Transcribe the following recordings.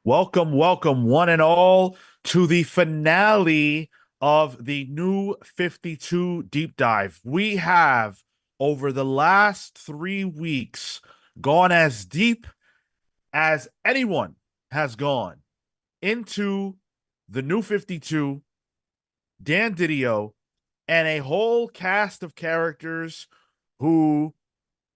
Welcome, welcome, one and all, to the finale of the new 52 deep dive. We have, over the last 3 weeks, gone as deep as anyone has gone into the new 52, DiDio, and a whole cast of characters who,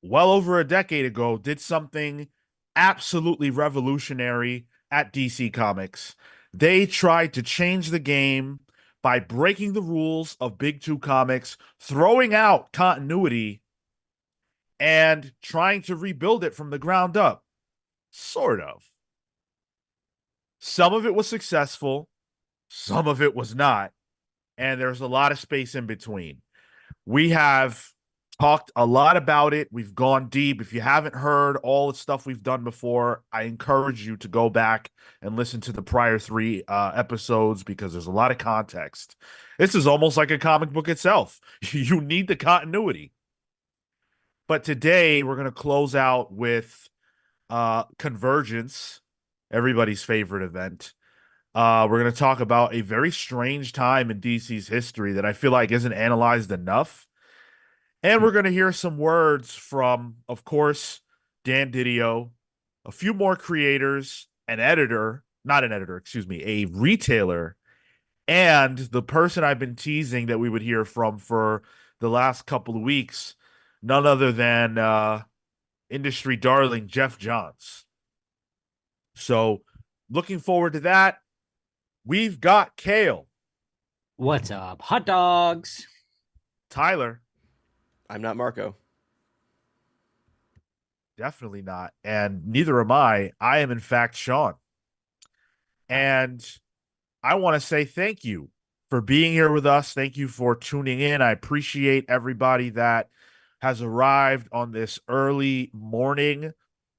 well over a decade ago, did something absolutely revolutionary at DC Comics. They tried to change the game by breaking the rules of Big Two Comics, throwing out continuity, and trying to rebuild it from the ground up. Sort of. Some of it was successful, some of it was not, and there's a lot of space in between. We have talked a lot about it. We've gone deep. If you haven't heard all the stuff we've done before, I encourage you to go back and listen to the prior three episodes because there's a lot of context. This is almost like a comic book itself. You need the continuity. But today we're going to close out with Convergence, everybody's favorite event. We're going to talk about a very strange time in DC's history that I feel like isn't analyzed enough. And we're going to hear some words from, of course, DiDio, a few more creators, an editor, not an editor, excuse me, a retailer, and the person I've been teasing that we would hear from for the last couple of weeks, none other than industry darling Geoff Johns. So looking forward to that. We've got Kale. What's up, hot dogs? Tyler. I'm not Marco. Definitely not. And neither am I. I am, in fact, Sean. And I want to say thank you for being here with us. Thank you for tuning in. I appreciate everybody that has arrived on this early morning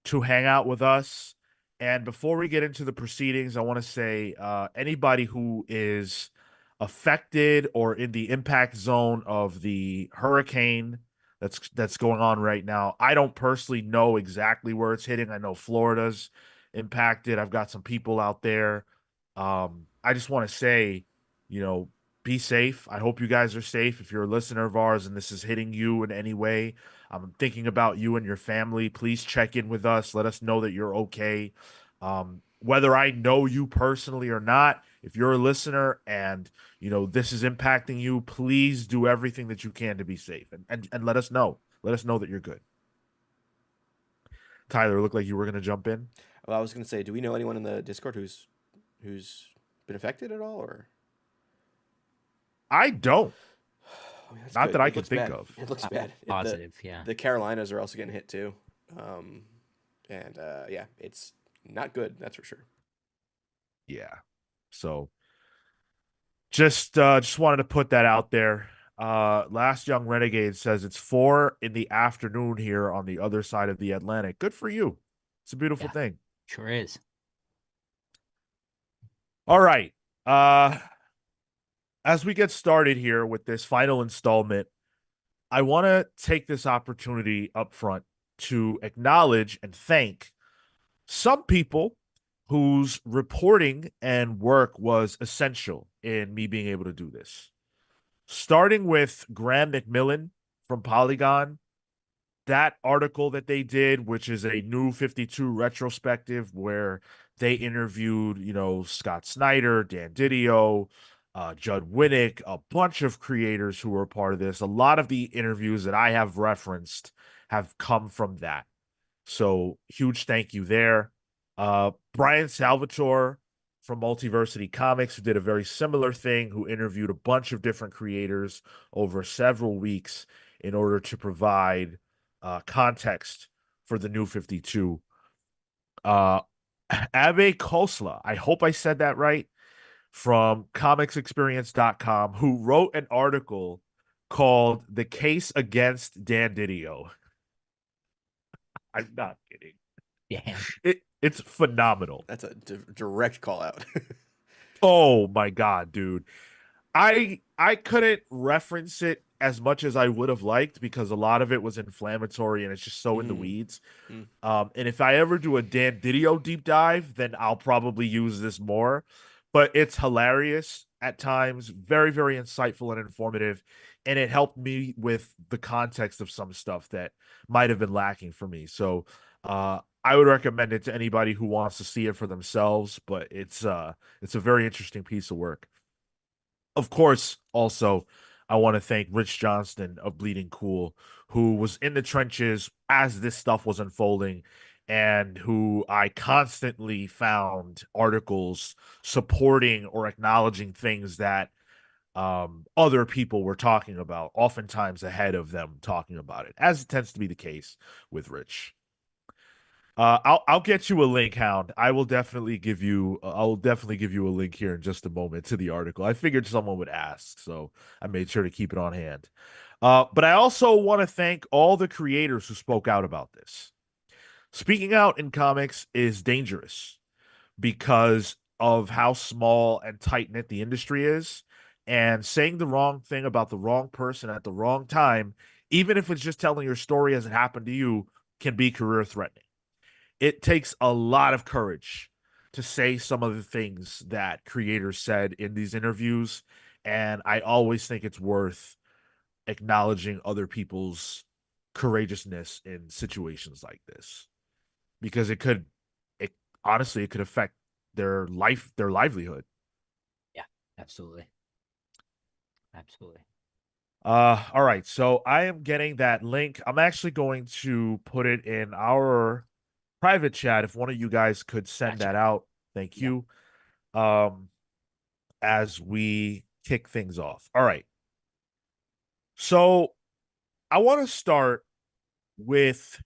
to hang out with us. And before we get into the proceedings, I want to say anybody who is affected or in the impact zone of the hurricane that's going on right now. I don't personally know exactly where it's hitting. I know Florida's impacted. I've got some people out there. I just want to say, be safe. I hope you guys are safe. If you're a listener of ours and this is hitting you in any way, I'm thinking about you and your family. Please check in with us. Let us know that you're okay. Whether I know you personally or not, if you're a listener and this is impacting you, please do everything that you can to be safe and let us know. Let us know that you're good. Tyler, it looked like you were going to jump in. Well, I was going to say, do we know anyone in the Discord who's been affected at all, or? I don't. Not good. that I can think of. It looks bad. Positive, yeah. The Carolinas are also getting hit too, yeah, it's not good. That's for sure. Yeah. So just wanted to put that out there. Last Young Renegade says it's 4 p.m. here on the other side of the Atlantic. Good for you. It's a beautiful thing. Sure is. All right. As we get started here with this final installment, I want to take this opportunity up front to acknowledge and thank some people whose reporting and work was essential in me being able to do this. Starting with Graham McMillan from Polygon, that article that they did, which is a new 52 retrospective where they interviewed, Scott Snyder, DiDio, Judd Winnick, a bunch of creators who were a part of this. A lot of the interviews that I have referenced have come from that. So huge thank you there. Brian Salvatore from Multiversity Comics, who did a very similar thing, who interviewed a bunch of different creators over several weeks in order to provide context for the new 52. Abe Kosla, I hope I said that right, from comicsexperience.com, who wrote an article called The Case Against DiDio. I'm not kidding. Yeah. It's phenomenal. That's a direct call out. Oh my God, dude. I couldn't reference it as much as I would have liked because a lot of it was inflammatory and it's just so in the weeds. Mm. And if I ever do a DiDio deep dive, then I'll probably use this more. But it's hilarious at times, very, very insightful and informative. And it helped me with the context of some stuff that might have been lacking for me. So I would recommend it to anybody who wants to see it for themselves. But it's a very interesting piece of work. Of course, also, I want to thank Rich Johnston of Bleeding Cool, who was in the trenches as this stuff was unfolding and who I constantly found articles supporting or acknowledging things that other people were talking about, oftentimes ahead of them talking about it, as it tends to be the case with Rich. I'll get you a link, Hound. I'll definitely give you a link here in just a moment to the article. I figured someone would ask, so I made sure to keep it on hand. But I also want to thank all the creators who spoke out about this. Speaking out in comics is dangerous because of how small and tight-knit the industry is, and saying the wrong thing about the wrong person at the wrong time, even if it's just telling your story as it happened to you, can be career-threatening. It takes a lot of courage to say some of the things that creators said in these interviews. And I always think it's worth acknowledging other people's courageousness in situations like this because it honestly, it could affect their livelihood. Yeah, absolutely. Absolutely. All right. So I am getting that link. I'm actually going to put it in our private chat if one of you guys could send Gotcha. that out. Thank Yep. you. As we kick things off. All right. So I want to start with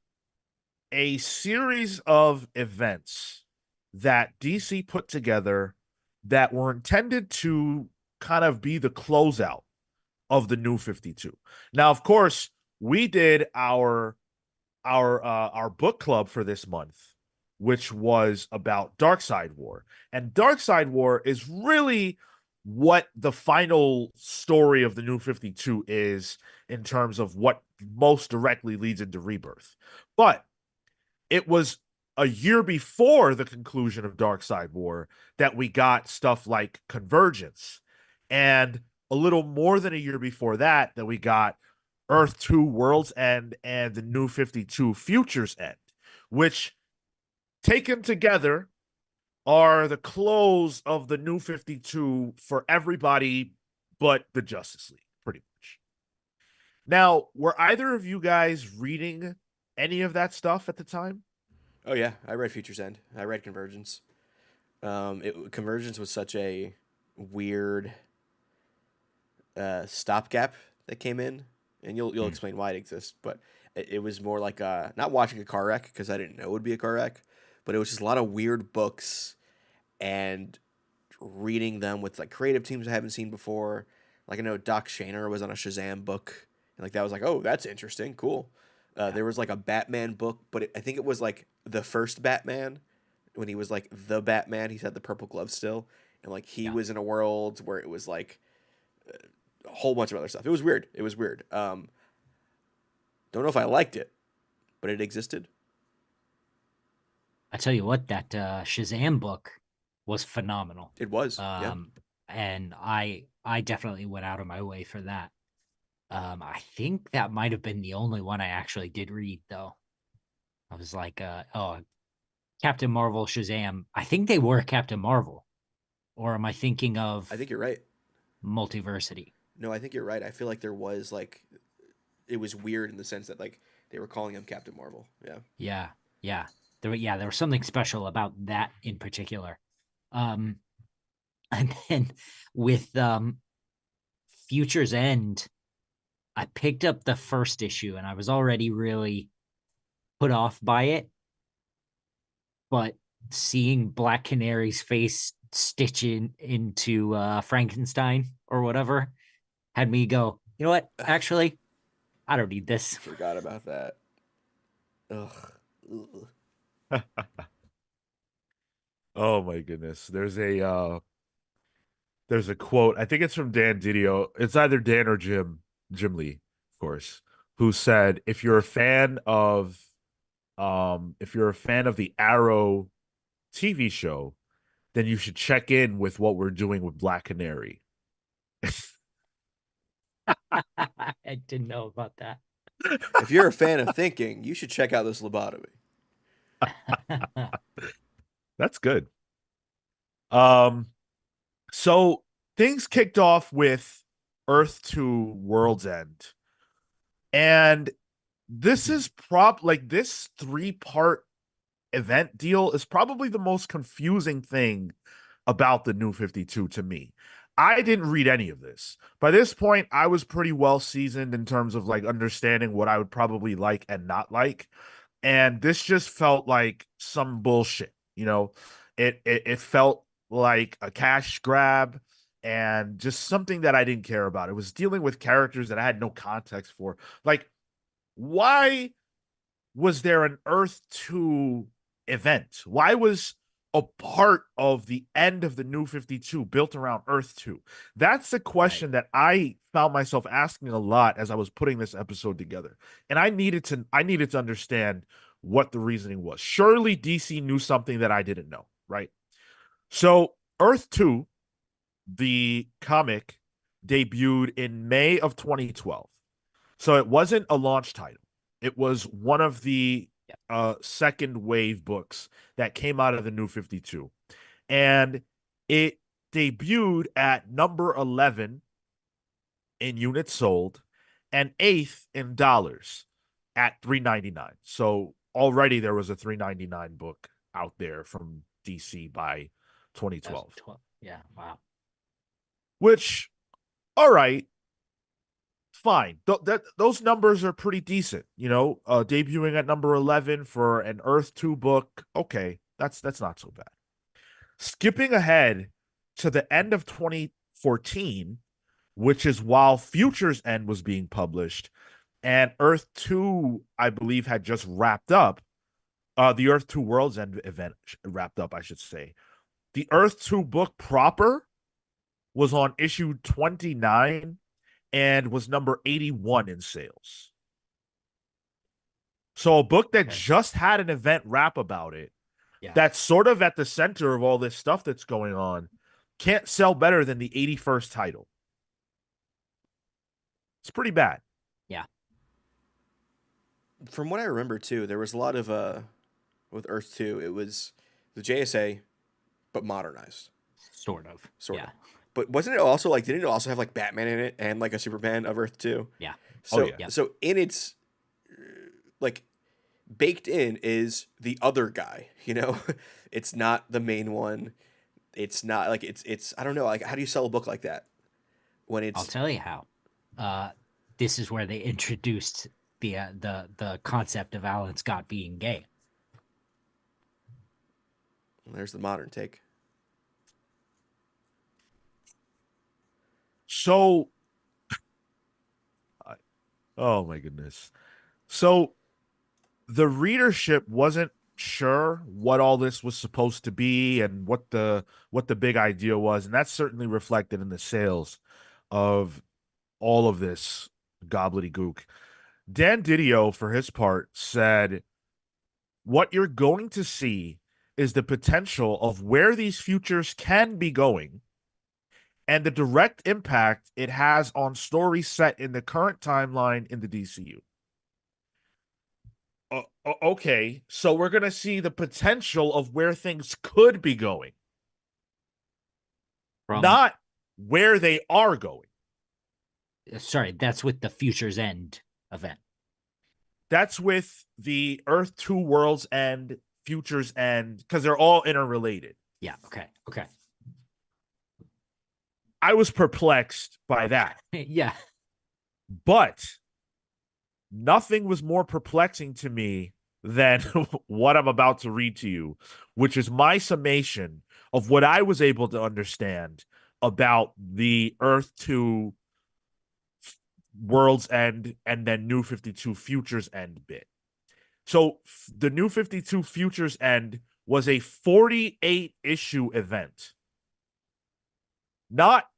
a series of events that DC put together that were intended to kind of be the closeout of the New 52. Now, of course, we did our book club for this month, which was about Darkseid War. And Darkseid War is really what the final story of the New 52 is in terms of what most directly leads into Rebirth. But it was a year before the conclusion of Darkseid War that we got stuff like Convergence, and a little more than a year before that we got Earth 2 World's End and the New 52 Future's End, which taken together are the close of the New 52 for everybody but the Justice League, pretty much. Now, were either of you guys reading any of that stuff at the time? Oh yeah, I read Future's End. I read Convergence. Convergence was such a weird stopgap that came in, and you'll explain why it exists. But it was more like not watching a car wreck because I didn't know it would be a car wreck, but it was just a lot of weird books and reading them with like creative teams I haven't seen before. Like I know Doc Shaner was on a Shazam book, and like that was like, oh, that's interesting, cool. There was like a Batman book, but I think it was like the first Batman when he was like the Batman. He's had the purple glove still, and like he was in a world where it was like a whole bunch of other stuff. It was weird. It was weird. Don't know if I liked it, but it existed. I tell you what, that Shazam book was phenomenal. It was. Yeah. And I definitely went out of my way for that. I think that might have been the only one I actually did read, though. I was like, oh, Captain Marvel, Shazam. I think they were Captain Marvel, or am I thinking of I think you're right. Multiversity? No, I think you're right. I feel like there was like it was weird in the sense that like they were calling him Captain Marvel. Yeah. Yeah. There was something special about that in particular. And then with Future's End, I picked up the first issue and I was already really put off by it. But seeing Black Canary's face stitch into Frankenstein or whatever had me go, you know what? Actually, I don't need this. Forgot about that. Ugh. Oh my goodness. There's a quote. I think it's from DiDio. It's either Dan or Jim. Jim Lee, of course, who said if you're a fan of the Arrow TV show, then you should check in with what we're doing with Black Canary. I didn't know about that. If you're a fan of thinking, you should check out this lobotomy. That's good. So things kicked off with Earth 2 World's End. And this is this 3-part event deal is probably the most confusing thing about the New 52 to me. I didn't read any of this. By this point, I was pretty well seasoned in terms of like understanding what I would probably like and not like. And this just felt like some bullshit, you know. It felt like a cash grab and just something that I didn't care about. It was dealing with characters that I had no context for. Like, why was there an Earth 2 event? Why was a part of the end of the New 52 built around Earth 2? That's the question that I found myself asking a lot as I was putting this episode together. And I needed to understand what the reasoning was. Surely DC knew something that I didn't know, right? So Earth 2, the comic, debuted in May of 2012. So it wasn't a launch title. It was one of the second wave books that came out of the New 52. And it debuted at number 11 in units sold and 8th in dollars at $3.99. So already there was a $3.99 book out there from DC by 2012. Yeah, wow. Which, all right, fine. Those numbers are pretty decent, you know. Debuting at number 11 for an Earth 2 book, okay, that's not so bad. Skipping ahead to the end of 2014, which is while Future's End was being published, and Earth 2, I believe, had just wrapped up. The Earth 2 World's End event wrapped up, I should say. The Earth 2 book proper was on issue 29 and was number 81 in sales. So a book that just had an event wrap about it, that's sort of at the center of all this stuff that's going on, can't sell better than the 81st title. It's pretty bad. Yeah. From what I remember, too, there was a lot of, with Earth 2, it was the JSA, but modernized. Sort of. Sort of. But wasn't it also like, didn't it also have like Batman in it and like a Superman of Earth 2? Yeah. So, so in its, like, baked in is the other guy, you know? It's not the main one. It's not like, it's, I don't know, like, how do you sell a book like that? When it's. I'll tell you how. This is where they introduced the concept of Alan Scott being gay. There's the modern take. So, oh my goodness. So the readership wasn't sure what all this was supposed to be and what the big idea was, and that's certainly reflected in the sales of all of this gobbledygook. Dan DiDio, for his part, said, "What you're going to see is the potential of where these futures can be going and the direct impact it has on stories set in the current timeline in the DCU." Okay, so we're going to see the potential of where things could be going, not where they are going. Sorry, that's with the Future's End event. That's with the Earth 2 World's End, Future's End, because they're all interrelated. Yeah, okay. I was perplexed by that. Yeah. But nothing was more perplexing to me than what I'm about to read to you, which is my summation of what I was able to understand about the Earth 2 World's End and then New 52 Future's End bit. So the New 52 Future's End was a 48 issue event. Not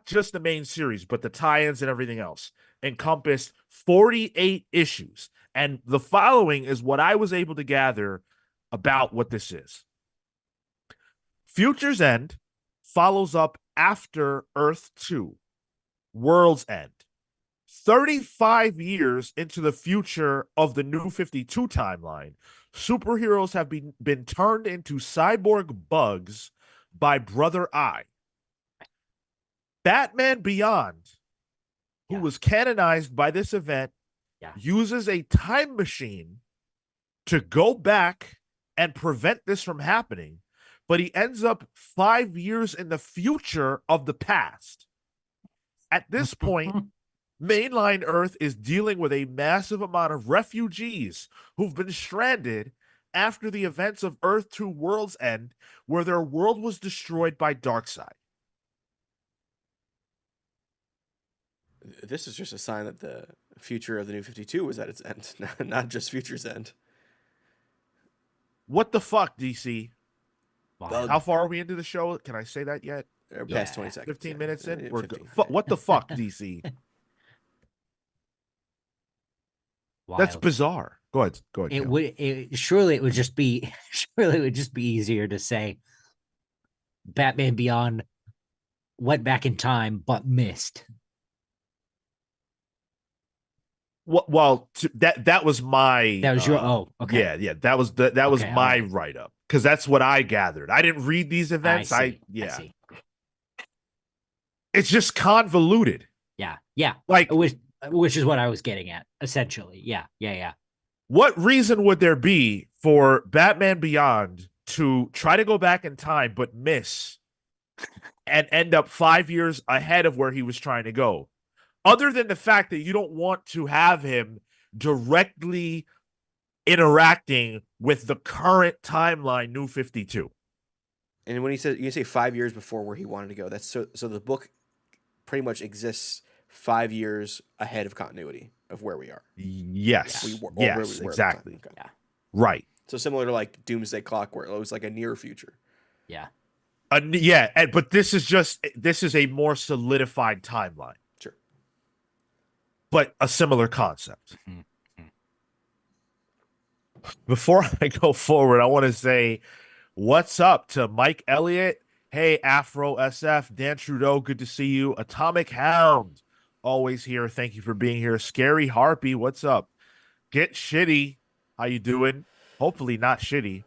just the main series, but the tie-ins and everything else. encompassed 48 issues. And the following is what I was able to gather about what this is. Future's End follows up after Earth 2, World's End. 35 years into the future of the New 52 timeline, superheroes have been turned into cyborg bugs by Brother Eye. Batman Beyond, who was canonized by this event, uses a time machine to go back and prevent this from happening, but he ends up 5 years in the future of the past. At this point, mainline Earth is dealing with a massive amount of refugees who've been stranded after the events of Earth 2 World's End, where their world was destroyed by Darkseid. This is just a sign that the future of the New 52 was at its end, not just Future's End. What the fuck, DC? Wow. How far are we into the show? Can I say that yet? Past 20 seconds. 15 minutes in? We're good. What the fuck, DC? That's bizarre. Go ahead. Surely it would just be easier to say Batman Beyond went back in time but missed. Well, that was my. That was your okay. Yeah. That was my write up, because that's what I gathered. I didn't read these events. I see. It's just convoluted. Yeah. Like, which is what I was getting at, essentially. Yeah. What reason would there be for Batman Beyond to try to go back in time but miss and end up 5 years ahead of where he was trying to go? Other than the fact that you don't want to have him directly interacting with the current timeline, New 52. And when you say 5 years before where he wanted to go, that's so the book pretty much exists 5 years ahead of continuity of where we are. Yes. Exactly. Okay. Yeah. Right. So similar to like Doomsday Clock, where it was like a near future. Yeah. But this is a more solidified timeline. Sure. But a similar concept. Before I go forward, I want to say what's up to Mike Elliott. Hey, Afro SF, Dan Trudeau, good to see you. Atomic Hound, always here. Thank you for being here. Scary Harpy, what's up? Get Shitty, how you doing? Hopefully not shitty.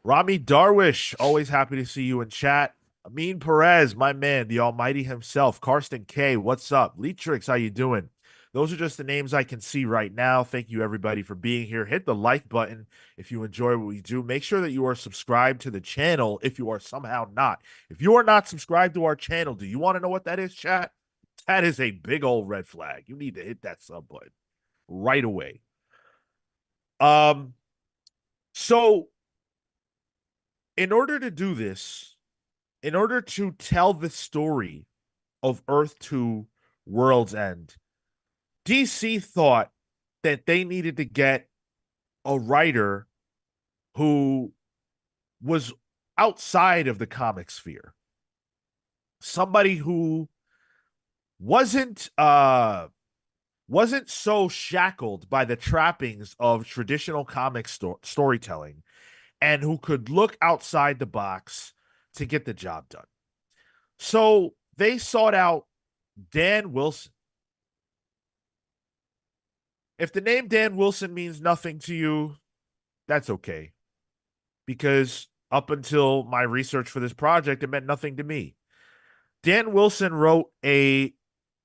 Rami Darwish, always happy to see you in chat. Amin Perez, my man, the almighty himself. Karsten K, what's up? Leatrix, how you doing? Those are just the names I can see right now. Thank you, everybody, for being here. Hit the like button if you enjoy what we do. Make sure that you are subscribed to the channel if you are somehow not. If you are not subscribed to our channel, do you want to know what that is, chat? That is a big old red flag. You need to hit that sub button right away. So in order to do this, in order to tell the story of Earth 2 World's End, DC thought that they needed to get a writer who was outside of the comic sphere. Somebody who wasn't so shackled by the trappings of traditional comic storytelling, and who could look outside the box to get the job done. So they sought out Dan Wilson. If the name Dan Wilson means nothing to you, that's okay. Because up until my research for this project, it meant nothing to me. Dan Wilson wrote a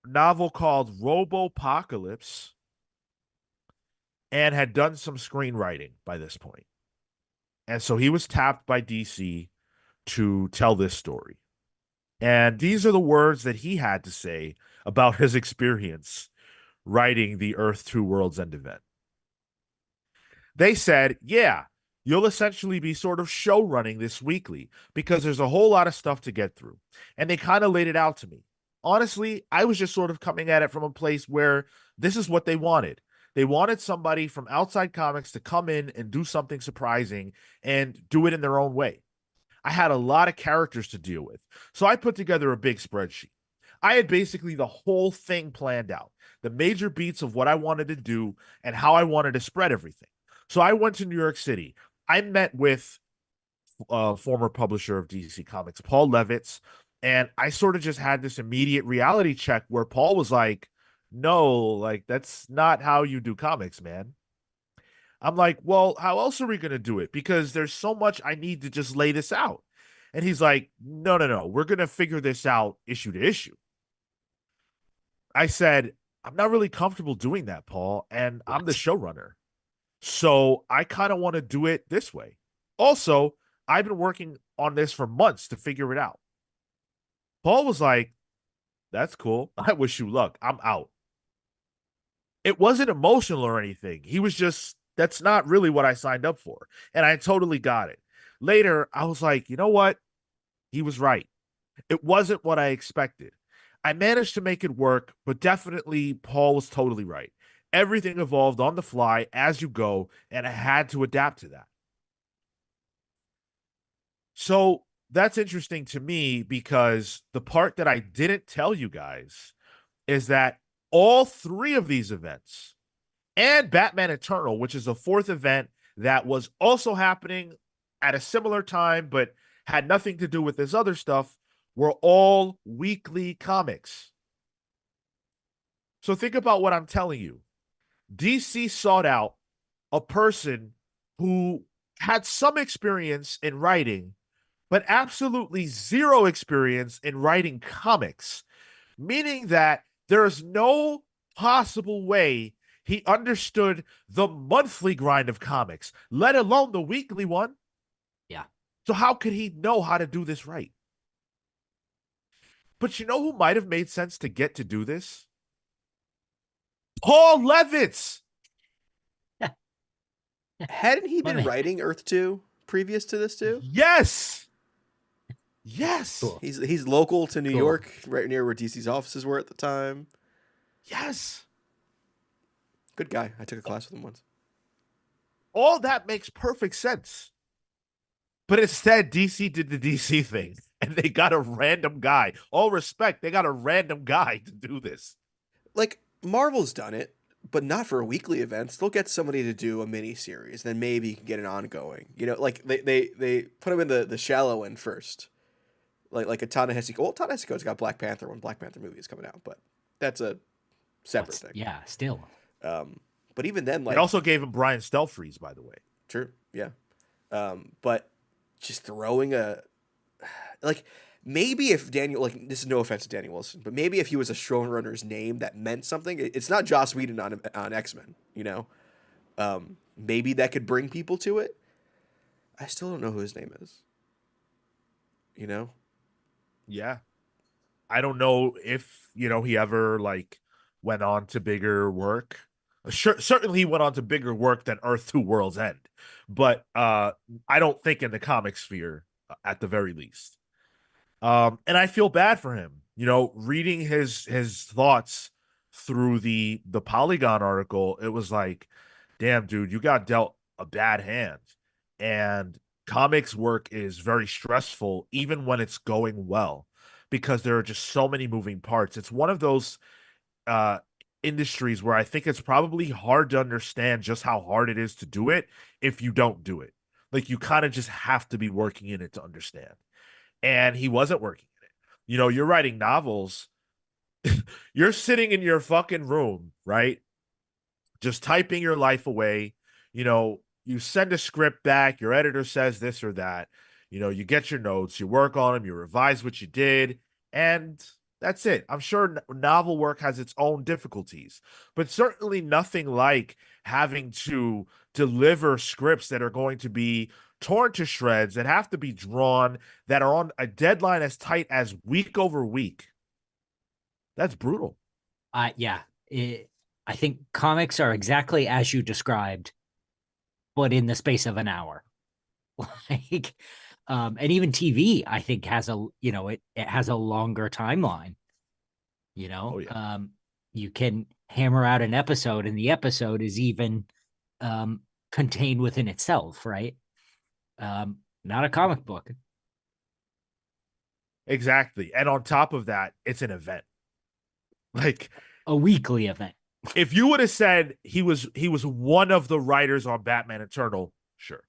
novel called Robopocalypse and had done some screenwriting by this point. And so he was tapped by DC to tell this story. And these are the words that he had to say about his experience writing the Earth 2 World's End event. They said, yeah, you'll essentially be sort of show running this weekly because there's a whole lot of stuff to get through. And they kind of laid it out to me. Honestly, I was just sort of coming at it from a place where this is what they wanted. They wanted somebody from outside comics to come in and do something surprising and do it in their own way. I had a lot of characters to deal with, so I put together a big spreadsheet. I had basically the whole thing planned out. the major beats of what I wanted to do and how I wanted to spread everything. So I went to New York City. I met with former publisher of DC Comics, Paul Levitz, and I sort of just had this immediate reality check where Paul was like, no, like that's not how you do comics, man. I'm like, well, how else are we going to do it? Because there's so much I need to just lay this out. And he's like, no, no, no. We're going to figure this out issue to issue. I said, I'm not really comfortable doing that, Paul. And I'm the showrunner. So I kind of want to do it this way. Also, I've been working on this for months to figure it out. Paul was like, that's cool. I wish you luck. I'm out. It wasn't emotional or anything. He was just, that's not really what I signed up for. And I totally got it. Later, I was like, you know what? He was right. It wasn't what I expected. I managed to make it work, but definitely Paul was totally right. Everything evolved on the fly as you go, and I had to adapt to that. So that's interesting to me because the part that I didn't tell you guys is that all three of these events and Batman Eternal, which is a fourth event that was also happening at a similar time but had nothing to do with this other stuff, were all weekly comics. So think about what I'm telling you. DC sought out a person who had some experience in writing, but absolutely zero experience in writing comics, meaning that there is no possible way he understood the monthly grind of comics, let alone the weekly one. Yeah. So how could he know how to do this right? But you know who might have made sense to get to do this? Paul Levitz. Hadn't he been writing Earth 2 previous to this too? Yes. Yes. Cool. He's local to New York, right near where DC's offices were at the time. Yes. Good guy. I took a class with him once. All that makes perfect sense. But instead, DC did the DC thing, and they got a random guy. All respect, they got a random guy to do this. Like, Marvel's done it, but not for weekly events. They'll get somebody to do a mini series, then maybe you can get an ongoing. You know, like they put him in the shallow end first. Like a Ta-Nehisi. Well, Ta-Nehisi's got Black Panther when Black Panther movie is coming out, but that's a separate thing. Yeah, still. But even then, like, it also gave him Brian Stelfreeze, by the way. True, yeah. But just throwing like, maybe if Daniel, like, this is no offense to Daniel Wilson, but maybe if he was a showrunner's name that meant something, it's not Joss Whedon on X-Men, you know? Maybe that could bring people to it. I still don't know who his name is. You know? Yeah. I don't know if, he ever, like, went on to bigger work. Certainly he went on to bigger work than Earth 2 World's End. But I don't think in the comic sphere, at the very least. And I feel bad for him. Reading his thoughts through the Polygon article, it was like, damn, dude, you got dealt a bad hand. And comics work is very stressful, even when it's going well, because there are just so many moving parts. It's one of those industries where I think it's probably hard to understand just how hard it is to do it if you don't do it. Like, you kind of just have to be working in it to understand. And he wasn't working in it. You're writing novels. You're sitting in your fucking room, right? Just typing your life away. You send a script back. Your editor says this or that. You get your notes. You work on them. You revise what you did. And that's it. I'm sure novel work has its own difficulties, but certainly nothing like having to deliver scripts that are going to be torn to shreds, that have to be drawn, that are on a deadline as tight as week over week. That's brutal. Yeah. I think comics are exactly as you described, but in the space of an hour. Like, and even TV, I think, has it has a longer timeline. Oh, yeah. You can hammer out an episode, and the episode is even contained within itself, right? Not a comic book. Exactly. And on top of that, it's an event. Like, a weekly event. If you would have said he was one of the writers on Batman Eternal, sure.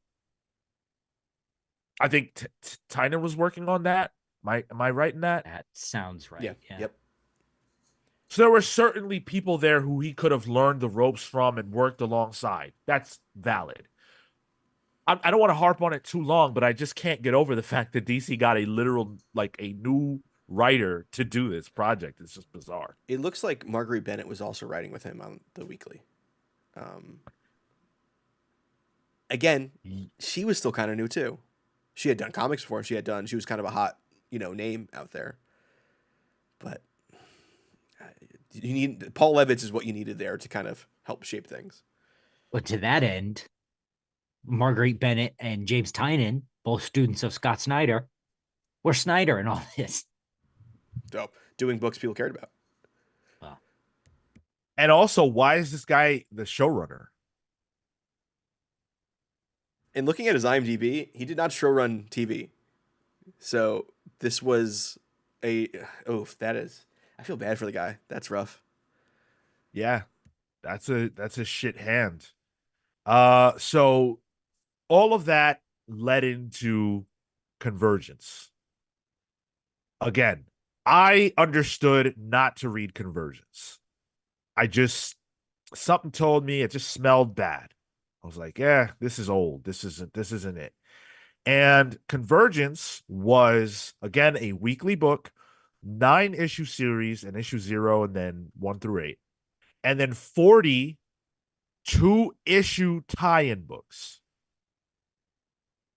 I think Tynan was working on that. Am I right in that? That sounds right. Yeah. Yeah. Yep. So there were certainly people there who he could have learned the ropes from and worked alongside. That's valid. I don't want to harp on it too long, but I just can't get over the fact that DC got a literal, like, a new writer to do this project. It's just bizarre. It looks like Marguerite Bennett was also writing with him on the weekly. Again, she was still kind of new too. She had done comics before. She was kind of a hot, name out there. But you need Paul Levitz is what you needed there to kind of help shape things. But to that end, Marguerite Bennett and James Tynion, both students of Scott Snyder, were Snyder in all this. So doing books people cared about. Well, and also, why is this guy the showrunner? And looking at his IMDb, he did not showrun TV. So this was I feel bad for the guy. That's rough. Yeah, that's a shit hand. So all of that led into Convergence. Again, I understood not to read Convergence. Something told me it just smelled bad. I was like, yeah, this is old. This isn't it. And Convergence was, again, a weekly book, 9-issue series, and issue 0, and then 1 through 8. And then 40 2-issue tie-in books.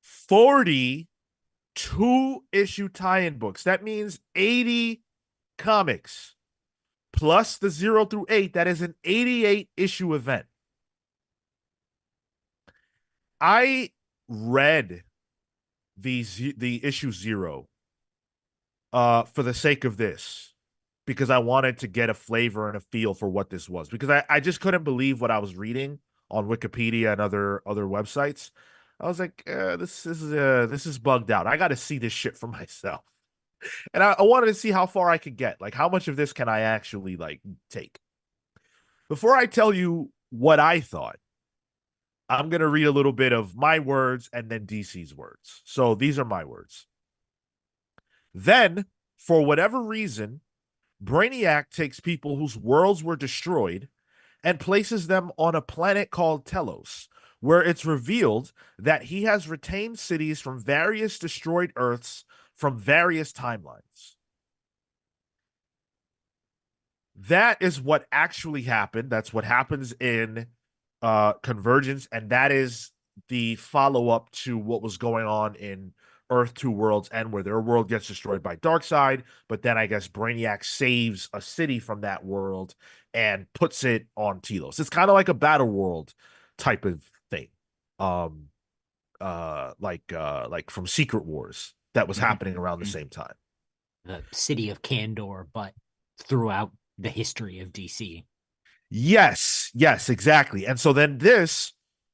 40 2-issue tie-in books. That means 80 comics. Plus the 0 through 8, that is an 88-issue event. I read the issue 0 for the sake of this, because I wanted to get a flavor and a feel for what this was, because I just couldn't believe what I was reading on Wikipedia and other websites. I was like, this is bugged out. I got to see this shit for myself. And I wanted to see how far I could get. Like, how much of this can I actually, like, take? Before I tell you what I thought, I'm going to read a little bit of my words and then DC's words. So these are my words. Then, for whatever reason, Brainiac takes people whose worlds were destroyed and places them on a planet called Telos, where it's revealed that he has retained cities from various destroyed Earths from various timelines. That is what actually happened. That's what happens in Convergence, and that is the follow-up to what was going on in Earth 2 Worlds End, where their world gets destroyed by Darkseid, but then I guess Brainiac saves a city from that world and puts it on Telos. It's kind of like a battle world type of thing. Like from Secret Wars that was happening around the same time. The city of Kandor, but throughout the history of DC. Yes, exactly. And so then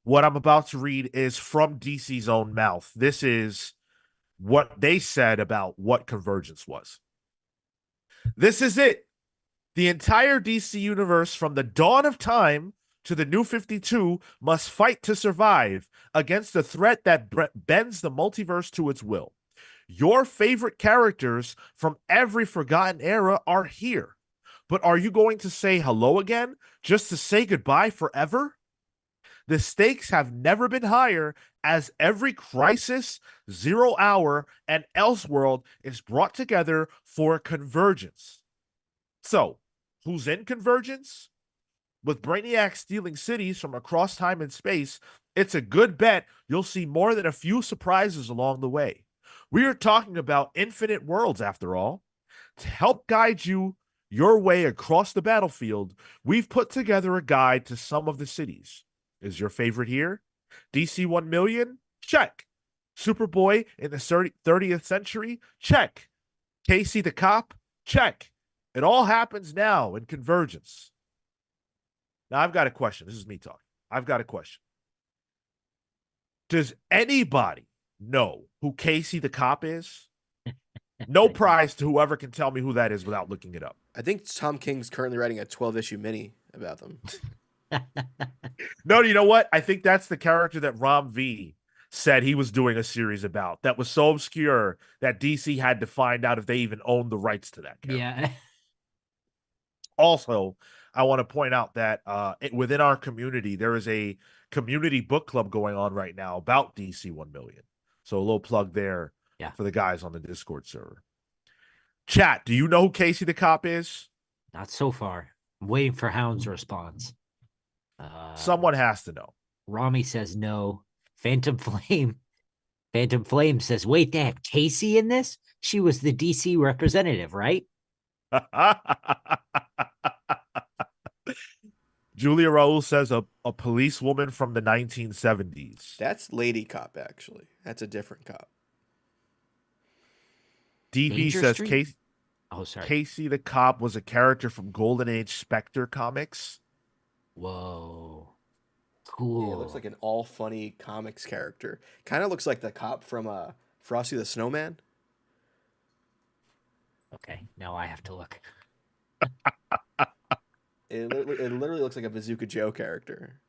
what I'm about to read is from DC's own mouth. This is what they said about what Convergence was. This is it. The entire DC universe, from the dawn of time to the New 52, must fight to survive against the threat that bends the multiverse to its will. Your favorite characters from every forgotten era are here. But are you going to say hello again just to say goodbye forever? The stakes have never been higher, as every crisis, 0 Hour, and Elseworld is brought together for Convergence. So, who's in Convergence? With Brainiac stealing cities from across time and space, it's a good bet you'll see more than a few surprises along the way. We are talking about infinite worlds, after all. To help guide you your way across the battlefield, we've put together a guide to some of the cities. Is your favorite here? DC 1 million? Check. Superboy in the 30th century? Check. Casey the Cop? Check. It all happens now in Convergence. Now, I've got a question. This is me talking. I've got a question. Does anybody know who Casey the Cop is? No prize to whoever can tell me who that is without looking it up. I think Tom King's currently writing a 12-issue mini about them. No, you know what? I think that's the character that Rom V said he was doing a series about that was so obscure that DC had to find out if they even owned the rights to that character. Yeah. Also, I want to point out that within our community, there is a community book club going on right now about DC 1 million. So a little plug there for the guys on the Discord server. Chat, do you know who Casey the Cop is? Not so far. I'm waiting for Hound's response. Someone has to know. Rami says no. Phantom Flame says, wait, they had Casey in this? She was the DC representative, right? Julia Raul says a policewoman from the 1970s. That's Lady Cop, actually. That's a different cop. DB says Casey. Oh, sorry. Casey the Cop was a character from Golden Age Spectre comics. Whoa. Cool. Yeah, it looks like an all funny comics character. Kind of looks like the cop from Frosty the Snowman. Okay, now I have to look. It literally looks like a Bazooka Joe character.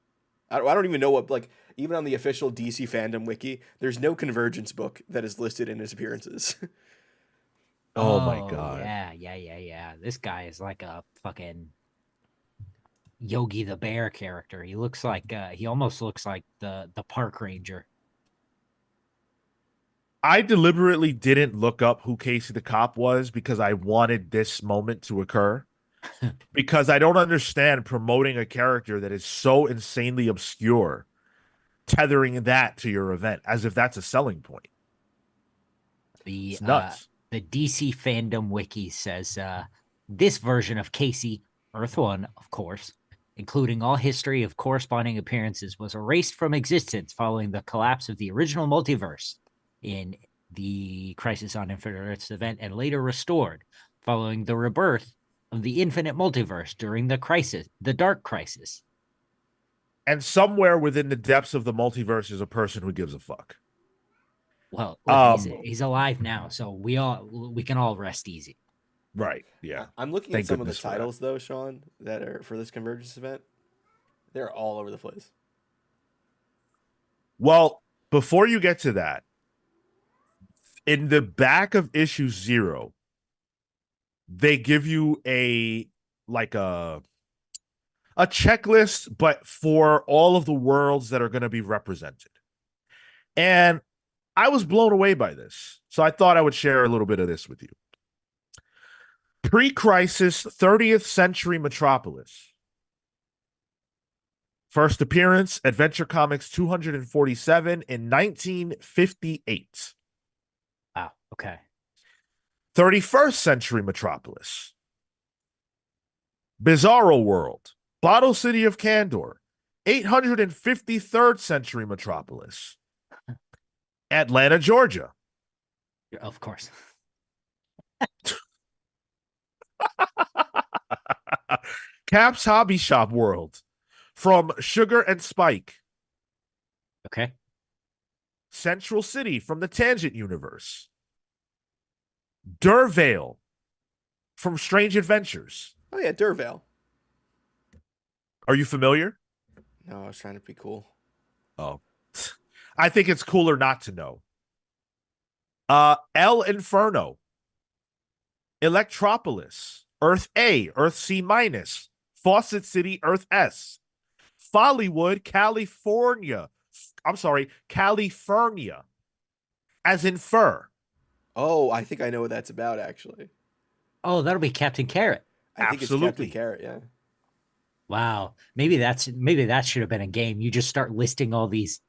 I don't even know what, like, even on the official DC fandom wiki, there's no Convergence book that is listed in his appearances. Oh my God. Yeah. This guy is like a fucking Yogi the Bear character. He looks like, he almost looks like the park ranger. I deliberately didn't look up who Casey the Cop was because I wanted this moment to occur. Because I don't understand promoting a character that is so insanely obscure, tethering that to your event as if that's a selling point. It's nuts. The DC fandom wiki says this version of Casey, Earth 1, of course, including all history of corresponding appearances, was erased from existence following the collapse of the original multiverse in the Crisis on Infinite Earths event, and later restored following the rebirth of the Infinite Multiverse during the Dark Crisis. And somewhere within the depths of the multiverse is a person who gives a fuck. Well, look, he's alive now, so we can all rest easy. Right. Yeah. I'm looking at some of the titles though, Sean, that are for this Convergence event. They're all over the place. Well, before you get to that, in the back of issue 0, they give you a checklist, but for all of the worlds that are going to be represented. And I was blown away by this. So I thought I would share a little bit of this with you. Pre-crisis 30th century Metropolis. First appearance, Adventure Comics 247 in 1958. Wow, okay. 31st century Metropolis. Bizarro World. Bottle City of Candor. 853rd century Metropolis. Atlanta, Georgia. Of course. Cap's Hobby Shop World. From Sugar and Spike. Okay. Central City from the Tangent Universe. Durvale from Strange Adventures. Oh yeah, Durvale. Are you familiar? No, I was trying to be cool. Oh. I think it's cooler not to know. El Inferno. Electropolis. Earth A, Earth C minus. Fawcett City, Earth S. Follywood, California. I'm sorry, California. As in fur. Oh, I think I know what that's about, actually. Oh, that'll be Captain Carrot. I think it's Captain Carrot, yeah. Wow. Maybe that should have been a game. You just start listing all these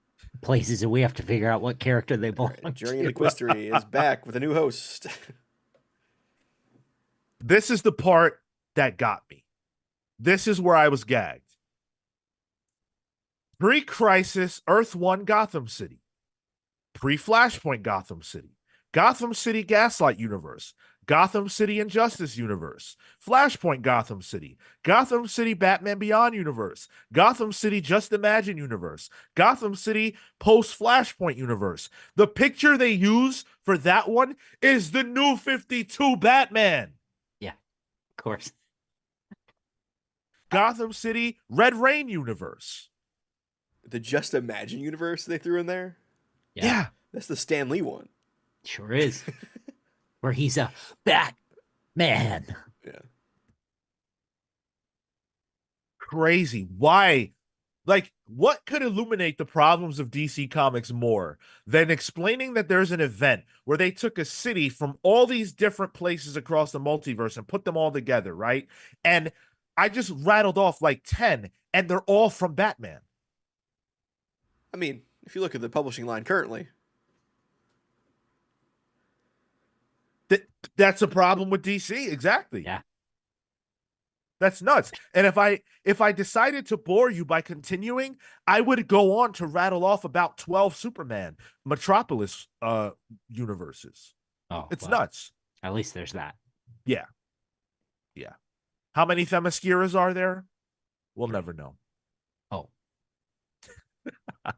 places and we have to figure out what character they belong to. Journey into Quistery is back with a new host. This is the part that got me. This is where I was gagged. Pre-Crisis Earth 1 Gotham City. Pre-Flashpoint Gotham City. Gotham City Gaslight Universe. Gotham City Injustice universe, Flashpoint Gotham City Batman Beyond universe, Gotham City Just Imagine universe, Gotham City Post Flashpoint universe. The picture they use for that one is the New 52 Batman. Yeah, of course. Gotham City Red Rain universe. The Just Imagine universe they threw in there. Yeah. That's the Stan Lee one. Sure is. Where he's a Batman. Yeah. Crazy. Why? Like, what could illuminate the problems of DC Comics more than explaining that there's an event where they took a city from all these different places across the multiverse and put them all together, right? And I just rattled off like 10, and they're all from Batman. I mean, if you look at the publishing line currently, that's a problem with DC. Exactly. Yeah. That's nuts. And if I decided to bore you by continuing, I would go on to rattle off about 12 Superman Metropolis universes. Oh, it's well, nuts. At least there's that. Yeah. Yeah. How many Themysciras are there? We'll never know. Oh.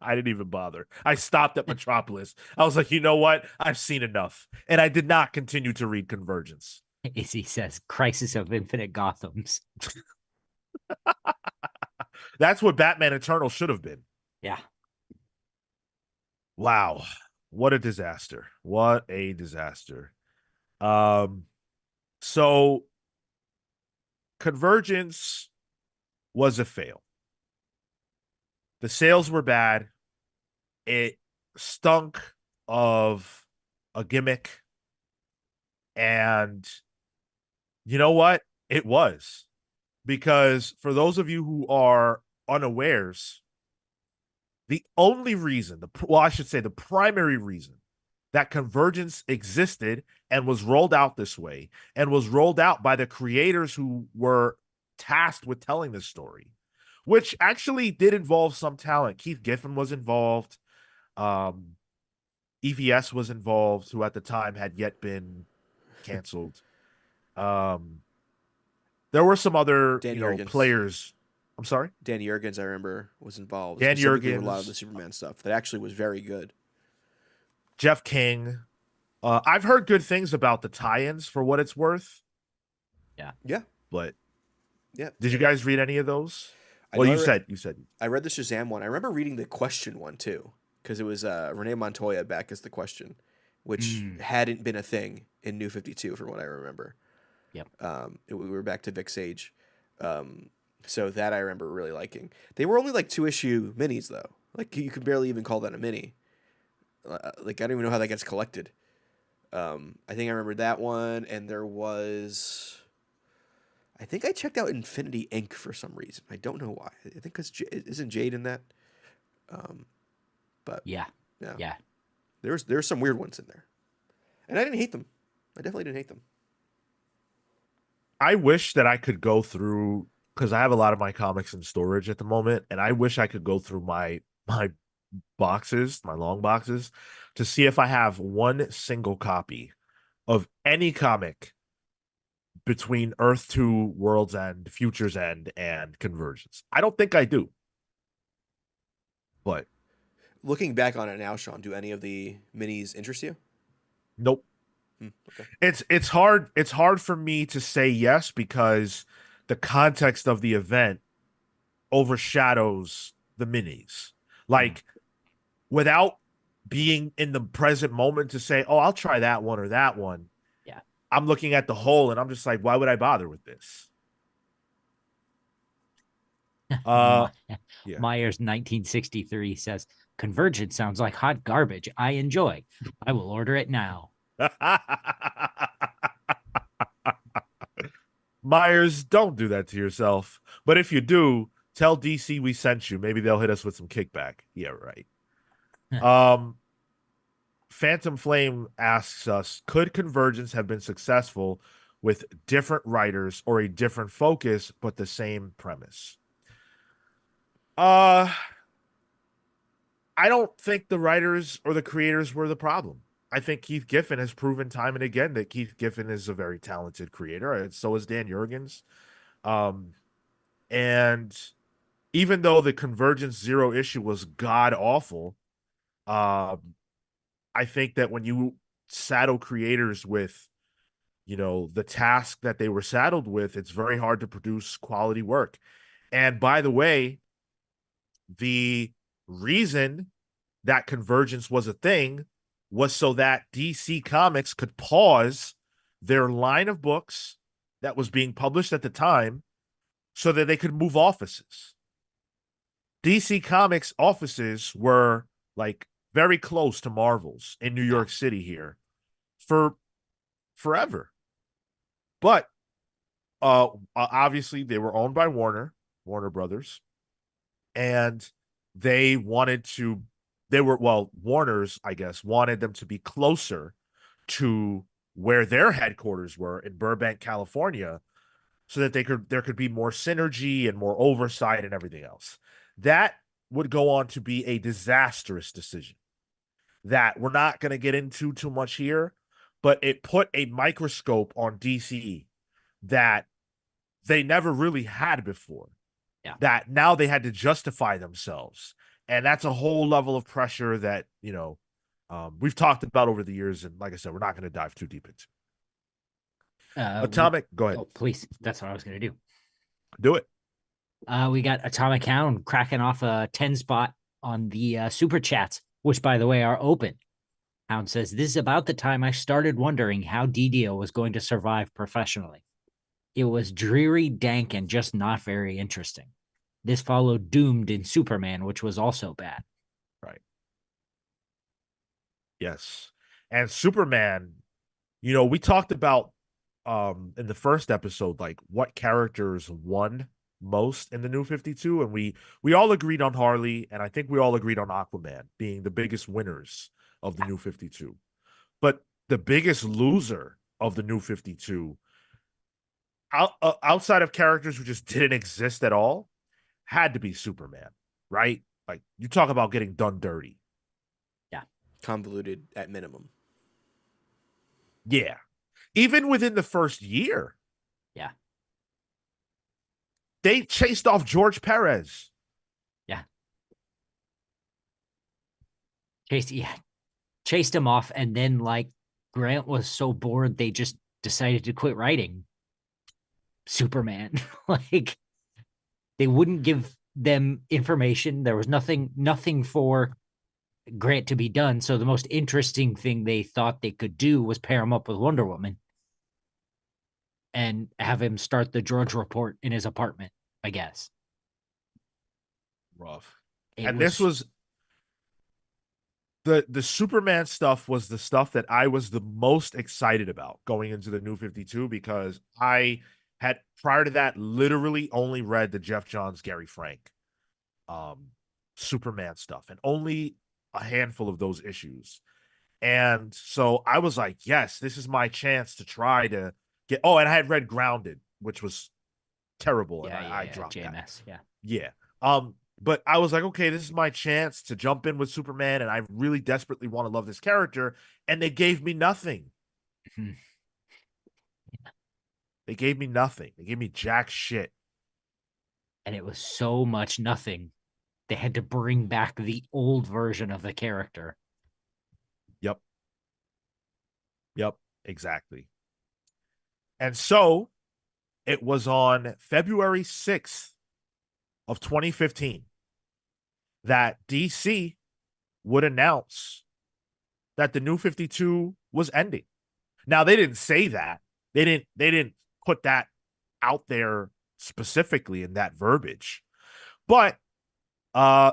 I didn't even bother. I stopped at Metropolis. I was like, you know what? I've seen enough. And I did not continue to read Convergence. Izzy says, Crisis of Infinite Gothams. That's what Batman Eternal should have been. Yeah. Wow. What a disaster. What a disaster. So Convergence was a fail. The sales were bad. It stunk of a gimmick. And you know what? It was. Because for those of you who are unawares, the only reason, I should say the primary reason that Convergence existed and was rolled out this way and was rolled out by the creators who were tasked with telling this story, which actually did involve some talent. Keith Giffen was involved. EVS was involved, who at the time had yet been canceled. There were some other players. I'm sorry? Dan Jurgens, I remember, was involved. Dan Jurgens. With a lot of the Superman stuff that actually was very good. Jeff King. I've heard good things about the tie-ins for what it's worth. Yeah. Yeah. But yeah. Did you guys read any of those? Well, you said. I read the Shazam one. I remember reading the Question one too, because it was Renee Montoya back as the Question, which hadn't been a thing in New 52 from what I remember. Yep. We were back to Vic Sage. So that I remember really liking. They were only like 2-issue minis though. Like you could barely even call that a mini. Like I don't even know how that gets collected. I think I remember that one, and there was. I think I checked out Infinity Inc. for some reason. I don't know why. I think because isn't Jade in that? But yeah. There's some weird ones in there, and I didn't hate them. I definitely didn't hate them. I wish that I could go through, because I have a lot of my comics in storage at the moment, and I wish I could go through my boxes, my long boxes, to see if I have one single copy of any comic between Earth 2, World's End, Future's End, and Convergence. I don't think I do. But looking back on it now, Sean, do any of the minis interest you? Nope. Okay. It's hard for me to say yes, because the context of the event overshadows the minis. Like, without being in the present moment to say, oh, I'll try that one or that one. Yeah. I'm looking at the whole and I'm just like, why would I bother with this? Myers 1963 says, Convergence sounds like hot garbage. I enjoy. I will order it now. Myers, don't do that to yourself. But if you do, tell DC we sent you. Maybe they'll hit us with some kickback. Yeah, right. Phantom Flame asks us, could Convergence have been successful with different writers or a different focus, but the same premise? I don't think the writers or the creators were the problem. I think Keith Giffen has proven time and again that Keith Giffen is a very talented creator, and so is Dan Jurgens. Um, and even though the Convergence Zero issue was god awful, I think that when you saddle creators with, the task that they were saddled with, it's very hard to produce quality work. And by the way, the reason that Convergence was a thing was so that DC Comics could pause their line of books that was being published at the time so that they could move offices. DC Comics offices were like very close to Marvel's in New York City here for forever. But obviously they were owned by Warner Brothers, and they wanted to Warner's, I guess, wanted them to be closer to where their headquarters were in Burbank, California, so that there could be more synergy and more oversight and everything else. That would go on to be a disastrous decision that we're not going to get into too much here, but it put a microscope on DC that they never really had before. Yeah. That now they had to justify themselves. And that's a whole level of pressure that, we've talked about over the years. And like I said, we're not going to dive too deep into. Atomic, go ahead. Oh, please. That's what I was going to do. Do it. We got Atomic Hound cracking off a 10 spot on the super chats, which, by the way, are open. Hound says, this is about the time I started wondering how DiDio was going to survive professionally. It was dreary, dank, and just not very interesting. This followed Doomed in Superman, which was also bad. Right. Yes. And Superman, we talked about in the first episode, like what characters won most in the New 52, and we all agreed on Harley, and I think we all agreed on Aquaman being the biggest winners of the New 52. But the biggest loser of the New 52, outside of characters who just didn't exist at all, had to be Superman, right? Like, you talk about getting done dirty. Yeah. Convoluted at minimum. Yeah. Even within the first year. Yeah. They chased off George Perez. Yeah. Chased him off, and then, like, Grant was so bored they just decided to quit writing Superman. Like, they wouldn't give them information. There was nothing for Grant to be done. So the most interesting thing they thought they could do was pair him up with Wonder Woman and have him start the George Report in his apartment, I guess. Rough. This was the Superman stuff was the stuff that I was the most excited about going into the New 52, because I had, prior to that, literally only read the Geoff Johns, Gary Frank Superman stuff, and only a handful of those issues. And so I was like, yes, this is my chance to try to get. Oh, and I had read Grounded, which was terrible, and I dropped JMS, that. Yeah. But I was like, okay, this is my chance to jump in with Superman, and I really desperately want to love this character, and they gave me nothing. They gave me nothing. They gave me jack shit. And it was so much nothing. They had to bring back the old version of the character. Yep, exactly. And so it was on February 6th of 2015 that DC would announce that the New 52 was ending. Now, they didn't say that. They didn't put that out there specifically in that verbiage. But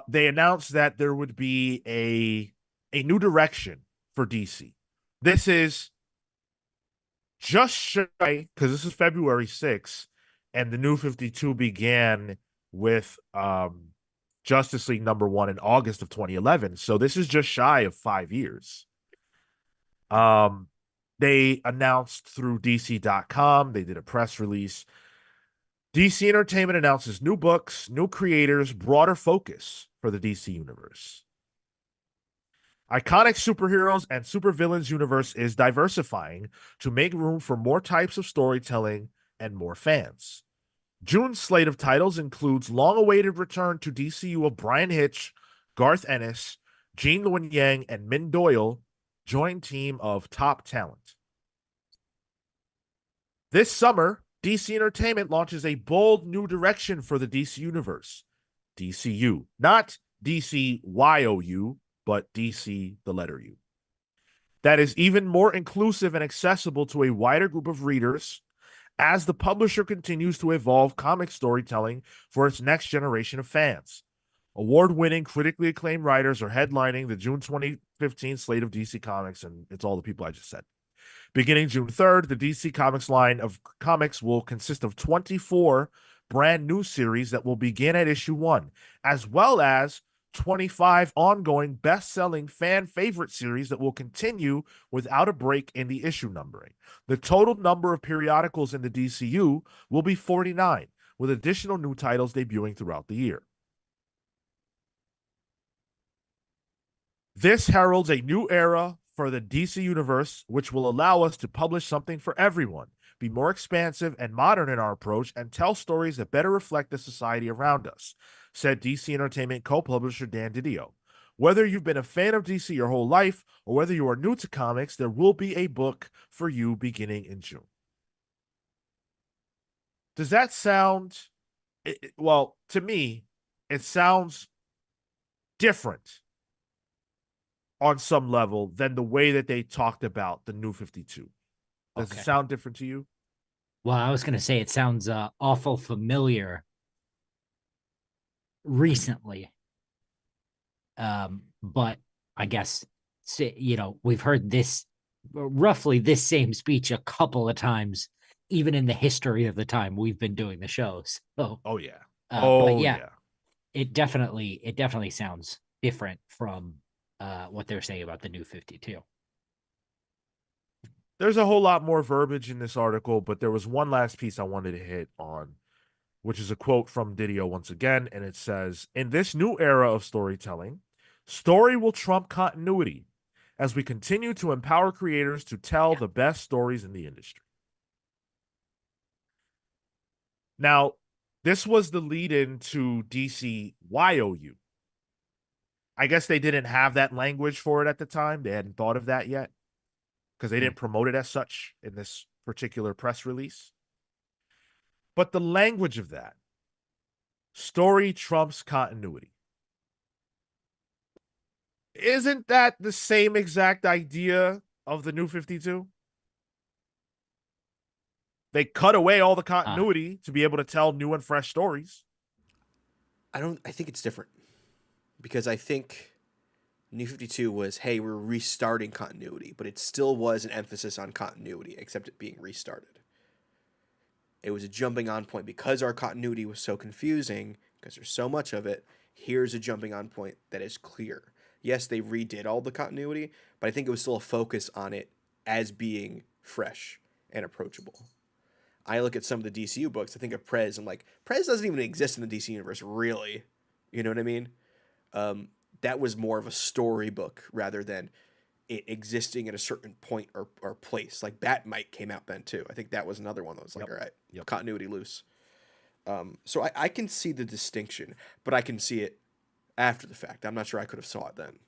they announced that there would be a new direction for DC. This is just shy, because this is February 6th, and the New 52 began with Justice League #1 in August of 2011. So this is just shy of 5 years. They announced through DC.com, they did a press release. DC Entertainment announces new books, new creators, broader focus for the DC universe. Iconic superheroes and supervillains universe is diversifying to make room for more types of storytelling and more fans. June's slate of titles includes long-awaited return to DCU of Brian Hitch, Garth Ennis, Gene Luen Yang, and Min Doyle, joint team of top talent. This summer, DC Entertainment launches a bold new direction for the DC Universe. DCU. Not DCYou, but DC, the letter U. That is even more inclusive and accessible to a wider group of readers as the publisher continues to evolve comic storytelling for its next generation of fans. Award-winning, critically acclaimed writers are headlining the June 2015 slate of DC Comics, and it's all the people I just said. Beginning June 3rd, the DC Comics line of comics will consist of 24 brand new series that will begin at issue 1, as well as 25 ongoing best-selling fan favorite series that will continue without a break in the issue numbering. The total number of periodicals in the DCU will be 49, with additional new titles debuting throughout the year. This heralds a new era for the DC Universe, which will allow us to publish something for everyone, be more expansive and modern in our approach, and tell stories that better reflect the society around us, said DC Entertainment co-publisher Dan DiDio. Whether you've been a fan of DC your whole life or whether you are new to comics, there will be a book for you beginning in June. Does that sound, well, to me, it sounds different on some level than the way that they talked about the New 52. Does it sound different to you? Well, I was going to say it sounds awful familiar recently. But I guess, we've heard this, roughly this same speech a couple of times, even in the history of the time we've been doing the shows. So, oh yeah. But yeah, it definitely sounds different from what they're saying about the New 52. There's a whole lot more verbiage in this article, but there was one last piece I wanted to hit on, which is a quote from DiDio once again, and it says, "In this new era of storytelling, story will trump continuity as we continue to empower creators to tell the best stories in the industry." Now, this was the lead-in to DCYou. I guess they didn't have that language for it at the time. They hadn't thought of that yet because they didn't promote it as such in this particular press release. But the language of that, story trumps continuity. Isn't that the same exact idea of the New 52? They cut away all the continuity to be able to tell new and fresh stories. I think it's different. Because I think New 52 was, hey, we're restarting continuity, but it still was an emphasis on continuity, except it being restarted. It was a jumping on point because our continuity was so confusing, because there's so much of it. Here's a jumping on point that is clear. Yes, they redid all the continuity, but I think it was still a focus on it as being fresh and approachable. I look at some of the DCU books, I think of Prez, I'm like, Prez doesn't even exist in the DC universe, really. You know what I mean? That was more of a storybook rather than it existing at a certain point or place. Like Batmite came out then too. I think that was another one that was like, all right, continuity loose. So I can see the distinction, but I can see it after the fact. I'm not sure I could have saw it then.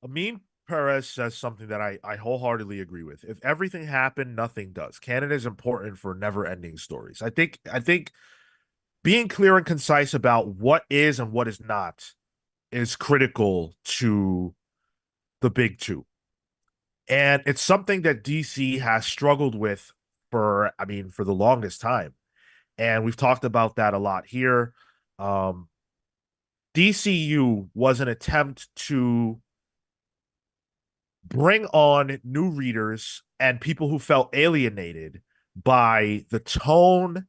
Amin Perez says something that I wholeheartedly agree with. If everything happened, nothing does. Canon is important for never-ending stories. I think being clear and concise about what is and what is not is critical to the big two. And it's something that DC has struggled with for the longest time. And we've talked about that a lot here. DCU was an attempt to bring on new readers and people who felt alienated by the tone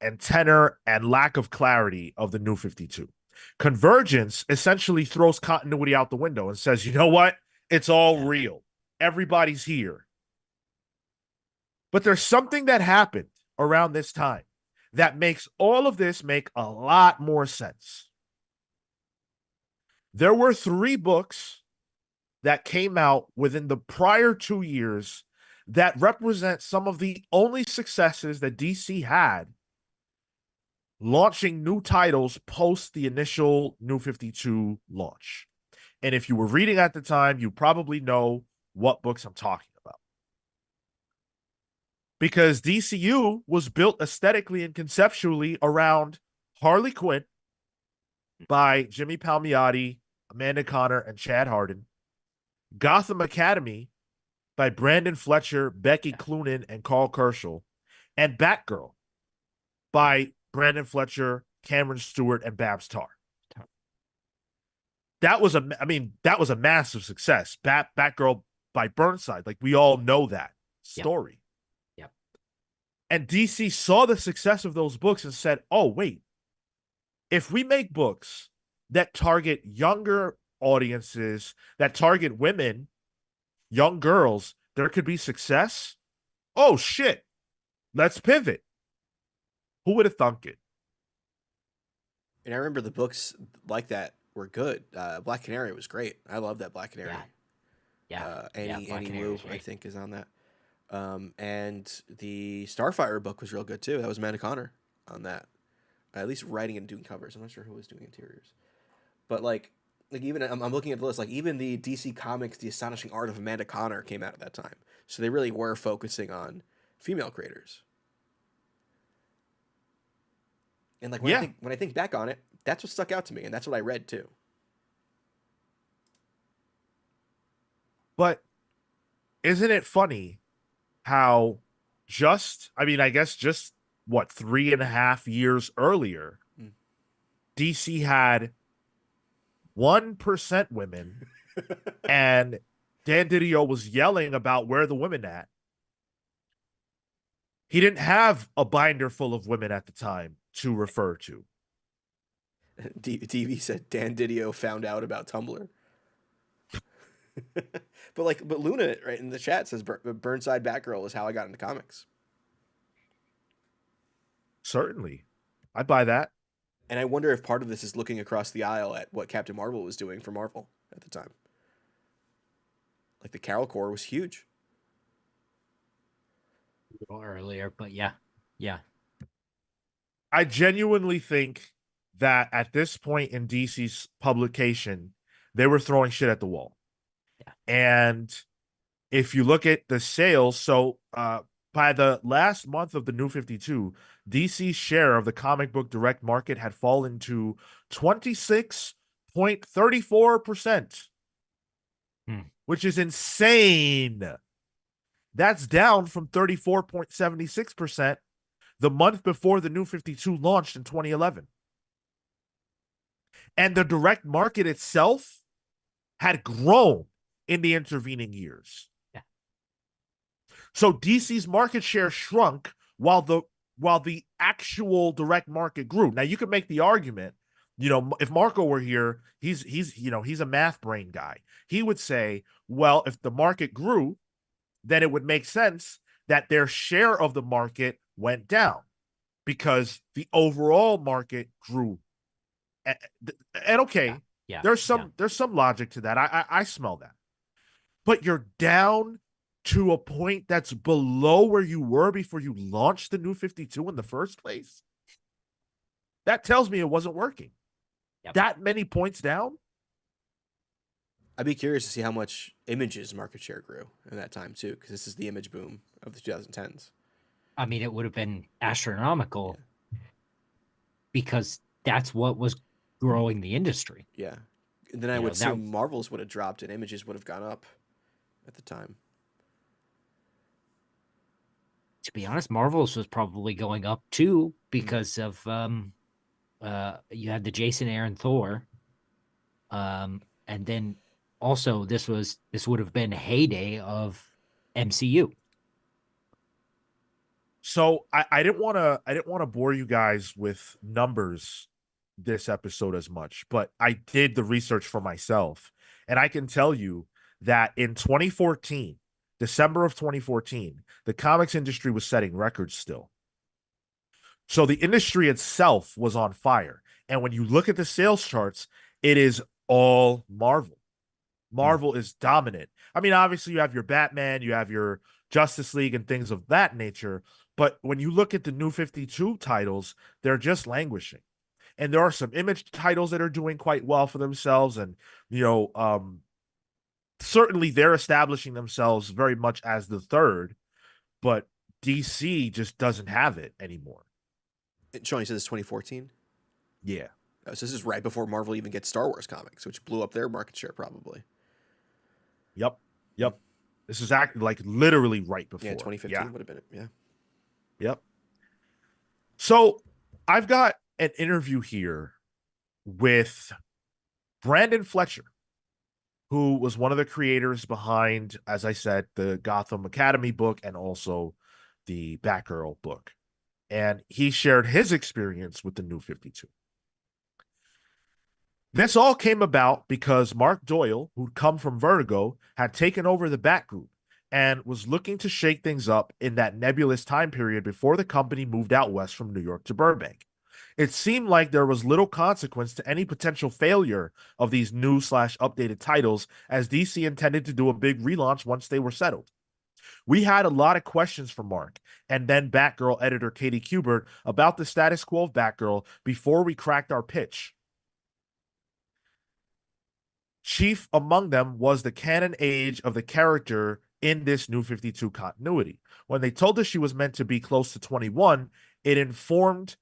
and tenor and lack of clarity of the New 52. Convergence essentially throws continuity out the window and says, you know what? It's all real. Everybody's here. But there's something that happened around this time that makes all of this make a lot more sense. There were 3 books that came out within the prior 2 years that represent some of the only successes that DC had launching new titles post the initial New 52 launch. And if you were reading at the time, you probably know what books I'm talking about. Because DCYou was built aesthetically and conceptually around Harley Quinn by Jimmy Palmiotti, Amanda Conner, and Chad Hardin, Gotham Academy by Branden Fletcher, Becky Cloonan, and Carl Kerschel, and Batgirl by Branden Fletcher, Cameron Stewart, and Babs Tarr. That was a massive success. Batgirl by Burnside. Like, we all know that story. Yep. And DC saw the success of those books and said, oh, wait, if we make books that target younger audiences, that target women, young girls, there could be success. Oh, shit. Let's pivot. Who would have thunk it? And I remember the books like that were good. Black Canary was great. I love that Black Canary. Annie Wu, I think, is on that. And the Starfire book was real good too. That was Amanda Conner on that. At least writing and doing covers. I'm not sure who was doing interiors. But like even I'm looking at the list. Like even the DC Comics, The Astonishing Art of Amanda Conner came out at that time. So they really were focusing on female creators. And like when I think back on it, that's what stuck out to me, and that's what I read too. But isn't it funny how I guess just what, 3.5 years earlier, DC had 1% women, and Dan DiDio was yelling about where the women at. He didn't have a binder full of women at the time to refer to. TV said Dan DiDio found out about Tumblr. but Luna right in the chat says Burnside Batgirl is how I got into comics. Certainly. I buy that. And I wonder if part of this is looking across the aisle at what Captain Marvel was doing for Marvel at the time. Like the Carol Corps was huge. A little earlier, but yeah. I genuinely think that at this point in DC's publication, they were throwing shit at the wall. Yeah. And if you look at the sales, so by the last month of the New 52, DC's share of the comic book direct market had fallen to 26.34%, which is insane. That's down from 34.76% the month before the New 52 launched in 2011. And the direct market itself had grown in the intervening years. Yeah. So DC's market share shrunk while the actual direct market grew. Now you could make the argument, if Marco were here, he's a math brain guy. He would say, well, if the market grew, then it would make sense that their share of the market went down because the overall market grew. And okay, there's some logic to that. I smell that. But you're down to a point that's below where you were before you launched the New 52 in the first place. That tells me it wasn't working. Yep. That many points down? I'd be curious to see how much Image's market share grew in that time too, because this is the Image boom of the 2010s. I mean, it would have been astronomical because that's what was growing the industry. Yeah. And then I would assume Marvel's would have dropped and Image's would have gone up at the time. To be honest, Marvel's was probably going up too because of you had the Jason Aaron Thor, and then also this would have been a heyday of MCU. So I didn't want to bore you guys with numbers this episode as much, but I did the research for myself, and I can tell you that in 2014, December of 2014, the comics industry was setting records still. So the industry itself was on fire. And when you look at the sales charts, it is all Marvel. Marvel is dominant. I mean, obviously, you have your Batman, you have your Justice League, and things of that nature. But when you look at the New 52 titles, they're just languishing. And there are some Image titles that are doing quite well for themselves. And, certainly they're establishing themselves very much as the third. But DC just doesn't have it anymore. Sean, you said this 2014? Yeah. So this is right before Marvel even gets Star Wars comics, which blew up their market share probably. Yep. This is like literally right before. Yeah, 2015 would have been it. Yeah. Yep. So I've got an interview here with Branden Fletcher, who was one of the creators behind, as I said, the Gotham Academy book and also the Batgirl book. And he shared his experience with the New 52. This all came about because Mark Doyle, who'd come from Vertigo, had taken over the Bat Group and was looking to shake things up in that nebulous time period before the company moved out west from New York to Burbank. It seemed like there was little consequence to any potential failure of these new/updated titles, as DC intended to do a big relaunch once they were settled. We had a lot of questions from Mark and then Batgirl editor Katie Kubert about the status quo of Batgirl before we cracked our pitch. Chief among them was the canon age of the character in this New 52 continuity. When they told us she was meant to be close to 21, it informed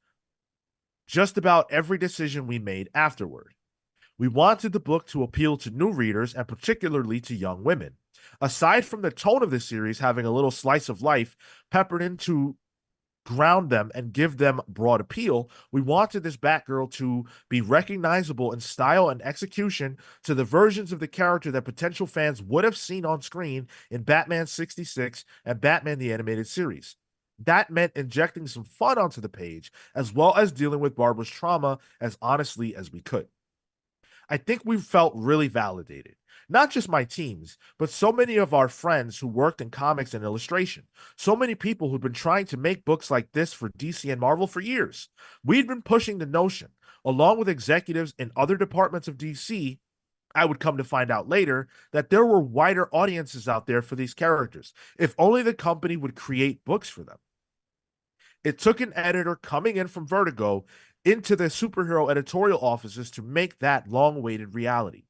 just about every decision we made afterward. We wanted the book to appeal to new readers and particularly to young women. Aside from the tone of the series having a little slice of life peppered into ground them and give them broad appeal, we wanted this Batgirl to be recognizable in style and execution to the versions of the character that potential fans would have seen on screen in Batman 66 and Batman the Animated Series. That meant injecting some fun onto the page, as well as dealing with Barbara's trauma as honestly as we could. I think we felt really validated. Not just my teams, but so many of our friends who worked in comics and illustration. So many people who'd been trying to make books like this for DC and Marvel for years. We'd been pushing the notion, along with executives in other departments of DC. I would come to find out later that there were wider audiences out there for these characters, if only the company would create books for them. It took an editor coming in from Vertigo into the superhero editorial offices to make that long-awaited reality.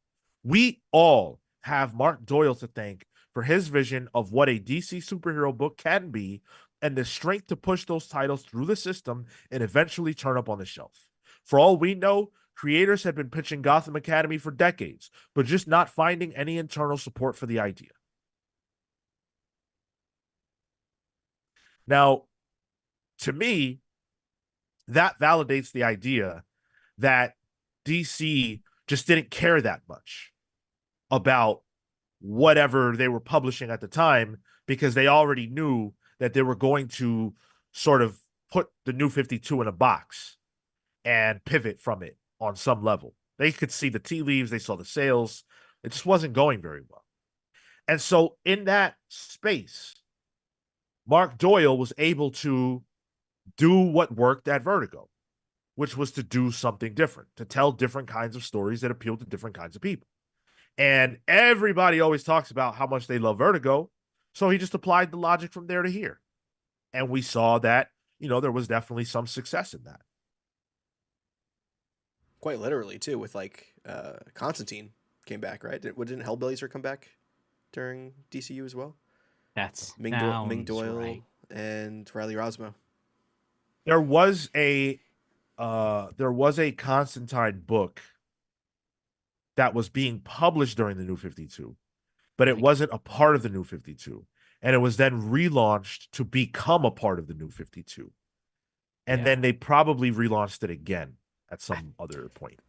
We all have Mark Doyle to thank for his vision of what a DC superhero book can be and the strength to push those titles through the system and eventually turn up on the shelf. For all we know, creators had been pitching Gotham Academy for decades, but just not finding any internal support for the idea. Now, to me, that validates the idea that DC just didn't care that much about whatever they were publishing at the time, because they already knew that they were going to sort of put the New 52 in a box and pivot from it on some level. They could see the tea leaves, they saw the sales. It just wasn't going very well. And so in that space, Mark Doyle was able to do what worked at Vertigo, which was to do something different, to tell different kinds of stories that appeal to different kinds of people. And everybody always talks about how much they love Vertigo, so he just applied the logic from there to here. And we saw that, there was definitely some success in that. Quite literally, too, with Constantine came back, right? Didn't Hellblazer come back during DCU as well? That's Ming Doyle right. and Riley Rosmo. There was a Constantine book that was being published during the New 52, but it wasn't a part of the New 52. And it was then relaunched to become a part of the New 52. And then they probably relaunched it again at some other point.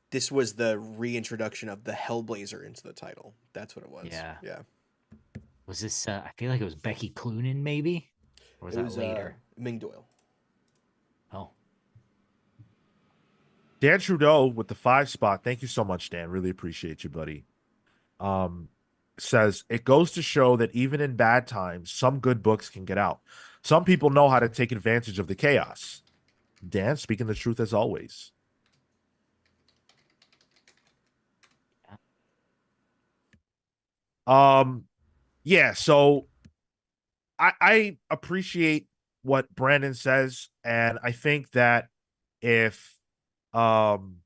This was the reintroduction of the Hellblazer into the title. That's what it was. Yeah. Was this, I feel like it was Becky Cloonan, maybe? Or was that later? Ming Doyle. Oh. Dan Trudeau with the 5 spot. Thank you so much, Dan. Really appreciate you, buddy. Says, it goes to show that even in bad times, some good books can get out. Some people know how to take advantage of the chaos. Dan, speaking the truth as always. Yeah, so I appreciate what Brandon says, and I think that if um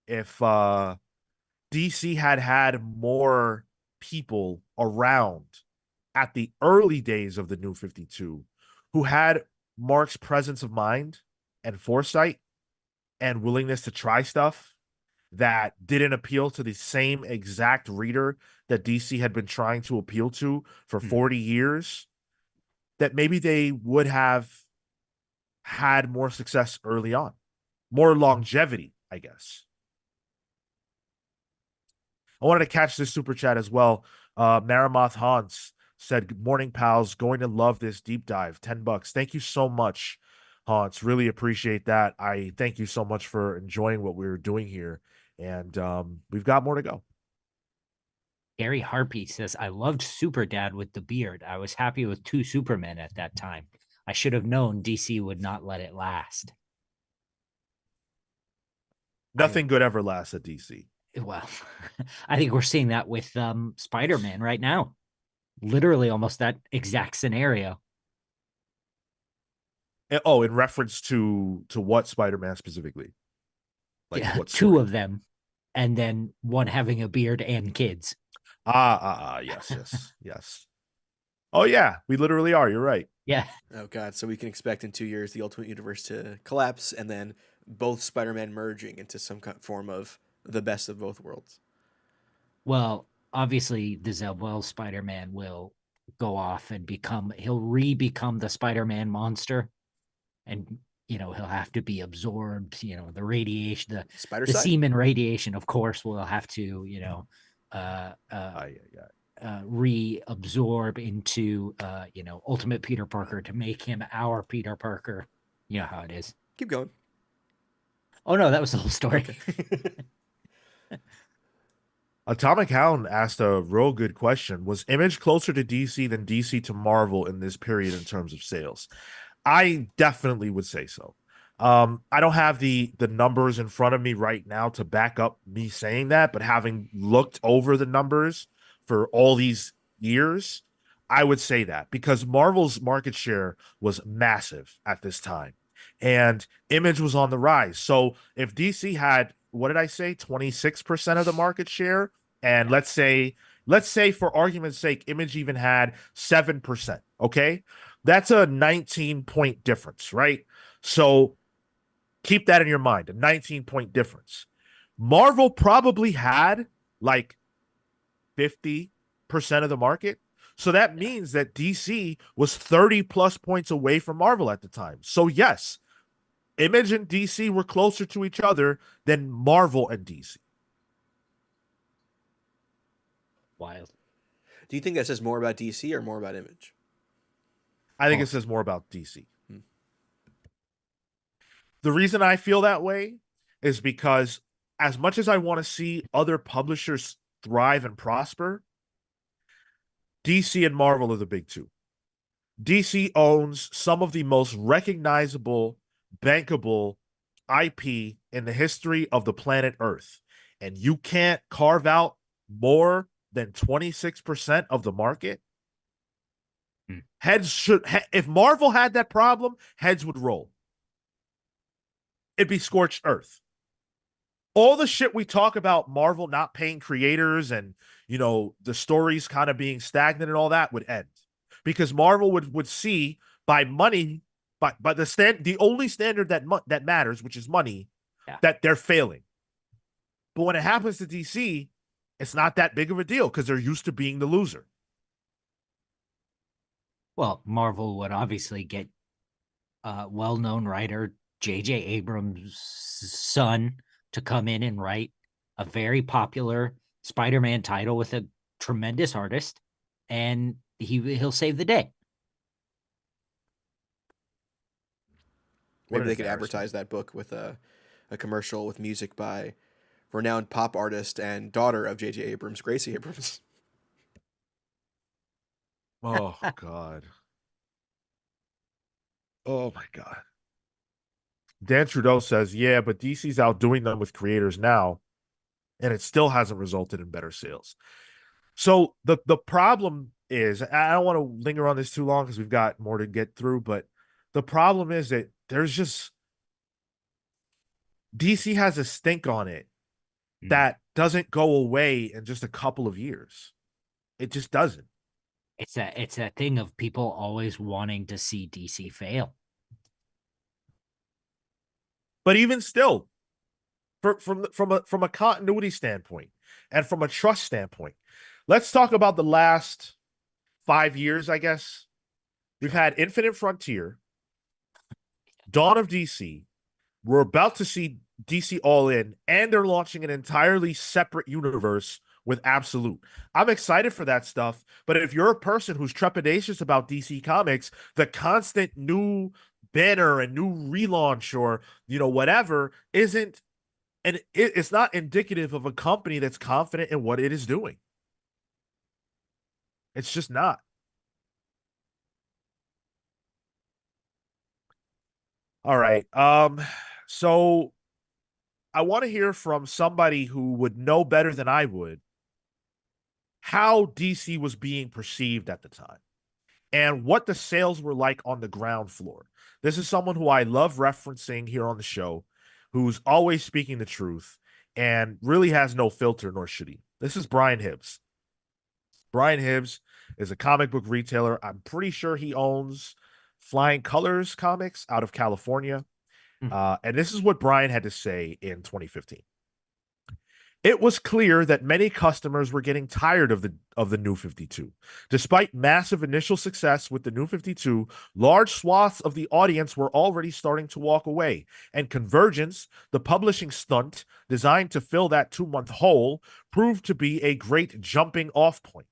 if DC had more people around at the early days of the New 52 who had Mark's presence of mind and foresight and willingness to try stuff that didn't appeal to the same exact reader that DC had been trying to appeal to for 40 years, that maybe they would have had more success early on, more longevity, I guess. I wanted to catch this super chat as well. Maramoth Hans said, "Good morning, pals. Going to love this deep dive. $10. Thank you so much, Hans. Really appreciate that. I thank you so much for enjoying what we were doing here. And we've got more to go." Gary Harpy says, I loved Super Dad with the beard. I was happy with 2 Supermen at that time. I should have known DC would not let it last. Nothing good ever lasts at DC. Well, I think we're seeing that with Spider-Man right now. Literally almost that exact scenario. Oh, in reference to what Spider-Man specifically? Like yeah, what 2 of them, and then one having a beard and kids. Yes. Yes. Oh yeah, we literally are. You're right. Yeah. Oh god, so we can expect in 2 years the Ultimate Universe to collapse and then both Spider-Man merging into some form of the best of both worlds. Well, obviously the Zell Spider-Man will go off and he'll re-become the Spider-Man monster, and he'll have to be absorbed. The radiation, the semen radiation, of course, will have to reabsorb into Ultimate Peter Parker to make him our Peter Parker. You know how it is. Keep going. Oh no, that was the whole story. Okay. Atomic Hound asked a real good question. Was Image closer to DC than DC to Marvel in this period in terms of sales? I definitely would say so. I don't have the numbers in front of me right now to back up me saying that, but having looked over the numbers for all these years, I would say that, because Marvel's market share was massive at this time and Image was on the rise. So if DC had, what did I say, 26% of the market share, and let's say for argument's sake Image even had 7%, okay? That's a 19-point difference, right? So keep that in your mind, a 19-point difference. Marvel probably had like 50% of the market. So that means that DC was 30 plus points away from Marvel at the time. So yes, Image and DC were closer to each other than Marvel and DC. Wild. Do you think that says more about DC or more about Image? I think it says more about DC. The reason I feel that way is because as much as I want to see other publishers thrive and prosper, DC and Marvel are the big two. DC owns some of the most recognizable, bankable IP in the history of the planet Earth. And you can't carve out more than 26% of the market. Heads should, if Marvel had that problem, heads would roll. It'd be scorched earth. All the shit we talk about Marvel not paying creators and, the stories kind of being stagnant and all that would end, because Marvel would see by money, by the only standard that matters, which is money, that they're failing. But when it happens to DC, it's not that big of a deal because they're used to being the loser. Well, Marvel would obviously get well-known writer J.J. Abrams' son to come in and write a very popular Spider-Man title with a tremendous artist, and he'll save the day. Maybe they could advertise that book with a commercial with music by renowned pop artist and daughter of J.J. Abrams, Gracie Abrams. Oh, God. Oh, my God. Dan Trudeau says, yeah, but DC's outdoing them with creators now, and it still hasn't resulted in better sales. So the problem is, I don't want to linger on this too long because we've got more to get through, but the problem is that there's just DC has a stink on it that doesn't go away in just a couple of years. It just doesn't. It's a thing of people always wanting to see DC fail. But even still, from a continuity standpoint and from a trust standpoint, let's talk about the last 5 years, I guess. We've had Infinite Frontier, Dawn of DC. We're about to see DC All In, and they're launching an entirely separate universe with Absolute. I'm excited for that stuff, but if you're a person who's trepidatious about DC Comics, the constant new banner and new relaunch or, whatever isn't, and it's not indicative of a company that's confident in what it is doing. It's just not. All right. So I want to hear from somebody who would know better than I would how DC was being perceived at the time and what the sales were like on the ground floor. This is someone who I love referencing here on the show, who's always speaking the truth and really has no filter, nor should he. This is Brian Hibbs. Brian Hibbs is a comic book retailer. I'm pretty sure he owns Flying Colors Comics out of California. And this is what Brian had to say in 2015. It was clear that many customers were getting tired of the New 52. Despite massive initial success with the New 52, large swaths of the audience were already starting to walk away, and Convergence, the publishing stunt designed to fill that 2-month hole, proved to be a great jumping off point.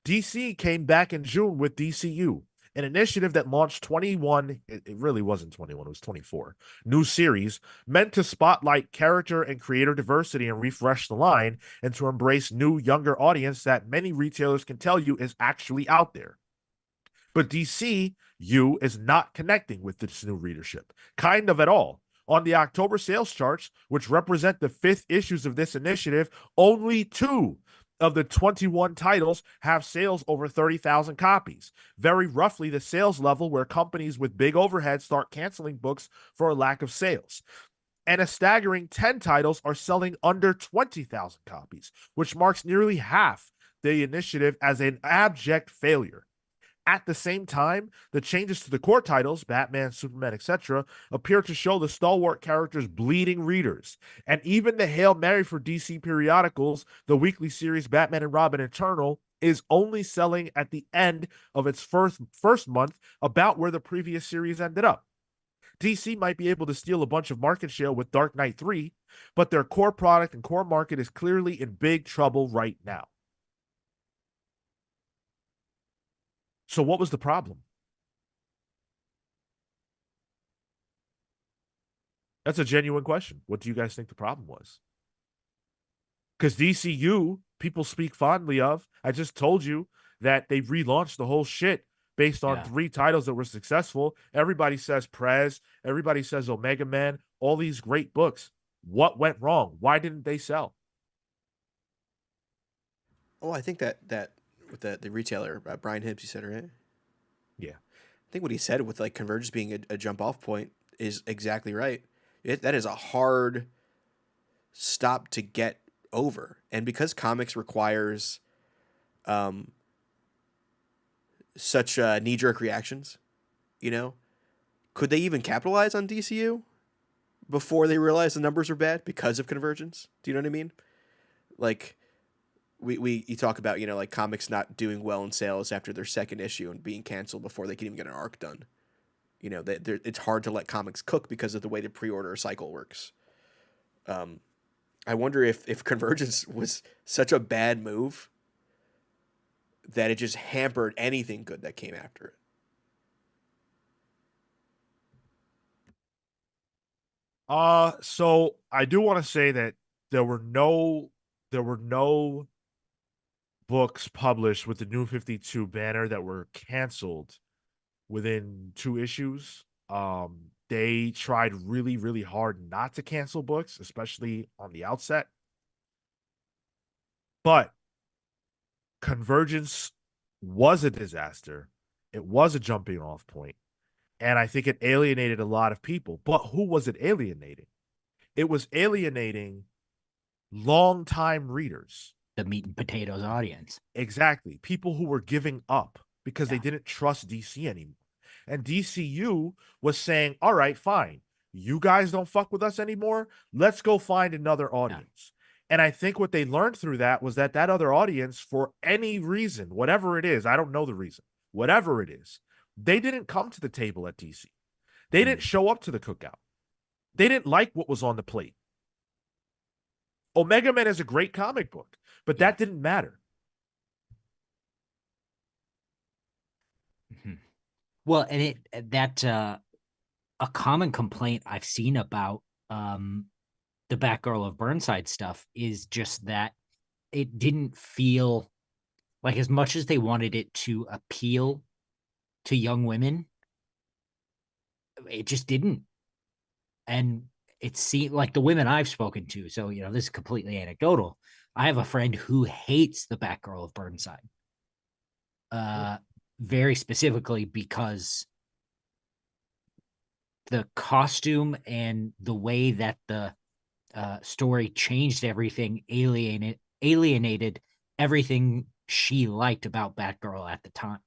DC came back in June with DCYou, an initiative that launched 21, it really wasn't 21, it was 24, new series meant to spotlight character and creator diversity and refresh the line and to embrace new, younger audience that many retailers can tell you is actually out there. But DCYou is not connecting with this new readership, kind of at all. On the October sales charts, which represent the 5th issues of this initiative, only 2 of the 21 titles have sales over 30,000 copies. Very roughly the sales level where companies with big overhead start canceling books for a lack of sales. And a staggering 10 titles are selling under 20,000 copies, which marks nearly half the initiative as an abject failure. At the same time, the changes to the core titles, Batman, Superman, etc., appear to show the stalwart characters bleeding readers. And even the Hail Mary for DC periodicals, the weekly series Batman and Robin Eternal, is only selling at the end of its first month, about where the previous series ended up. DC might be able to steal a bunch of market share with Dark Knight 3, but their core product and core market is clearly in big trouble right now. So what was the problem? That's a genuine question. What do you guys think the problem was? Because DCYou, people speak fondly of. I just told you that they relaunched the whole shit based on 3 titles that were successful. Everybody says Prez. Everybody says Omega Man. All these great books. What went wrong? Why didn't they sell? Oh, I think that with the retailer, Brian Hibbs, you said, right? Yeah. I think what he said with like Convergence being a jump off point is exactly right. That is a hard stop to get over, and because comics requires such knee jerk reactions, could they even capitalize on DCU before they realize the numbers are bad because of Convergence? Do you know what I mean? Like, you talk about, like comics not doing well in sales after their second issue and being canceled before they can even get an arc done. It's hard to let comics cook because of the way the pre-order cycle works. I wonder if Convergence was such a bad move that it just hampered anything good that came after it. So I do want to say that there were no books published with the New 52 banner that were canceled within 2 issues. They tried really, really hard not to cancel books, especially on the outset. But Convergence was a disaster. It was a jumping off point. And I think it alienated a lot of people. But who was it alienating? It was alienating longtime readers. The meat and potatoes audience. Exactly. People who were giving up because they Yeah. didn't trust DC anymore. And DCYou was saying, all right, fine. You guys don't fuck with us anymore. Let's go find another audience. And I think what they learned through that was that that other audience, for any reason, whatever it is, I don't know the reason, whatever it is, they didn't come to the table at DC. They didn't show up to the cookout. They didn't like what was on the plate. Omega Men is a great comic book, but that didn't matter. Well, and a common complaint I've seen about the Batgirl of Burnside stuff is just that it didn't feel like, as much as they wanted it to appeal to young women, it just didn't. And it seemed like the women I've spoken to, so this is completely anecdotal. I have a friend who hates the Batgirl of Burnside. Very specifically because the costume and the way that the story changed everything alienated everything she liked about Batgirl at the time.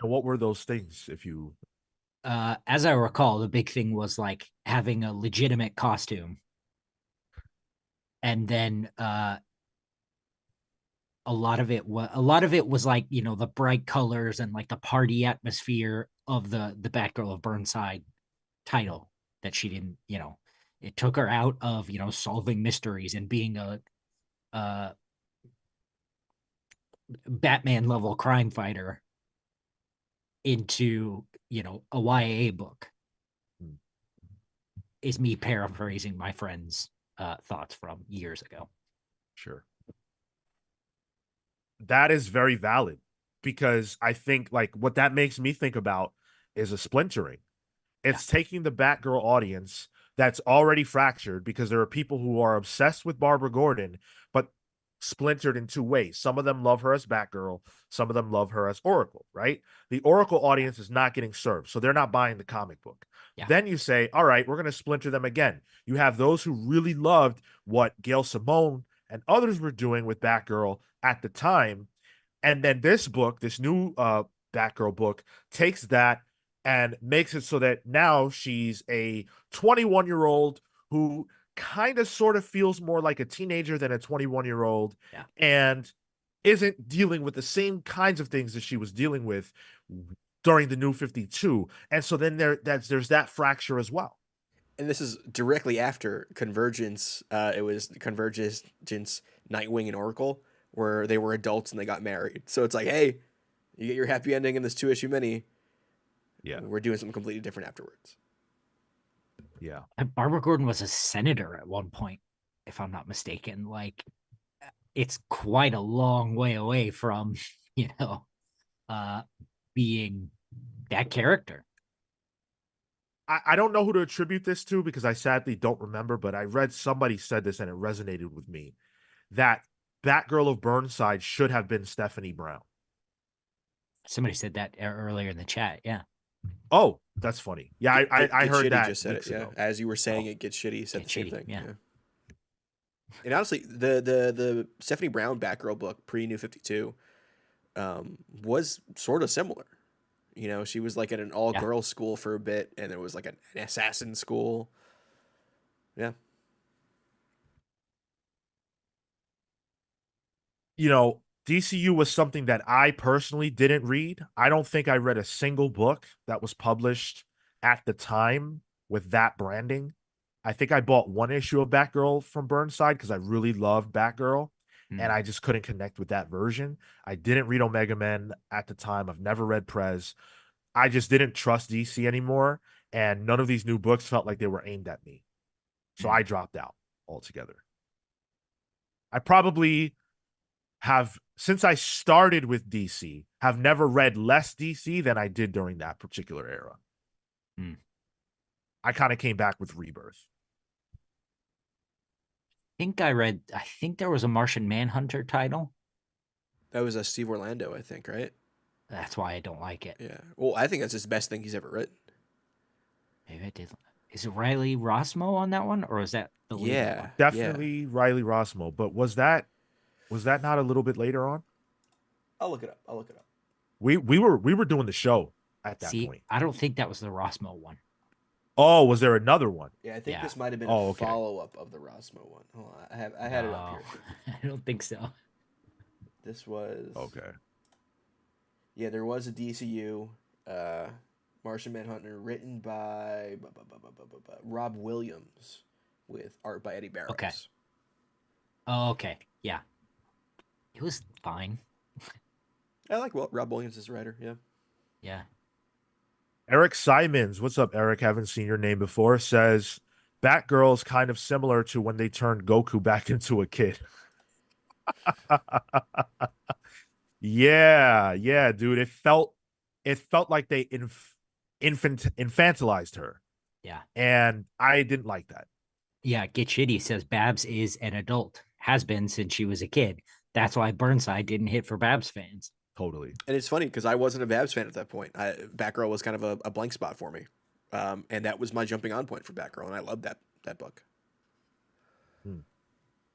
And what were those things, if you... As I recall, the big thing was like having a legitimate costume. And then a lot of it was like, the bright colors and like the party atmosphere of the Batgirl of Burnside title that she didn't, it took her out of, solving mysteries and being a Batman level crime fighter into, a YA book. Is me paraphrasing my friend's thoughts from years ago. Sure. That is very valid, because I think like what that makes me think about is a splintering. It's taking the Batgirl audience that's already fractured, because there are people who are obsessed with Barbara Gordon, but splintered in two ways. Some of them love her as Batgirl. Some of them love her as Oracle, right? The Oracle audience is not getting served, so they're not buying the comic book. Yeah. Then you say, all right, we're going to splinter them again. You have those who really loved what Gail Simone and others were doing with Batgirl at the time. And then this book, this new Batgirl book, takes that and makes it so that now she's a 21-year-old who kind of sort of feels more like a teenager than a 21-year-old, and isn't dealing with the same kinds of things that she was dealing with during the New 52. And so then there's that fracture as well. And this is directly after Convergence. It was Convergence, Nightwing, and Oracle, where they were adults and they got married. So it's like, hey, you get your happy ending in this 2-issue mini. Yeah, we're doing something completely different afterwards. Yeah. Barbara Gordon was a senator at one point, if I'm not mistaken. Like, it's quite a long way away from, being that character. I don't know who to attribute this to, because I sadly don't remember, but I read somebody said this and it resonated with me, that Batgirl of Burnside should have been Stephanie Brown. Somebody said that earlier in the chat. Yeah. Oh, that's funny. Yeah, I heard that. Just said it, yeah. As you were saying, it gets shitty. Said the same thing. Yeah. And honestly, the Stephanie Brown Batgirl book pre New 52 was sort of similar. She was like at an all girls school for a bit, and there was like an assassin school. Yeah. DCYou was something that I personally didn't read. I don't think I read a single book that was published at the time with that branding. I think I bought one issue of Batgirl from Burnside because I really loved Batgirl, and I just couldn't connect with that version. I didn't read Omega Men at the time. I've never read Prez. I just didn't trust DC anymore, and none of these new books felt like they were aimed at me. So I dropped out altogether. I probably have, since I started with DC, have never read less DC than I did during that particular era. I kind of came back with Rebirth. I think there was a Martian Manhunter title. That was a Steve Orlando, I think, right? That's why I don't like it. Yeah. Well, I think that's his best thing he's ever written. Maybe I did. Is it Riley Rossmo on that one, or is that the later one? Yeah. Definitely Riley Rossmo, but was that not a little bit later on? I'll look it up. I'll look it up. We were doing the show at that See, point. I don't think that was the Rossmo one. Oh, was there another one? Yeah, I think Yeah. this might have been Oh, a okay. follow-up of the Rossmo one. Hold on. I had it up No, here. I don't think so. This was Okay. Yeah, there was a DCU Martian Manhunter written by Rob Williams with art by Eddie Barrows. Okay. Oh, okay. Yeah. It was fine. I like Rob Williams as a writer, yeah. Yeah. Eric Simons, what's up, Eric? Haven't seen your name before. Says Batgirl's kind of similar to when they turned Goku back into a kid. Yeah, dude. It felt like they infantilized her. Yeah. And I didn't like that. Yeah. Get Shitty says Babs is an adult, has been since she was a kid. That's why Burnside didn't hit for Babs fans. Totally. And it's funny because I wasn't a Babs fan at that point. Batgirl was kind of a blank spot for me. And that was my jumping on point for Batgirl, and I loved that book.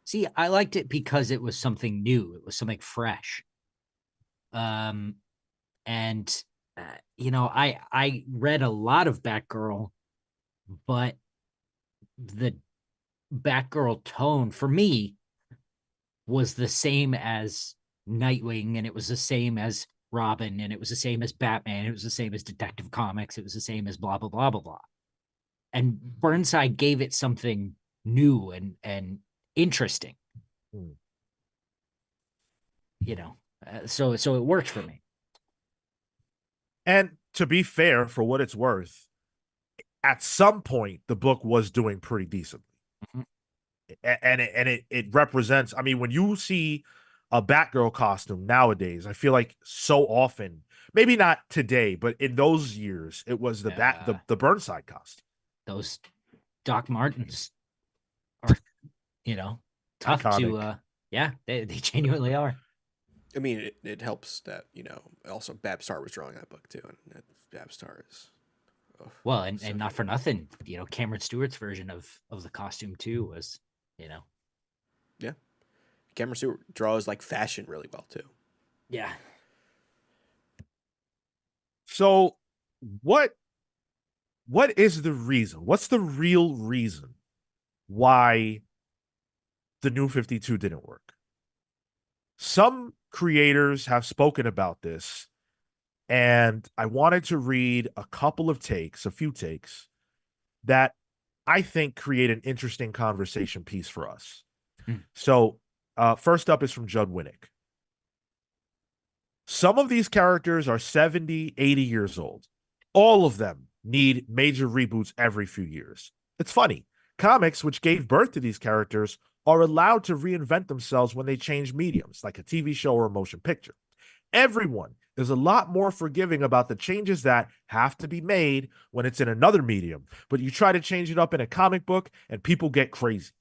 See, I liked it because it was something new. It was something fresh. And I read a lot of Batgirl, but the Batgirl tone for me was the same as Nightwing, and it was the same as Robin, and it was the same as Batman, it was the same as Detective Comics, it was the same as blah blah blah blah blah. And Burnside gave it something new and interesting. So it worked for me. And to be fair, for what it's worth, at some point the book was doing pretty decently. Mm-hmm. And it represents, I mean, when you see a Batgirl costume nowadays, I feel like so often, maybe not today, but in those years, it was the Burnside costume. Those Doc Martens are, tough Iconic. to they genuinely are. I mean, it helps that, also Babstar was drawing that book too, and that Babstar is well, and not for nothing, Cameron Stewart's version of the costume too was, Yeah. Cameron Stewart draws like fashion really well too. Yeah. So what is the reason? What's the real reason why the New 52 didn't work? Some creators have spoken about this, and I wanted to read a few takes that I think create an interesting conversation piece for us. So first up is from Judd Winnick. Some of these characters are 70, 80 years old. All of them need major reboots every few years. It's funny. Comics, which gave birth to these characters, are allowed to reinvent themselves when they change mediums, like a TV show or a motion picture. Everyone is a lot more forgiving about the changes that have to be made when it's in another medium, but you try to change it up in a comic book and people get crazy.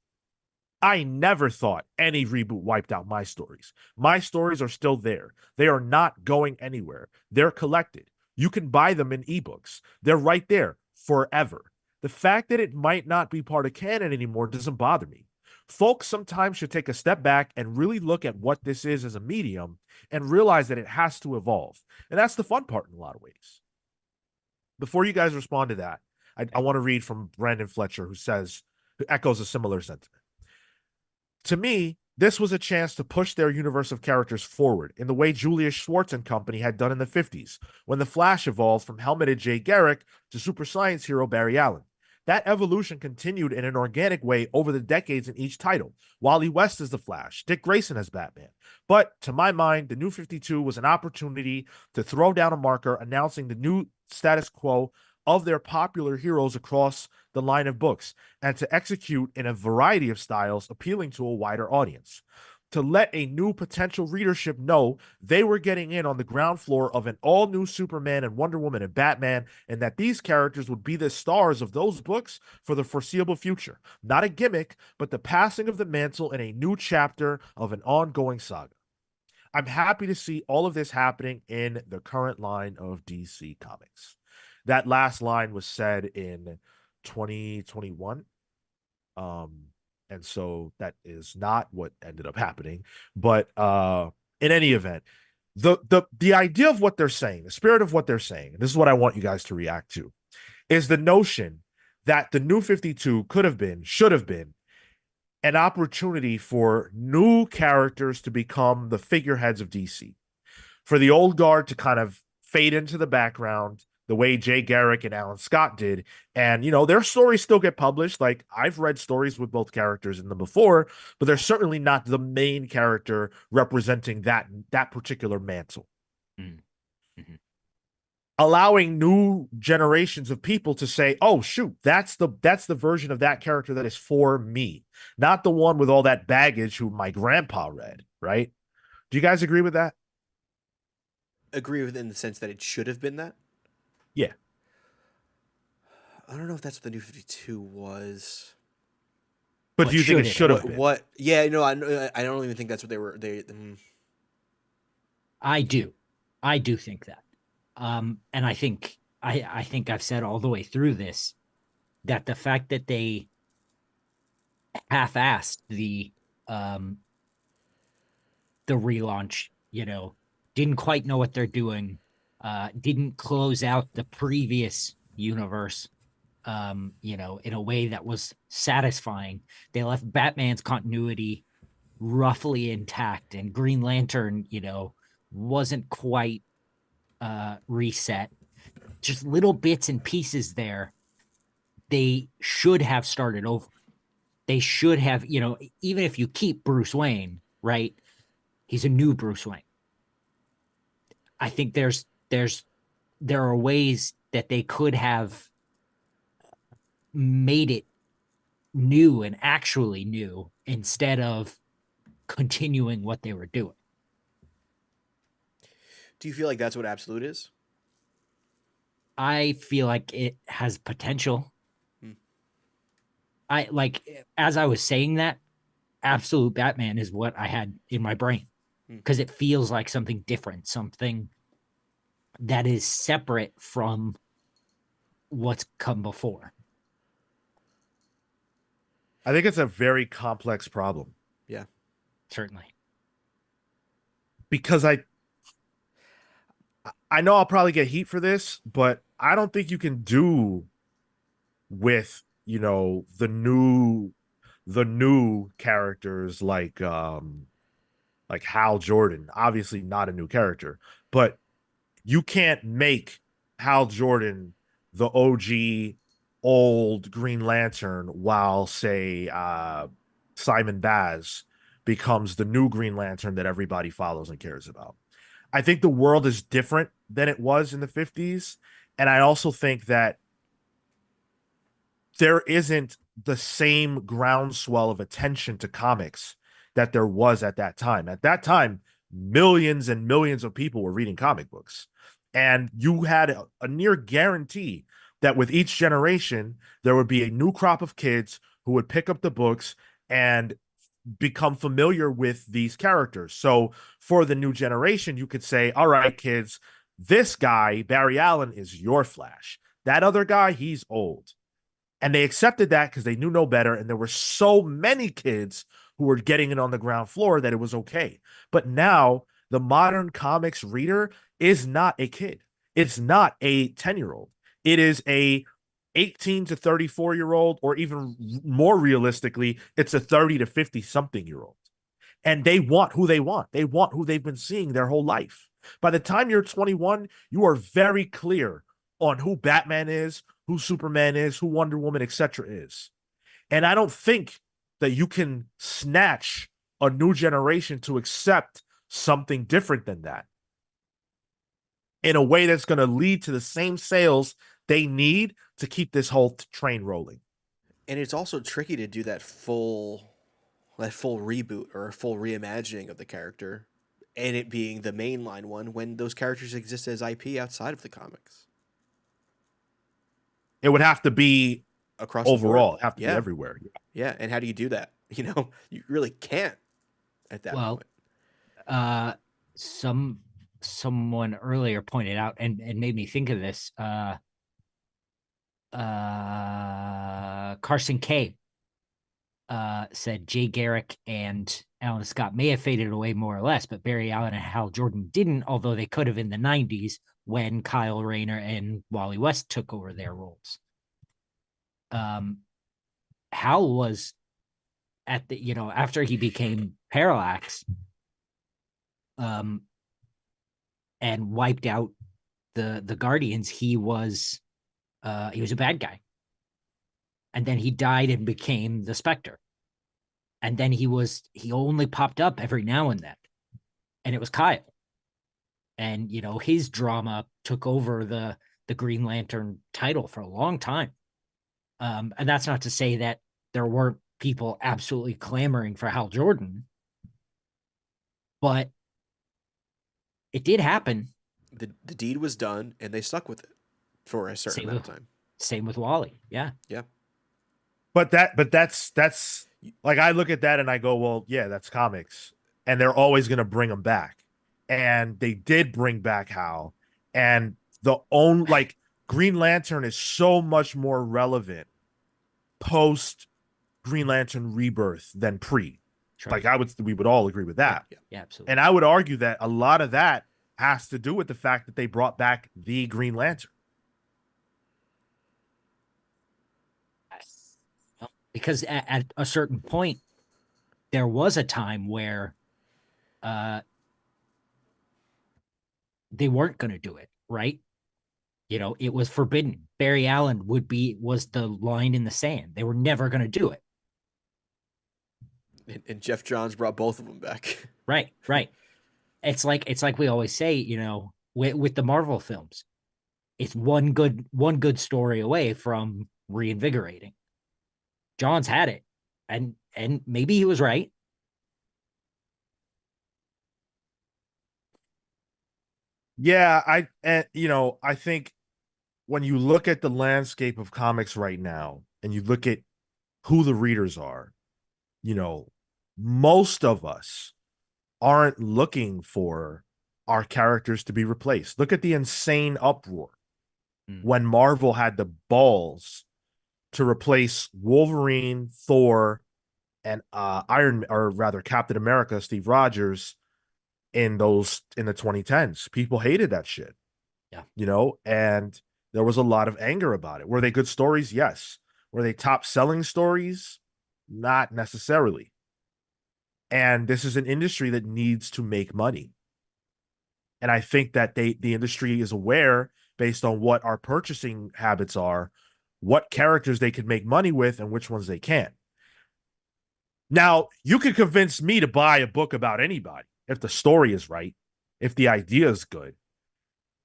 I never thought any reboot wiped out my stories. My stories are still there. They are not going anywhere. They're collected. You can buy them in ebooks. They're right there forever. The fact that it might not be part of canon anymore doesn't bother me. Folks sometimes should take a step back and really look at what this is as a medium and realize that it has to evolve. And that's the fun part in a lot of ways. Before you guys respond to that, I want to read from Branden Fletcher, who echoes a similar sentiment. To me, this was a chance to push their universe of characters forward in the way Julius Schwartz and company had done in the 50s, when the Flash evolved from helmeted Jay Garrick to super science hero Barry Allen. That evolution continued in an organic way over the decades in each title. Wally West is the Flash, Dick Grayson as Batman. But to my mind, the New 52 was an opportunity to throw down a marker announcing the new status quo of their popular heroes across the line of books, and to execute in a variety of styles appealing to a wider audience. to let a new potential readership know they were getting in on the ground floor of an all-new Superman and Wonder Woman and Batman, and that these characters would be the stars of those books for the foreseeable future. Not a gimmick, but the passing of the mantle in a new chapter of an ongoing saga. I'm happy to see all of this happening in the current line of DC Comics. That last line was said in 2021. And so that is not what ended up happening. But in any event, the idea of what they're saying, the spirit of what they're saying, and this is what I want you guys to react to, is the notion that the New 52 could have been, should have been, an opportunity for new characters to become the figureheads of DC, for the old guard to kind of fade into the background the way Jay Garrick and Alan Scott did. And, you know, their stories still get published. Like, I've read stories with both characters in them before, but they're certainly not the main character representing that particular mantle. Mm-hmm. Allowing new generations of people to say, oh, shoot, that's the version of that character that is for me, not the one with all that baggage who my grandpa read, right? Do you guys agree with that? Agree with it in the sense that it should have been that? Yeah. I don't know if that's what the New 52 was. But do you think it should have been? What? Yeah, no, I don't even think that's what they were. I do think that. And I think I've said all the way through this that the fact that they half-assed the relaunch, you know, didn't quite know what they're doing, didn't close out the previous universe, you know, in a way that was satisfying. They left Batman's continuity roughly intact, and Green Lantern, you know, wasn't quite reset. Just little bits and pieces there. They should have started over. They should have, you know, even if you keep Bruce Wayne, right? He's a new Bruce Wayne. I think there are ways that they could have made it new and actually new instead of continuing what they were doing. Do you feel like that's what Absolute is? I feel like it has potential. I like, as I was saying that, Absolute Batman is what I had in my brain, because it feels like something different, something that is separate from what's come before. I think it's a very complex problem. Yeah, certainly. Because I know I'll probably get heat for this, but I don't think you can do with, you know, the new characters like Hal Jordan. Obviously not a new character, but you can't make Hal Jordan the OG old Green Lantern while, say, Simon Baz becomes the new Green Lantern that everybody follows and cares about. I think the world is different than it was in the 50s. And I also think that there isn't the same groundswell of attention to comics that there was at that time. At that time, millions and millions of people were reading comic books. And you had a near guarantee that with each generation, there would be a new crop of kids who would pick up the books and become familiar with these characters. So for the new generation, you could say, all right, kids, this guy, Barry Allen, is your Flash. That other guy, he's old. And they accepted that because they knew no better. And there were so many kids who were getting it on the ground floor that it was okay. But now the modern comics reader is not a kid. It's not a 10-year-old. It is a 18 to 34-year-old, or even more realistically, it's a 30 to 50-something-year-old. And they want who they want. They want who they've been seeing their whole life. By the time you're 21, you are very clear on who Batman is, who Superman is, who Wonder Woman, etc. is. And I don't think that you can snatch a new generation to accept something different than that in a way that's going to lead to the same sales they need to keep this whole train rolling. And it's also tricky to do that full a full reboot or a full reimagining of the character, and it being the mainline one when those characters exist as IP outside of the comics. It would have to be Across overall, the board. have to be everywhere. Yeah, and how do you do that? You really can't at that point. Someone earlier pointed out and made me think of this. Carson K said Jay Garrick and Alan Scott may have faded away more or less, but Barry Allen and Hal Jordan didn't, although they could have in the 90s when Kyle Rayner and Wally West took over their roles. Hal was at the, after he became Parallax, and wiped out the Guardians, he was a bad guy. And then he died and became the Spectre. And then he only popped up every now and then. And it was Kyle. And, his drama took over the Green Lantern title for a long time. And that's not to say that there weren't people absolutely clamoring for Hal Jordan, but it did happen. The deed was done, and they stuck with it for a certain amount of time. Same with Wally. Yeah. Yeah. But that's like, I look at that and I go, well, yeah, that's comics, and they're always going to bring them back. And they did bring back Hal, and Green Lantern is so much more relevant post Green Lantern Rebirth than pre. Sure. We would all agree with that. Yeah, absolutely. And I would argue that a lot of that has to do with the fact that they brought back the Green Lantern. Because at a certain point, there was a time where they weren't going to do it, right? It was forbidden. Barry Allen was the line in the sand. They were never going to do it. And Geoff Johns brought both of them back. Right. It's like we always say, with the Marvel films, it's one good story away from reinvigorating. Johns had it, and maybe he was right. Yeah, I think when you look at the landscape of comics right now and you look at who the readers are, most of us aren't looking for our characters to be replaced. Look at the insane uproar when Marvel had the balls to replace Wolverine, Thor, and Captain America, Steve Rogers, in the 2010s. People hated that shit. Yeah. And there was a lot of anger about it. Were they good stories? Yes. Were they top selling stories? Not necessarily. And this is an industry that needs to make money. And I think that the industry is aware, based on what our purchasing habits are, what characters they can make money with and which ones they can't. Now, you could convince me to buy a book about anybody if the story is right, if the idea is good.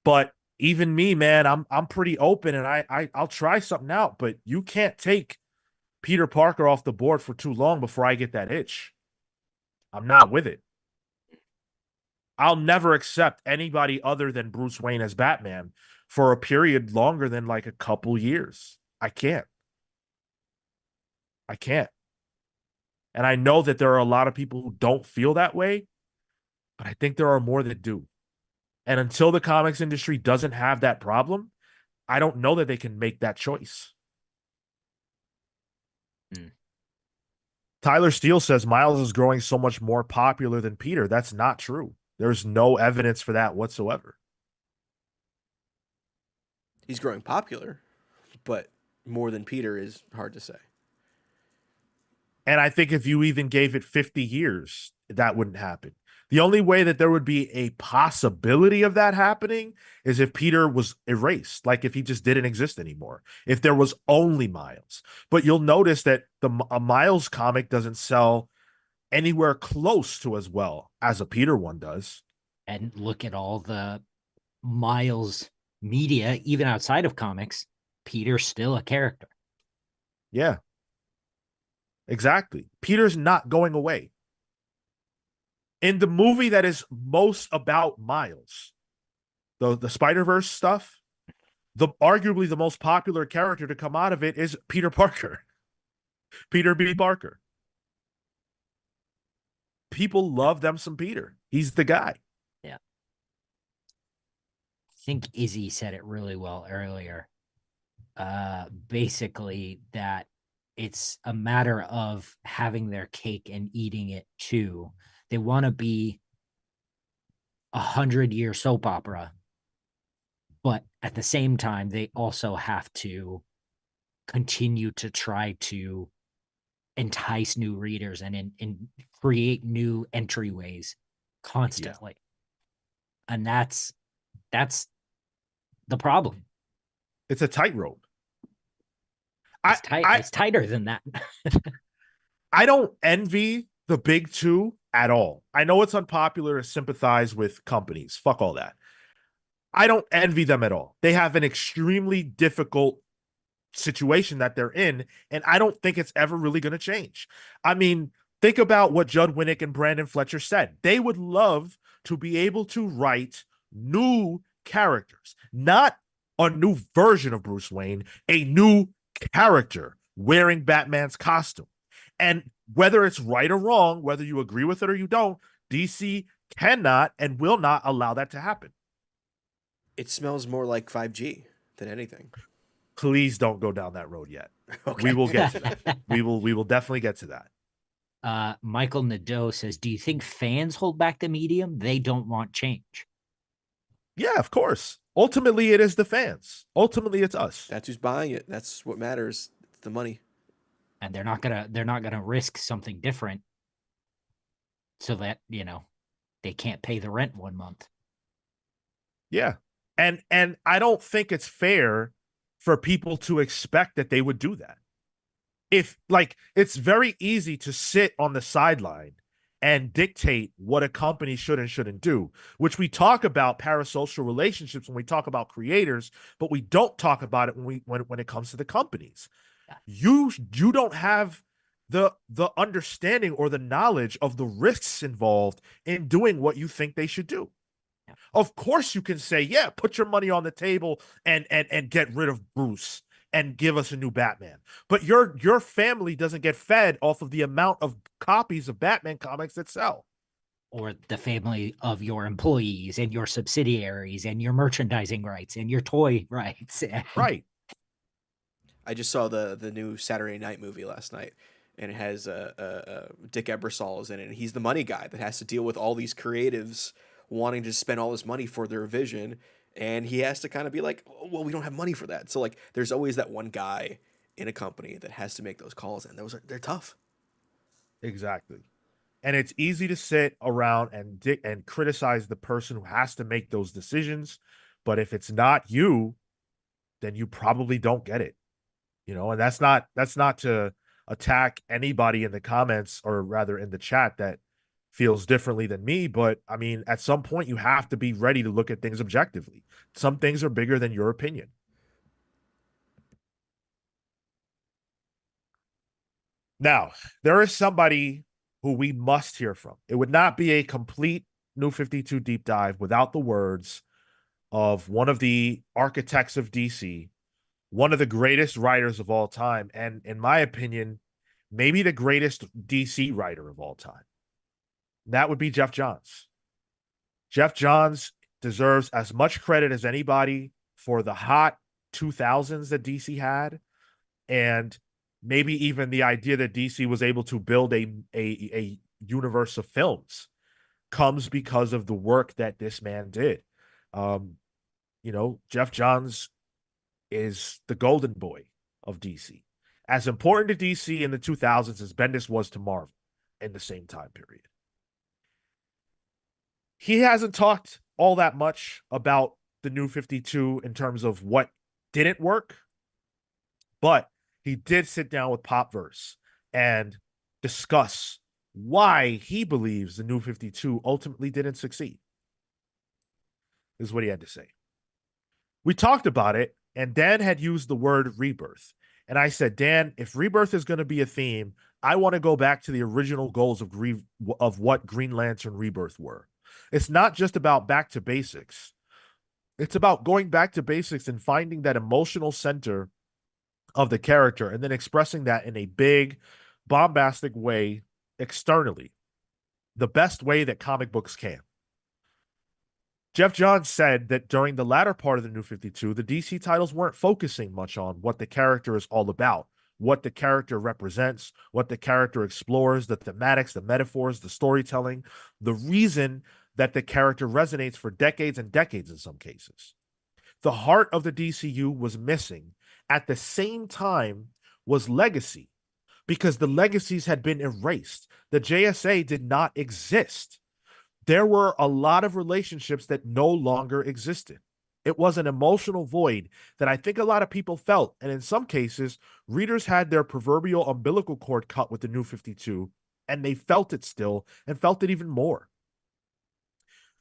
But even me, man, I'm pretty open, and I'll try something out. But you can't take Peter Parker off the board for too long before I get that itch. I'm not with it. I'll never accept anybody other than Bruce Wayne as Batman for a period longer than like a couple years. I can't. And I know that there are a lot of people who don't feel that way, but I think there are more that do. And until the comics industry doesn't have that problem, I don't know that they can make that choice. Tyler Steele says Miles is growing so much more popular than Peter. That's not true. There's no evidence for that whatsoever. He's growing popular, but more than Peter is hard to say. And I think if you even gave it 50 years, that wouldn't happen. The only way that there would be a possibility of that happening is if Peter was erased, like if he just didn't exist anymore, if there was only Miles. But you'll notice that a Miles comic doesn't sell anywhere close to as well as a Peter one does. And look at all the Miles media, even outside of comics, Peter's still a character. Yeah. Exactly. Peter's not going away. In the movie that is most about Miles, the Spider-Verse stuff, the arguably the most popular character to come out of it is Peter Parker. Peter B. Parker. People love them some Peter. He's the guy. Yeah. I think Izzy said it really well earlier. Basically that it's a matter of having their cake and eating it too. They want to be 100-year soap opera, but at the same time, they also have to continue to try to entice new readers and create new entryways constantly. Yeah. And that's the problem. It's a tightrope. It's tighter than that. I don't envy the big two at all. I know it's unpopular to sympathize with companies. Fuck all that. I don't envy them at all. They have an extremely difficult situation that they're in, and I don't think it's ever really going to change. I mean, think about what Judd, Winnick, and Branden Fletcher said. They would love to be able to write new characters, not a new version of Bruce Wayne, a new character wearing Batman's costume. And whether it's right or wrong, whether you agree with it or you don't, DC cannot and will not allow that to happen. It smells more like 5G than anything. Please don't go down that road yet. Okay. We will get to that. We will definitely get to that. Michael Nadeau says, do you think fans hold back the medium? They don't want change. Yeah, of course. Ultimately, it is the fans. Ultimately, it's us. That's who's buying it. That's what matters. It's the money. And they're not gonna risk something different so that, they can't pay the rent 1 month. Yeah. And I don't think it's fair for people to expect that they would do that. If it's very easy to sit on the sideline and dictate what a company should and shouldn't do, which we talk about parasocial relationships when we talk about creators, but we don't talk about it when it comes to the companies. Yeah. You don't have the understanding or the knowledge of the risks involved in doing what you think they should do. Yeah. Of course you can say, yeah, put your money on the table and get rid of Bruce and give us a new Batman. But your family doesn't get fed off of the amount of copies of Batman comics that sell. Or the family of your employees and your subsidiaries and your merchandising rights and your toy rights. Right. I just saw the new Saturday Night movie last night, and it has Dick Ebersol is in it, and he's the money guy that has to deal with all these creatives wanting to spend all this money for their vision. And he has to kind of be like, well, we don't have money for that. So there's always that one guy in a company that has to make those calls, and they're tough. Exactly. And it's easy to sit around and criticize the person who has to make those decisions. But if it's not you, then you probably don't get it. And that's not to attack anybody in the comments, or rather in the chat, that feels differently than me. But I mean, at some point you have to be ready to look at things objectively. Some things are bigger than your opinion. Now, there is somebody who we must hear from. It would not be a complete New 52 deep dive without the words of one of the architects of DC, one of the greatest writers of all time, and in my opinion, maybe the greatest DC writer of all time. That would be Geoff Johns. Geoff Johns deserves as much credit as anybody for the hot 2000s that DC had, and maybe even the idea that DC was able to build a universe of films comes because of the work that this man did. Geoff Johns is the golden boy of DC. As important to DC in the 2000s as Bendis was to Marvel in the same time period. He hasn't talked all that much about the New 52 in terms of what didn't work, but he did sit down with PalsVerse and discuss why he believes the New 52 ultimately didn't succeed. This is what he had to say. We talked about it, and Dan had used the word rebirth. And I said, Dan, if rebirth is going to be a theme, I want to go back to the original goals of what Green Lantern Rebirth were. It's not just about back to basics. It's about going back to basics and finding that emotional center of the character and then expressing that in a big, bombastic way externally, the best way that comic books can. Geoff Johns said that during the latter part of the New 52, the DC titles weren't focusing much on what the character is all about, what the character represents, what the character explores, the thematics, the metaphors, the storytelling, the reason that the character resonates for decades and decades in some cases. The heart of the DCU was missing. At the same time was legacy, because the legacies had been erased. The JSA did not exist. There were a lot of relationships that no longer existed. It was an emotional void that I think a lot of people felt. And in some cases, readers had their proverbial umbilical cord cut with the New 52, and they felt it still and felt it even more.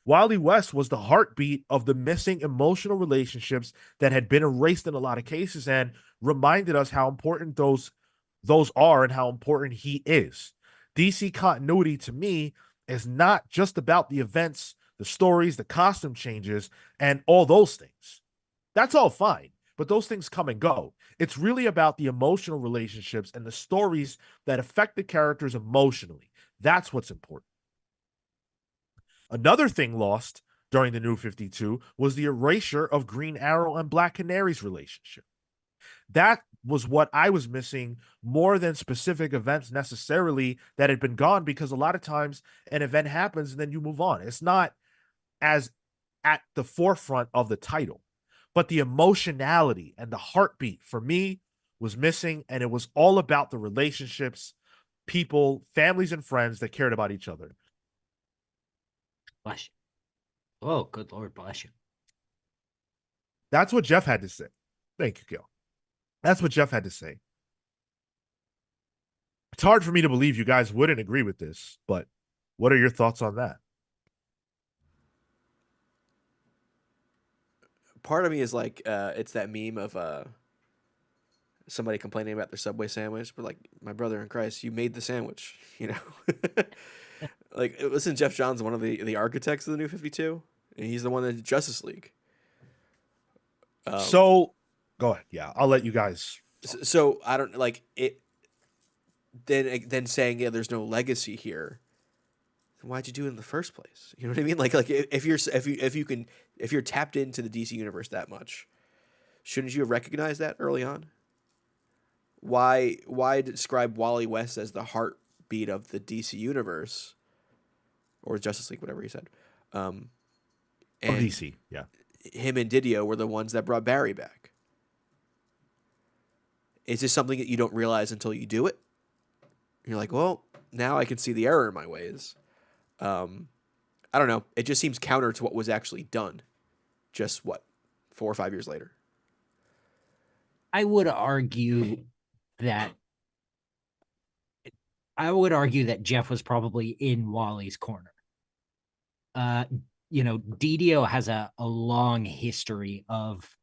Wally West was the heartbeat of the missing emotional relationships that had been erased in a lot of cases and reminded us how important those are and how important he is. DC continuity to me is not just about the events, the stories, the costume changes, and all those things. That's all fine, but those things come and go. It's really about the emotional relationships and the stories that affect the characters emotionally. That's what's important. Another thing lost during the New 52 was the erasure of Green Arrow and Black Canary's relationship. That was what I was missing more than specific events necessarily that had been gone, because a lot of times an event happens and then you move on. It's not as at the forefront of the title, but the emotionality and the heartbeat for me was missing, and it was all about the relationships, people, families, and friends that cared about each other. Bless you. Oh, good Lord, bless you. That's what Geoff had to say. Thank you, Gil. That's what Geoff had to say. It's hard for me to believe you guys wouldn't agree with this, but what are your thoughts on that? Part of me is like, it's that meme of somebody complaining about their Subway sandwich, but like, my brother in Christ, you made the sandwich, you know? Like, listen, Geoff Johns is one of the architects of the New 52, and he's the one that did Justice League. So, go ahead. Yeah, I'll let you guys. So I don't like it. Then saying, yeah, there's no legacy here. Why'd you do it in the first place? You know what I mean? Like if you're tapped into the DC universe that much, shouldn't you have recognized that early on? Why describe Wally West as the heartbeat of the DC universe or Justice League, whatever he said? And DC, yeah. Him and DiDio were the ones that brought Barry back. Is this something that you don't realize until you do it? You're like, well, now I can see the error in my ways. I don't know. It just seems counter to what was actually done. Just 4 or 5 years later. I would argue that Geoff was probably in Wally's corner. DiDio has a long history of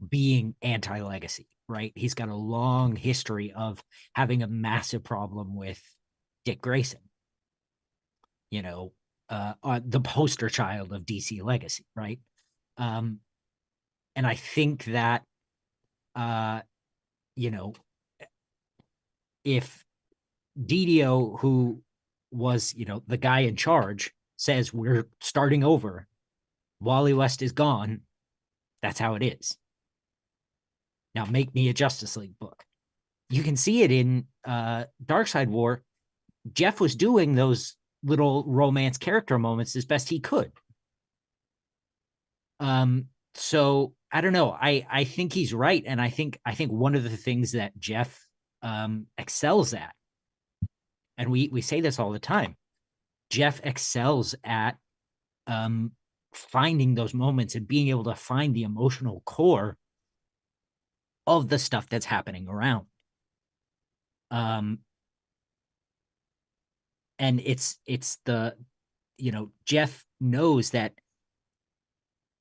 being anti-legacy, right? He's got a long history of having a massive problem with Dick Grayson, the poster child of DC legacy, right? And I think that, if DiDio, who was, the guy in charge, says we're starting over, Wally West is gone, that's how it is. Now make me a Justice League book. You can see it in Darkseid War. Geoff was doing those little romance character moments as best he could. So I don't know. I think he's right, and I think one of the things that Geoff excels at, and we say this all the time, Geoff excels at finding those moments and being able to find the emotional core of the stuff that's happening around. And it's the, Geoff knows that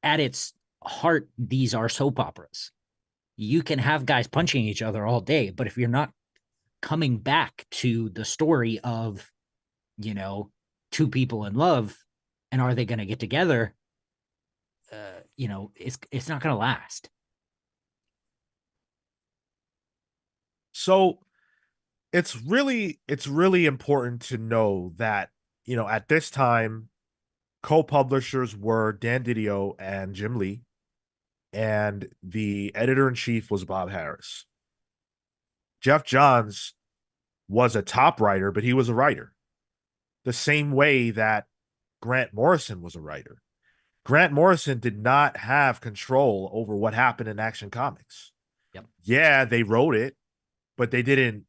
at its heart, these are soap operas. you can have guys punching each other all day, but if you're not coming back to the story of, you know, two people in love and are they going to get together, you know, it's not going to last. So it's really important to know that, you know, at this time, co-publishers were Dan DiDio and Jim Lee, and the editor-in-chief was Bob Harris. Geoff Johns was a top writer, but he was a writer. The same way that Grant Morrison was a writer. Grant Morrison did not have control over what happened in Action Comics. Yep. Yeah, they wrote it, but they didn't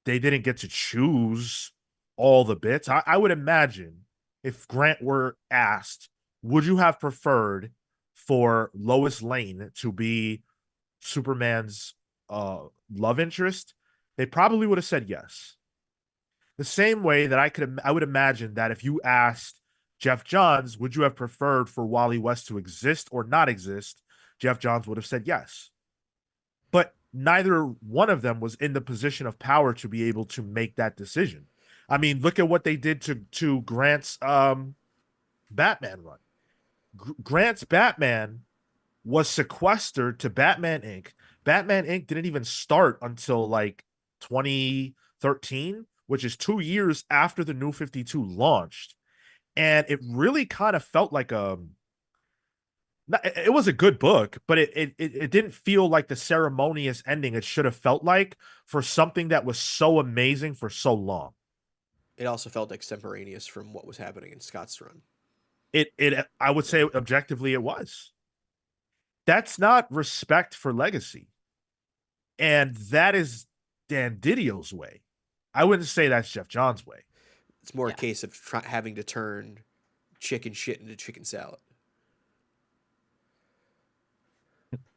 get to choose all the bits. I would imagine if Grant were asked, would you have preferred for Lois Lane to be Superman's love interest? They probably would have said yes. The same way that I would imagine that if you asked Geoff Johns, would you have preferred for Wally West to exist or not exist? Geoff Johns would have said yes. But neither one of them was in the position of power to be able to make that decision. I mean, look at what they did to Grant's Batman run. Grant's Batman was sequestered to Batman Inc. Batman Inc. didn't even start until like 2013, which is 2 years after the New 52 launched. And it really kind of felt like it was a good book, but it didn't feel like the ceremonious ending it should have felt like for something that was so amazing for so long. It also felt extemporaneous from what was happening in Scott's run. I would say objectively it was. That's not respect for legacy. And that is Dan Didio's way. I wouldn't say that's Geoff Johns' way. It's more a case of having to turn chicken shit into chicken salad.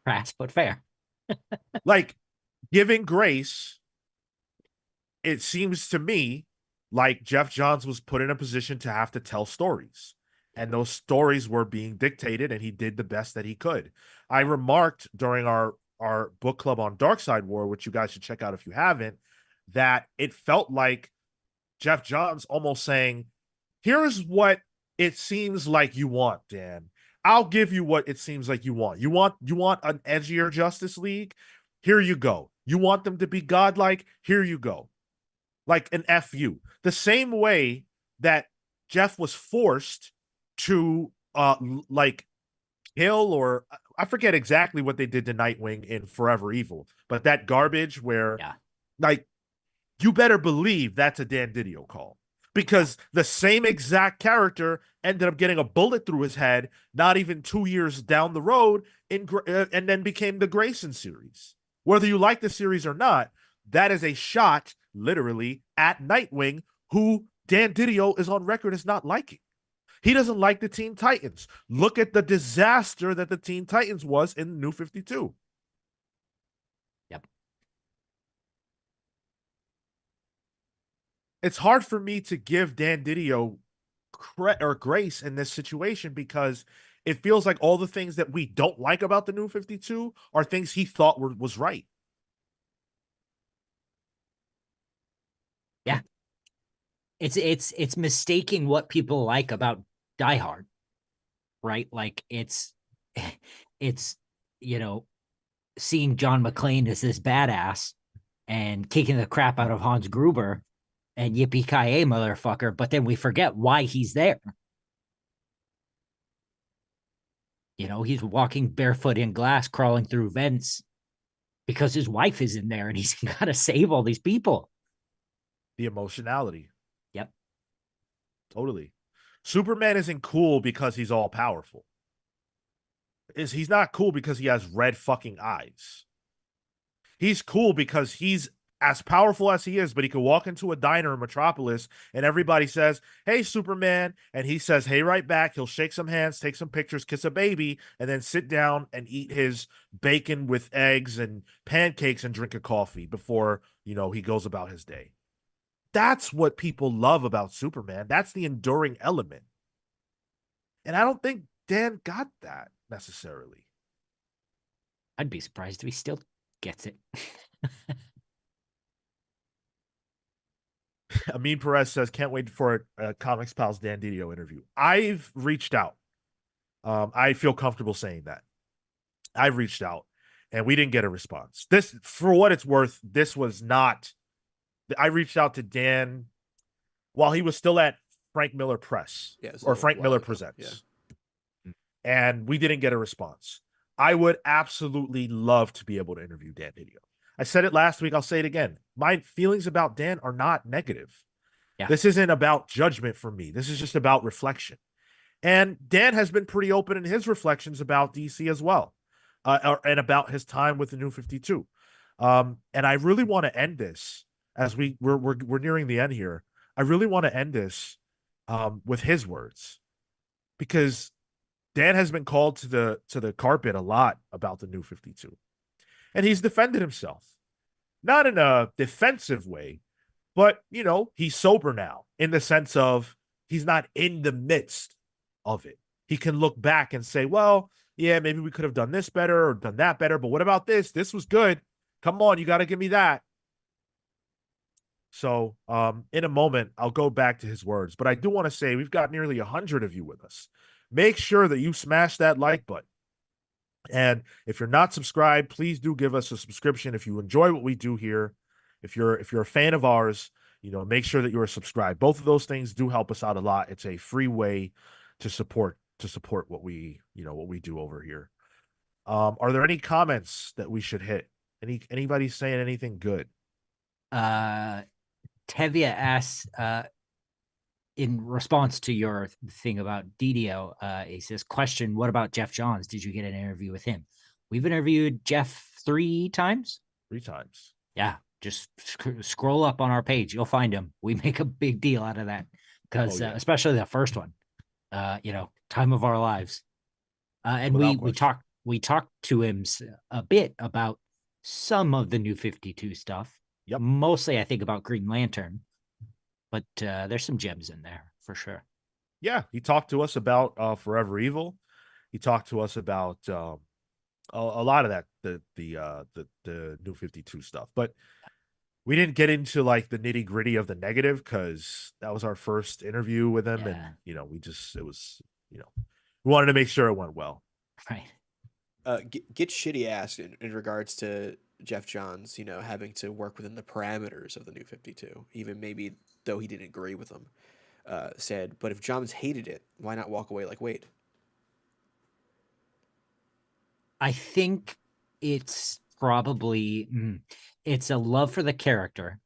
Crass, but fair. Like, giving grace, it seems to me like Geoff Johns was put in a position to have to tell stories. And those stories were being dictated, and he did the best that he could. I remarked during our book club on Darkseid War, which you guys should check out if you haven't, that it felt like Geoff Johns almost saying, here's what it seems like you want, Dan. I'll give you what it seems like you want. You want an edgier Justice League? Here you go. You want them to be godlike? Here you go. Like an FU. The same way that Geoff was forced to like kill, or I forget exactly what they did to Nightwing in Forever Evil, but that garbage where like you better believe that's a Dan Didio call, because the same exact character ended up getting a bullet through his head not even 2 years down the road and then became the Grayson series. Whether you like the series or not, that is a shot literally at Nightwing, who Dan Didio is on record as not liking. He doesn't like the Teen Titans. Look at the disaster that the Teen Titans was in the New 52. Yep. It's hard for me to give Dan Didio grace in this situation, because it feels like all the things that we don't like about the New 52 are things he thought was right. Yeah. It's mistaking what people like about Die Hard, right? Like it's you know, seeing John McClane as this badass and kicking the crap out of Hans Gruber and yippee-ki-yay, motherfucker, but then we forget why he's there. You know, he's walking barefoot in glass, crawling through vents because his wife is in there and he's got to save all these people. The emotionality. Yep. Totally. Superman isn't cool because he's all powerful. He's not cool because he has red fucking eyes. He's cool because he's as powerful as he is, but he could walk into a diner in Metropolis and everybody says, "Hey, Superman." And he says, "Hey," right back. He'll shake some hands, take some pictures, kiss a baby, and then sit down and eat his bacon with eggs and pancakes and drink a coffee before, you know, he goes about his day. That's what people love about Superman. That's the enduring element. And I don't think Dan got that necessarily. I'd be surprised if he still gets it. Amin Perez says, can't wait for a Comics Pals Dan DiDio interview. I've reached out. I feel comfortable saying that. I've reached out and we didn't get a response. This, for what it's worth, this was not. I reached out to Dan while he was still at Frank Miller Press or Frank Miller Presents. Yeah. And we didn't get a response. I would absolutely love to be able to interview Dan DiDio. I said it last week. I'll say it again. My feelings about Dan are not negative. Yeah. This isn't about judgment for me. This is just about reflection. And Dan has been pretty open in his reflections about DC as well, and about his time with the New 52. And I really want to end this as we're nearing the end here. I really want to end this with his words, because Dan has been called to the carpet a lot about the New 52, and he's defended himself, not in a defensive way, but he's sober now in the sense of he's not in the midst of it. He can look back and say, well, yeah, maybe we could have done this better or done that better, but what about this? This was good. Come on, you got to give me that. So in a moment, I'll go back to his words, but I do want to say we've got nearly 100 of you with us. Make sure that you smash that like button. And if you're not subscribed, please do give us a subscription. If you enjoy what we do here, if you're a fan of ours, make sure that you're subscribed. Both of those things do help us out a lot. It's a free way to support what we do over here. Are there any comments that we should hit? Anybody saying anything good? Tevia asks, in response to your thing about DiDio, he says, question, what about Geoff Johns? Did you get an interview with him? We've interviewed Geoff 3 times. 3 times. Yeah. Just scroll up on our page. You'll find him. We make a big deal out of that because especially the first one, time of our lives. And we talked to him a bit about some of the New 52 stuff. Yep. Mostly, I think, about Green Lantern, but there's some gems in there for sure. Yeah, he talked to us about Forever Evil. He talked to us about a lot of that, the New 52 stuff, but we didn't get into like the nitty gritty of the negative because that was our first interview with him, and we wanted to make sure it went well. Right. Get shitty ass in regards to Geoff Johns, having to work within the parameters of the New 52, even maybe though he didn't agree with them, said, but if Johns hated it, why not walk away like Wade? I think it's probably, it's a love for the character,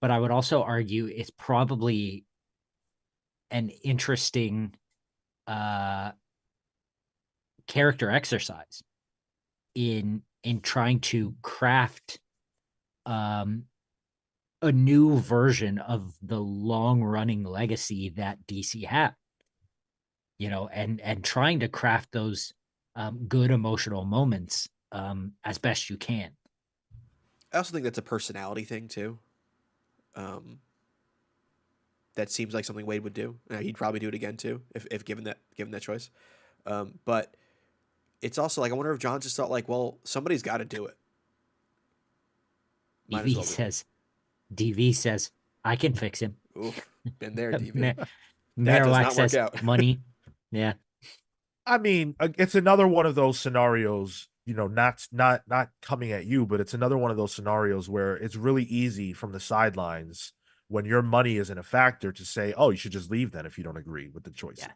but I would also argue it's probably an interesting character exercise in trying to craft a new version of the long-running legacy that DC had, and trying to craft those good emotional moments as best you can. I also think that's a personality thing too. That seems like something Wade would do. He'd probably do it again too, if given that choice. But it's also like, I wonder if John just thought like, well, somebody's got to do it. DV says, I can fix him. Oof, been there, DV. That does not work out. Money. Yeah. I mean, it's another one of those scenarios, not coming at you, but it's another one of those scenarios where it's really easy from the sidelines when your money isn't a factor to say, oh, you should just leave then if you don't agree with the choices. Yeah.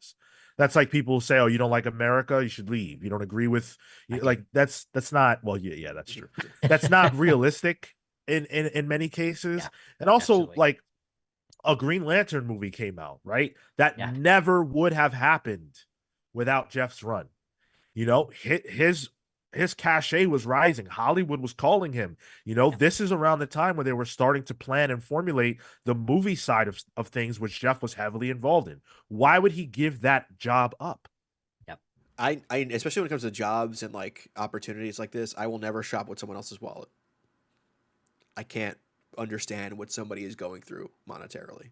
That's like people who say, oh, you don't like America, you should leave. You don't agree with, that's not, well, yeah, that's true. That's not realistic in many cases. Yeah, and also, absolutely. Like, a Green Lantern movie came out, right? That never would have happened without Geoff's run. His cachet was rising. Hollywood was calling him. This is around the time where they were starting to plan and formulate the movie side of things, which Geoff was heavily involved in. Why would he give that job up? Yep. I especially when it comes to jobs and like opportunities like this, I will never shop with someone else's wallet. I can't understand what somebody is going through monetarily,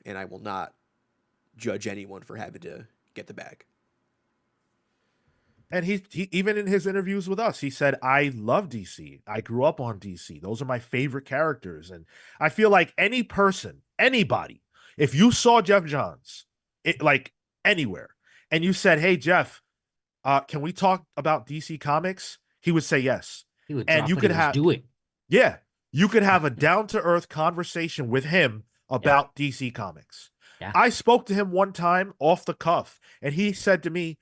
and I will not judge anyone for having to get the bag. And he even in his interviews with us, he said, I love DC. I grew up on DC. Those are my favorite characters. And I feel like any person, anybody, if you saw Geoff Johns, like anywhere, and you said, hey, Geoff, can we talk about DC Comics? He would say yes. He would And drop you what he could was have, doing. yeah, you could have a down to earth conversation with him about DC Comics. Yeah. I spoke to him one time off the cuff, and he said to me,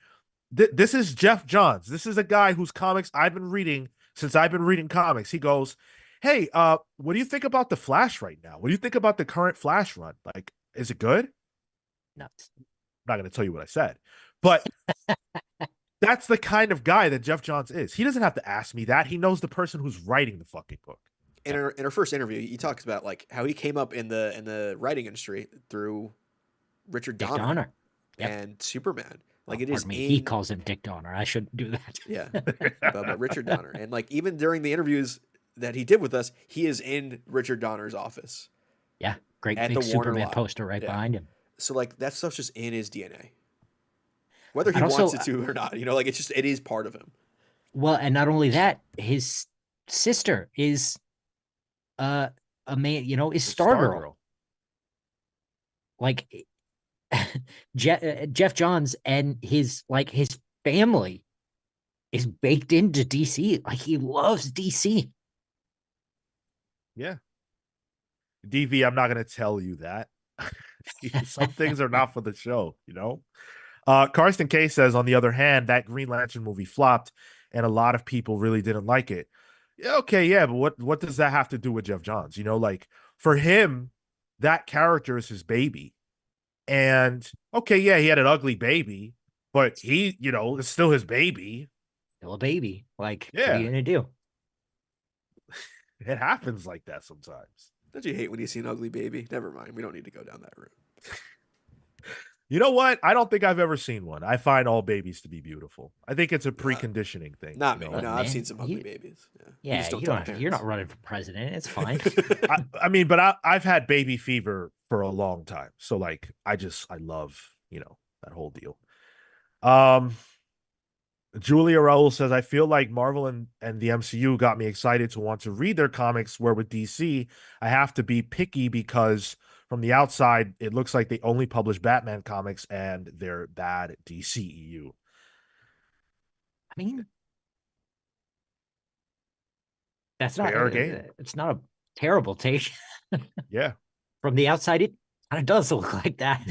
this is Geoff Johns. This is a guy whose comics I've been reading since I've been reading comics. He goes, hey, what do you think about the Flash right now? What do you think about the current Flash run? Like, is it good? Nuts. I'm not going to tell you what I said, but that's the kind of guy that Geoff Johns is. He doesn't have to ask me that. He knows the person who's writing the fucking book. In our first interview, he talks about like how he came up in the writing industry through Richard Donner, and Superman. Like it is he calls him Dick Donner. I shouldn't do that. Yeah, but Richard Donner, and like even during the interviews that he did with us, he is in Richard Donner's office. Yeah, great at big the Warner Superman lot. poster right behind him. So like that stuff's just in his DNA, whether he wants it to or not. You know, like it is part of him. Well, and not only that, his sister is a man. You know, is Stargirl. Like Geoff Johns and his family is baked into DC. Like he loves DC. Yeah. DV, I'm not going to tell you that. Some things are not for the show, you know? Karsten K says, on the other hand, that Green Lantern movie flopped and a lot of people really didn't like it. Okay, yeah, but what does that have to do with Geoff Johns? You know, like for him, that character is his baby. And okay, yeah, he had an ugly baby, but he, you know, it's still his baby. Still a baby. Like, yeah. What are you gonna do? It happens like that sometimes. Don't you hate when you see an ugly baby? Never mind. We don't need to go down that route. You know what? I don't think I've ever seen one. I find all babies to be beautiful. I think it's a preconditioning thing. Not me. No, I've seen some ugly babies. Yeah, you're not running for president. It's fine. I mean, but I've had baby fever for a long time. So like, I love, you know, that whole deal. Julia Raul says, I feel like Marvel and the MCU got me excited to want to read their comics, where with DC, I have to be picky because from the outside, it looks like they only publish Batman comics and they're bad DCEU. I mean, that's not fair game. It's not a terrible take. Yeah. From the outside, it kind of does look like that.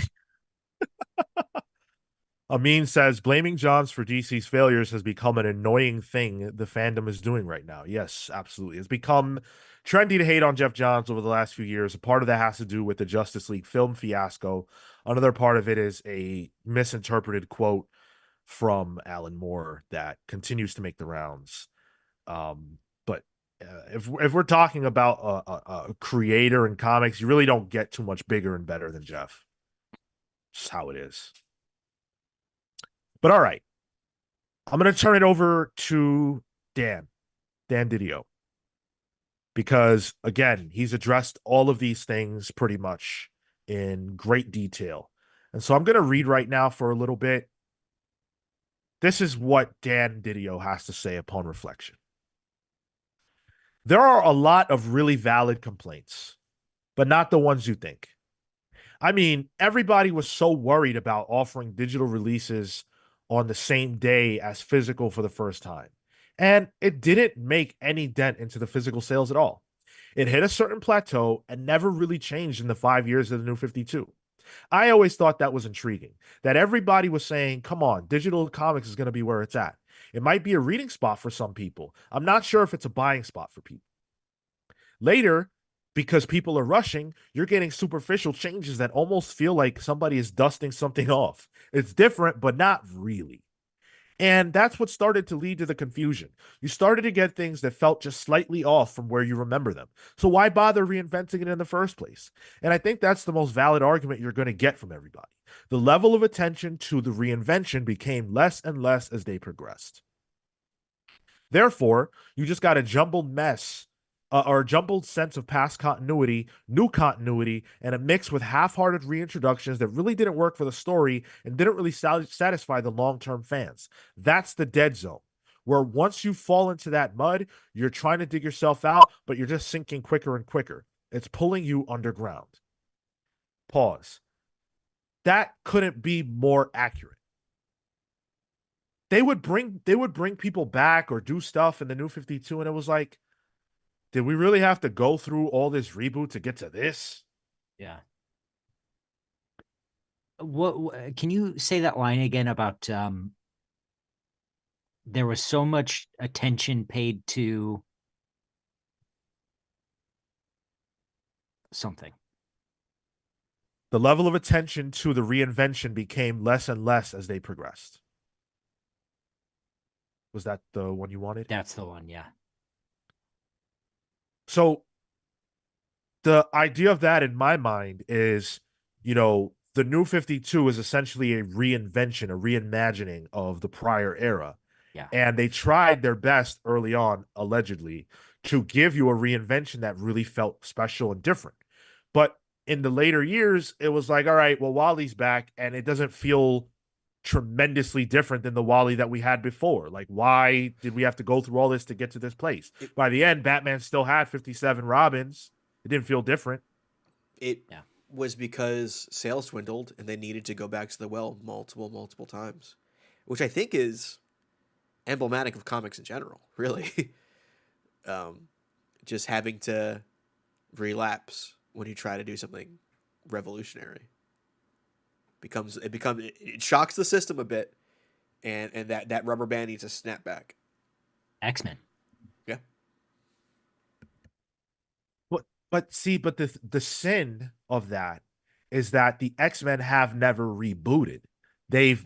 Amin says, blaming Johns for DC's failures has become an annoying thing the fandom is doing right now. Yes, absolutely. It's become trendy to hate on Geoff Johns over the last few years. A part of that has to do with the Justice League film fiasco. Another part of it is a misinterpreted quote from Alan Moore that continues to make the rounds. But if we're talking about a creator in comics, you really don't get too much bigger and better than Geoff. Just how it is. But all right, I'm going to turn it over to Dan DiDio, because again, he's addressed all of these things pretty much in great detail. And so I'm going to read right now for a little bit. This is what Dan DiDio has to say upon reflection. There are a lot of really valid complaints, but not the ones you think. I mean, everybody was so worried about offering digital releases on the same day as physical for the first time. And it didn't make any dent into the physical sales at all. It hit a certain plateau and never really changed in the 5 years of the New 52. I always thought that was intriguing, that everybody was saying, come on, digital comics is going to be where it's at. It might be a reading spot for some people. I'm not sure if it's a buying spot for people. Later, because people are rushing, you're getting superficial changes that almost feel like somebody is dusting something off. It's different, but not really. And that's what started to lead to the confusion. You started to get things that felt just slightly off from where you remember them. So why bother reinventing it in the first place? And I think that's the most valid argument you're going to get from everybody. The level of attention to the reinvention became less and less as they progressed. Therefore, you just got a jumbled mess or a jumbled sense of past continuity, new continuity, and a mix with half-hearted reintroductions that really didn't work for the story and didn't really satisfy the long-term fans. That's the dead zone, where once you fall into that mud, you're trying to dig yourself out, but you're just sinking quicker and quicker. It's pulling you underground. Pause. That couldn't be more accurate. They would bring people back or do stuff in the New 52, and it was like, did we really have to go through all this reboot to get to this? Yeah. What can you say that line again about there was so much attention paid to something. The level of attention to the reinvention became less and less as they progressed. Was that the one you wanted? That's the one, yeah. So the idea of that in my mind is, the New 52 is essentially a reinvention, a reimagining of the prior era. Yeah. And they tried their best early on, allegedly, to give you a reinvention that really felt special and different. But in the later years, it was like, all right, well, Wally's back, and it doesn't feel tremendously different than the Wally that we had before. Like, why did we have to go through all this to get to this place? By the end, Batman still had 57 Robins. It didn't feel different. It was because sales dwindled and they needed to go back to the well multiple times, which I think is emblematic of comics in general, really. Just having to relapse when you try to do something revolutionary. It shocks the system a bit, and that rubber band needs to snap back. X-Men. Yeah. But the sin of that is that the X-Men have never rebooted. We've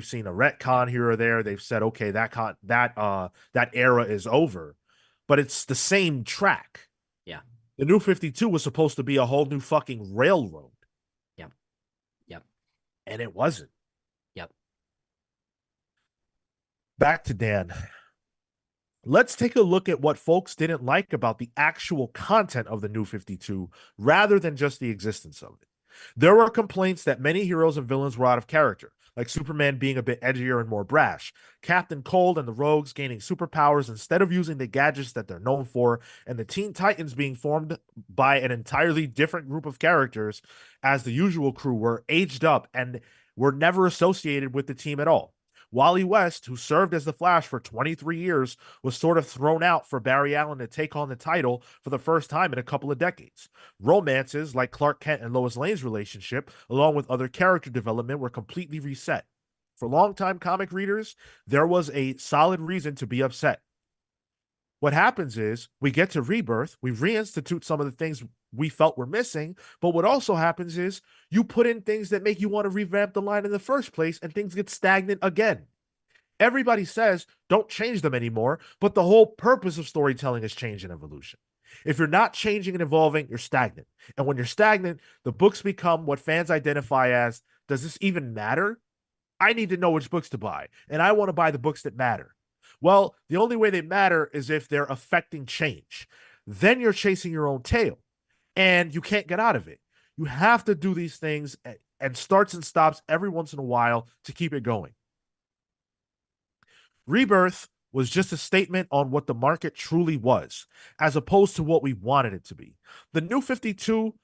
seen a retcon here or there. They've said, okay, that era is over, but it's the same track. Yeah. The New 52 was supposed to be a whole new fucking railroad. And it wasn't. Yep. Back to Dan. Let's take a look at what folks didn't like about the actual content of the New 52 rather than just the existence of it. There were complaints that many heroes and villains were out of character, like Superman being a bit edgier and more brash, Captain Cold and the Rogues gaining superpowers instead of using the gadgets that they're known for, and the Teen Titans being formed by an entirely different group of characters as the usual crew were aged up and were never associated with the team at all. Wally West, who served as the Flash for 23 years, was sort of thrown out for Barry Allen to take on the title for the first time in a couple of decades. Romances like Clark Kent and Lois Lane's relationship, along with other character development, were completely reset. For longtime comic readers, there was a solid reason to be upset. What happens is we get to Rebirth, we reinstitute some of the things we felt were missing, but what also happens is you put in things that make you want to revamp the line in the first place, and things get stagnant again. Everybody says don't change them anymore, but the whole purpose of storytelling is change and evolution. If you're not changing and evolving, you're stagnant. And when you're stagnant, the books become what fans identify as, does this even matter? I need to know which books to buy, and I want to buy the books that matter. Well, the only way they matter is if they're affecting change. Then you're chasing your own tail, and you can't get out of it. You have to do these things and starts and stops every once in a while to keep it going. Rebirth was just a statement on what the market truly was, as opposed to what we wanted it to be. The New 52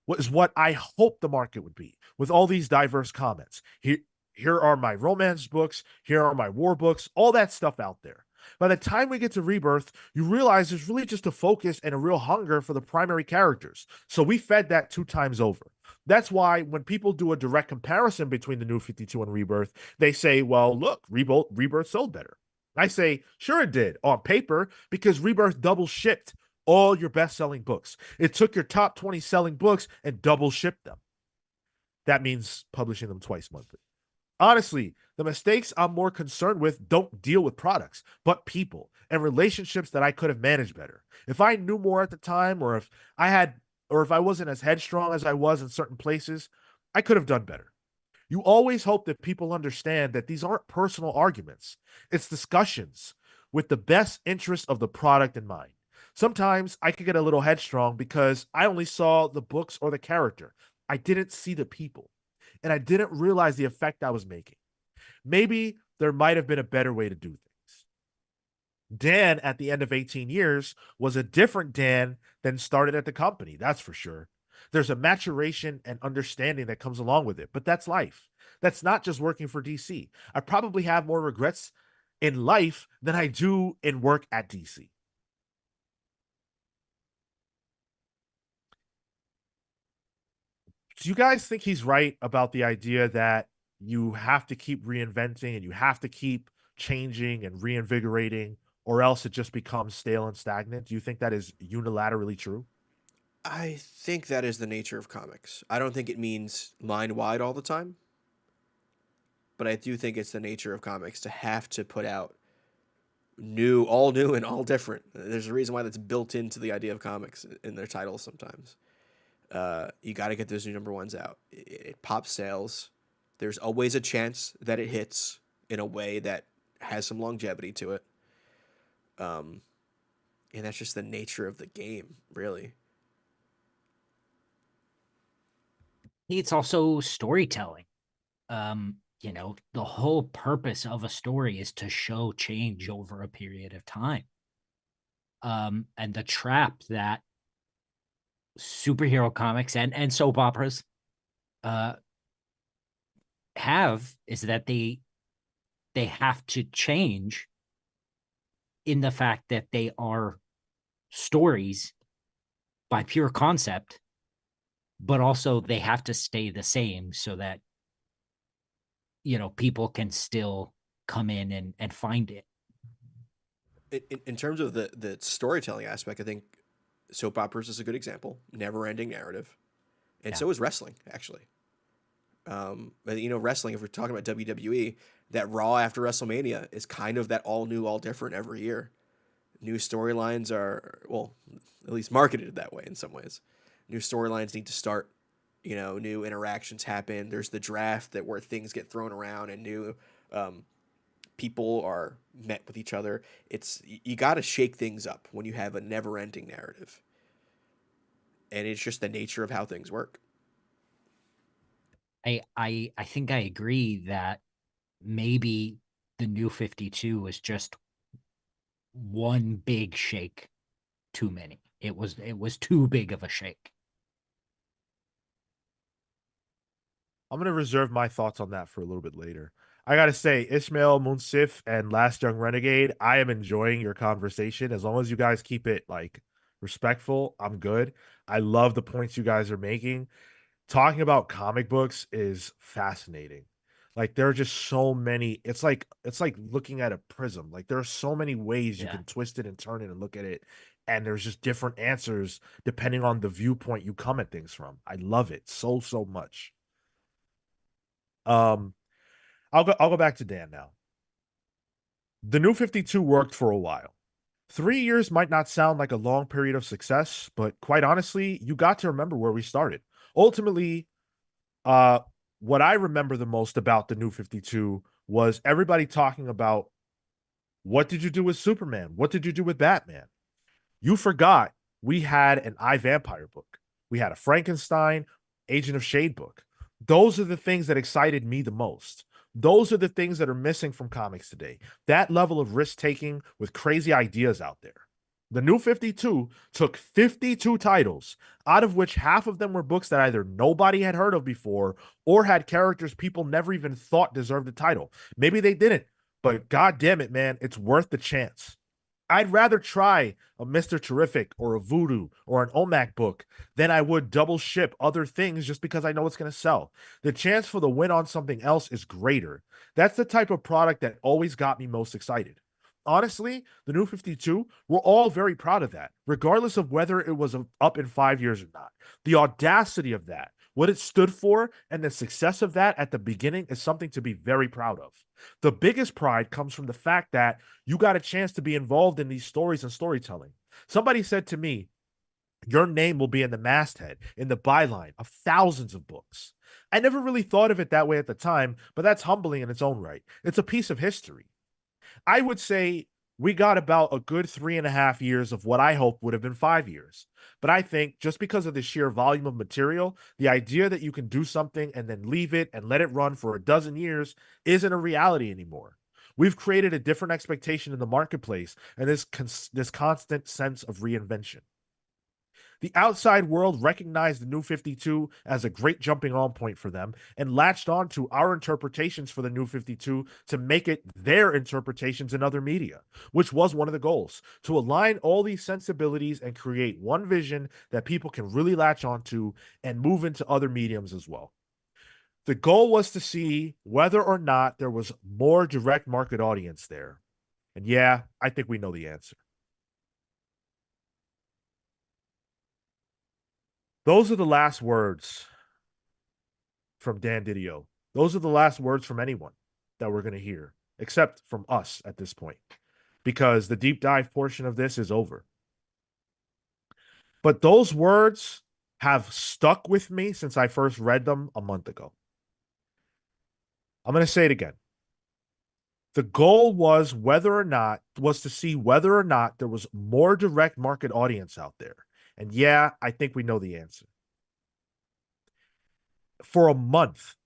was what I hoped the market would be, with all these diverse comments. Here are my romance books, here are my war books, all that stuff out there. By the time we get to Rebirth, you realize there's really just a focus and a real hunger for the primary characters. So we fed that 2 times over. That's why when people do a direct comparison between the New 52 and Rebirth, they say, well, look, Rebirth sold better. I say, sure it did on paper, because Rebirth double shipped all your best-selling books. It took your top 20 selling books and double shipped them. That means publishing them twice monthly. Honestly, the mistakes I'm more concerned with don't deal with products, but people and relationships that I could have managed better. If I knew more at the time, or if I wasn't as headstrong as I was in certain places, I could have done better. You always hope that people understand that these aren't personal arguments. It's discussions with the best interest of the product in mind. Sometimes I could get a little headstrong because I only saw the books or the character. I didn't see the people, and I didn't realize the effect I was making. Maybe there might have been a better way to do things. Dan, at the end of 18 years, was a different Dan than started at the company, that's for sure. There's a maturation and understanding that comes along with it, but that's life. That's not just working for DC. I probably have more regrets in life than I do in work at DC. Do you guys think he's right about the idea that you have to keep reinventing and you have to keep changing and reinvigorating, or else it just becomes stale and stagnant? Do you think that is unilaterally true? I think that is the nature of comics. I don't think it means mind wide all the time, but I do think it's the nature of comics to have to put out new and all different. There's a reason why that's built into the idea of comics in their titles sometimes. You got to get those new number ones out. It pops sales. There's always a chance that it hits in a way that has some longevity to it. And that's just the nature of the game, really. It's also storytelling. The whole purpose of a story is to show change over a period of time. And the trap that superhero comics and soap operas have is that they have to change in the fact that they are stories by pure concept, but also they have to stay the same so that people can still come in and find it. In terms of the storytelling aspect, I think soap operas is a good example. Never ending narrative, and Yeah. so is wrestling actually. Wrestling. If we're talking about WWE, that Raw after WrestleMania is kind of that all new, all different every year. New storylines are, well, at least marketed that way in some ways. New storylines need to start. New interactions happen. There's the draft where things get thrown around and new people are met with each other. You got to shake things up when you have a never-ending narrative, and it's just the nature of how things work. I think I agree that maybe the New 52 is just one big shake too many. It was too big of a shake. I'm going to reserve my thoughts on that for a little bit later. I got to say, Ishmael, Munsif, and Last Young Renegade, I am enjoying your conversation. As long as you guys keep it respectful, I'm good. I love the points you guys are making. Talking about comic books is fascinating. There are just so many. It's like looking at a prism. There are so many ways you can twist it and turn it and look at it, and there's just different answers depending on the viewpoint you come at things from. I love it so much. Um, I'll go back to Dan now. The New 52 worked for a while. 3 years might not sound like a long period of success, but quite honestly, you got to remember where we started. Ultimately, what I remember the most about the New 52 was everybody talking about, what did you do with Superman? What did you do with Batman? You forgot we had an iVampire book. We had a Frankenstein, Agent of Shade book. Those are the things that excited me the most. Those are the things that are missing from comics today. That level of risk taking with crazy ideas out there. The New 52 took 52 titles, out of which half of them were books that either nobody had heard of before or had characters people never even thought deserved the title. Maybe they didn't, but god damn it, man, it's worth the chance. I'd rather try a Mr. Terrific or a Voodoo or an OMAC book than I would double ship other things just because I know it's going to sell. The chance for the win on something else is greater. That's the type of product that always got me most excited. Honestly, the New 52, we're all very proud of that, regardless of whether it was up in 5 years or not. The audacity of that, what it stood for, and the success of that at the beginning is something to be very proud of. The biggest pride comes from the fact that you got a chance to be involved in these stories and storytelling. Somebody said to me, your name will be in the masthead, in the byline of thousands of books. I never really thought of it that way at the time, but that's humbling in its own right. It's a piece of history. I would say we got about a good 3.5 years of what I hope would have been 5 years. But I think just because of the sheer volume of material, the idea that you can do something and then leave it and let it run for a dozen years isn't a reality anymore. We've created a different expectation in the marketplace and this constant sense of reinvention. The outside world recognized the New 52 as a great jumping on point for them and latched on to our interpretations for the New 52 to make it their interpretations in other media, which was one of the goals, to align all these sensibilities and create one vision that people can really latch onto and move into other mediums as well. The goal was to see whether or not there was more direct market audience there. And yeah, I think we know the answer. Those are the last words from Dan DiDio. Those are the last words from anyone that we're going to hear, except from us at this point, because the deep dive portion of this is over. But those words have stuck with me since I first read them a month ago. I'm going to say it again. The goal was to see whether or not there was more direct market audience out there. And yeah, I think we know the answer. For a month,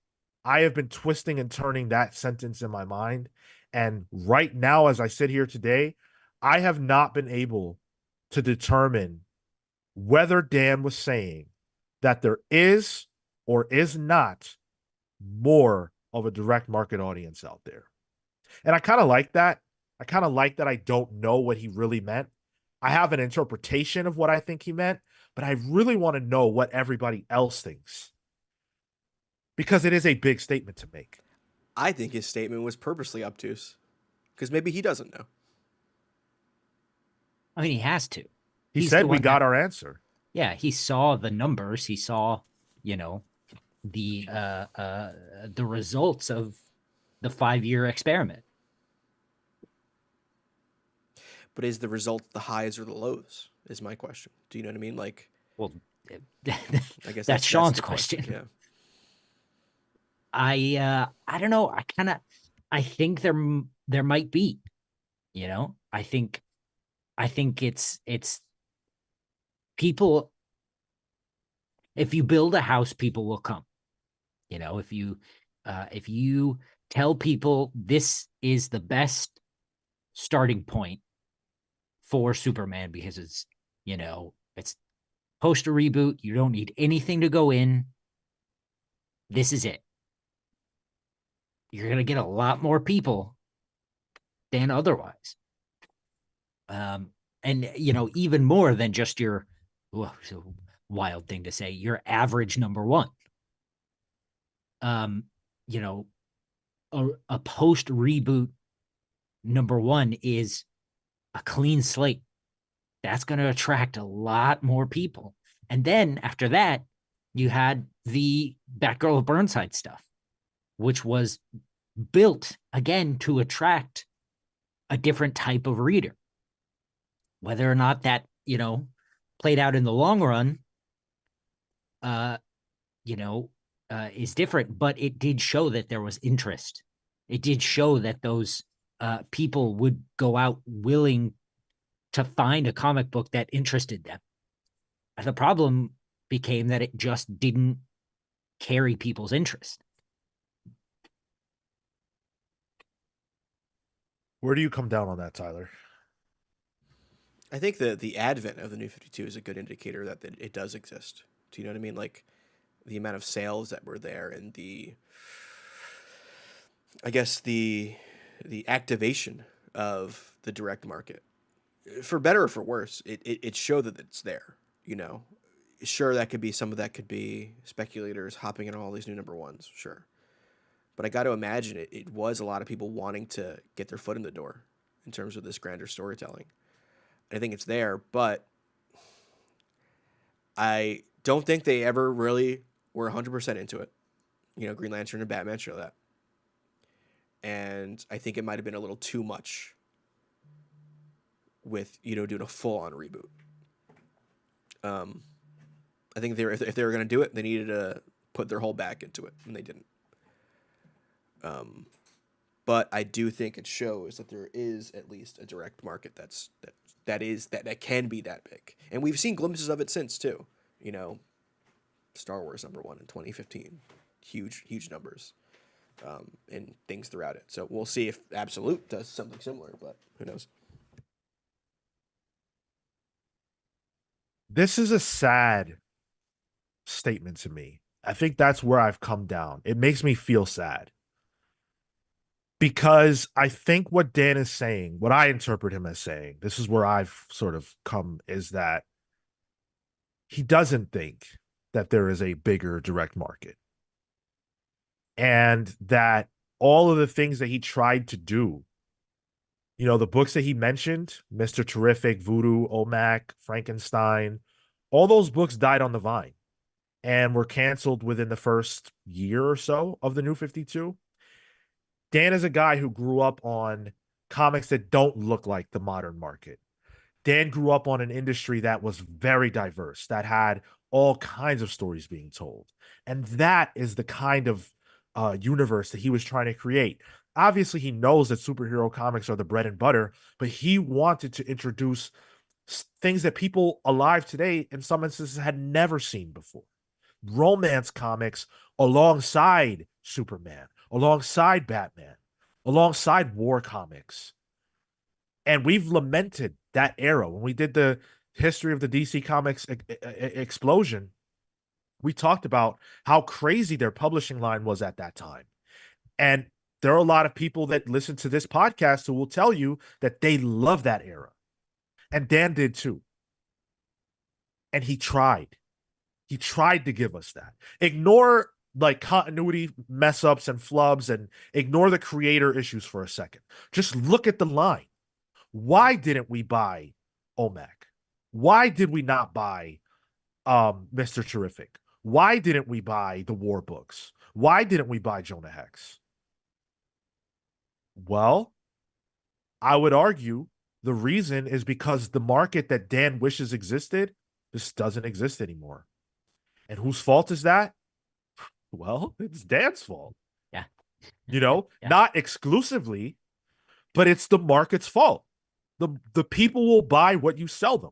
I have been twisting and turning that sentence in my mind. And right now, as I sit here today, I have not been able to determine whether Dan was saying that there is or is not more of a direct market audience out there. And I kind of like that. I kind of like that I don't know what he really meant. I have an interpretation of what I think he meant, but I really want to know what everybody else thinks, because it is a big statement to make. I think his statement was purposely obtuse because maybe he doesn't know. I mean, he has to. He He's said the we one got that- our answer. Yeah, he saw the numbers. He saw, the results of the 5-year experiment. But is the result the highs or the lows? Is my question. Do you know what I mean? Like, Well, I guess that's Sean's the question. Yeah. I don't know. I think there might be, I think it's people. If you build a house, people will come. If you tell people this is the best starting point for Superman because it's post a reboot, you don't need anything to go in. This is it. You're going to get a lot more people than otherwise. And even more than just your, it's a wild thing to say, your average number one. A post reboot number one is a clean slate. That's going to attract a lot more people. And then after that, you had the Batgirl of Burnside stuff, which was built again to attract a different type of reader. Whether or not that, played out in the long run, is different, but it did show that there was interest. It did show that those people would go out willing to find a comic book that interested them. The problem became that it just didn't carry people's interest. Where do you come down on that, Tyler? I think the advent of the New 52 is a good indicator that it does exist. Do you know what I mean? Like the amount of sales that were there and the activation of the direct market, for better or for worse, it showed that it's there. Sure, that could be, some of that could be speculators hopping in on all these new number ones, sure. But I got to imagine it was a lot of people wanting to get their foot in the door in terms of this grander storytelling. I think it's there, but I don't think they ever really were 100% into it. Green Lantern and Batman show that. And I think it might have been a little too much with, doing a full-on reboot. I think if they were going to do it, they needed to put their whole back into it, and they didn't. but I do think it shows that there is at least a direct market that can be that big, and we've seen glimpses of it since too. You know, Star Wars #1 in 2015, huge numbers, and things throughout it. So we'll see if Absolute does something similar, but who knows? This is a sad statement to me. I think that's where I've come down. It makes me feel sad because I think what Dan is saying, what I interpret him as saying, this is where I've sort of come, is that he doesn't think that there is a bigger direct market, and that all of the things that he tried to do, you know, the books that he mentioned, Mr. Terrific, Voodoo, OMAC, Frankenstein, all those books died on the vine and were canceled within the first year or so of the New 52. Dan is a guy who grew up on comics that don't look like the modern market. Dan grew up on an industry that was very diverse, that had all kinds of stories being told. And that is the kind of universe that he was trying to create. Obviously, he knows that superhero comics are the bread and butter, but he wanted to introduce things that people alive today, in some instances, had never seen before. Romance comics alongside Superman, alongside Batman, alongside war comics. And we've lamented that era. When we did the history of the DC Comics explosion, we talked about how crazy their publishing line was at that time. And there are a lot of people that listen to this podcast who will tell you that they love that era. And Dan did too. And he tried. He tried to give us that. Ignore like continuity mess ups and flubs and ignore the creator issues for a second. Just look at the line. Why didn't we buy OMAC? Why did we not buy Mr. Terrific? Why didn't we buy the war books? Why didn't we buy Jonah Hex? Well, I would argue the reason is because the market that Dan wishes existed just doesn't exist anymore. And whose fault is that? Well, it's Dan's fault. Yeah. You know, Yeah. not exclusively, but it's the market's fault. The people will buy what you sell them.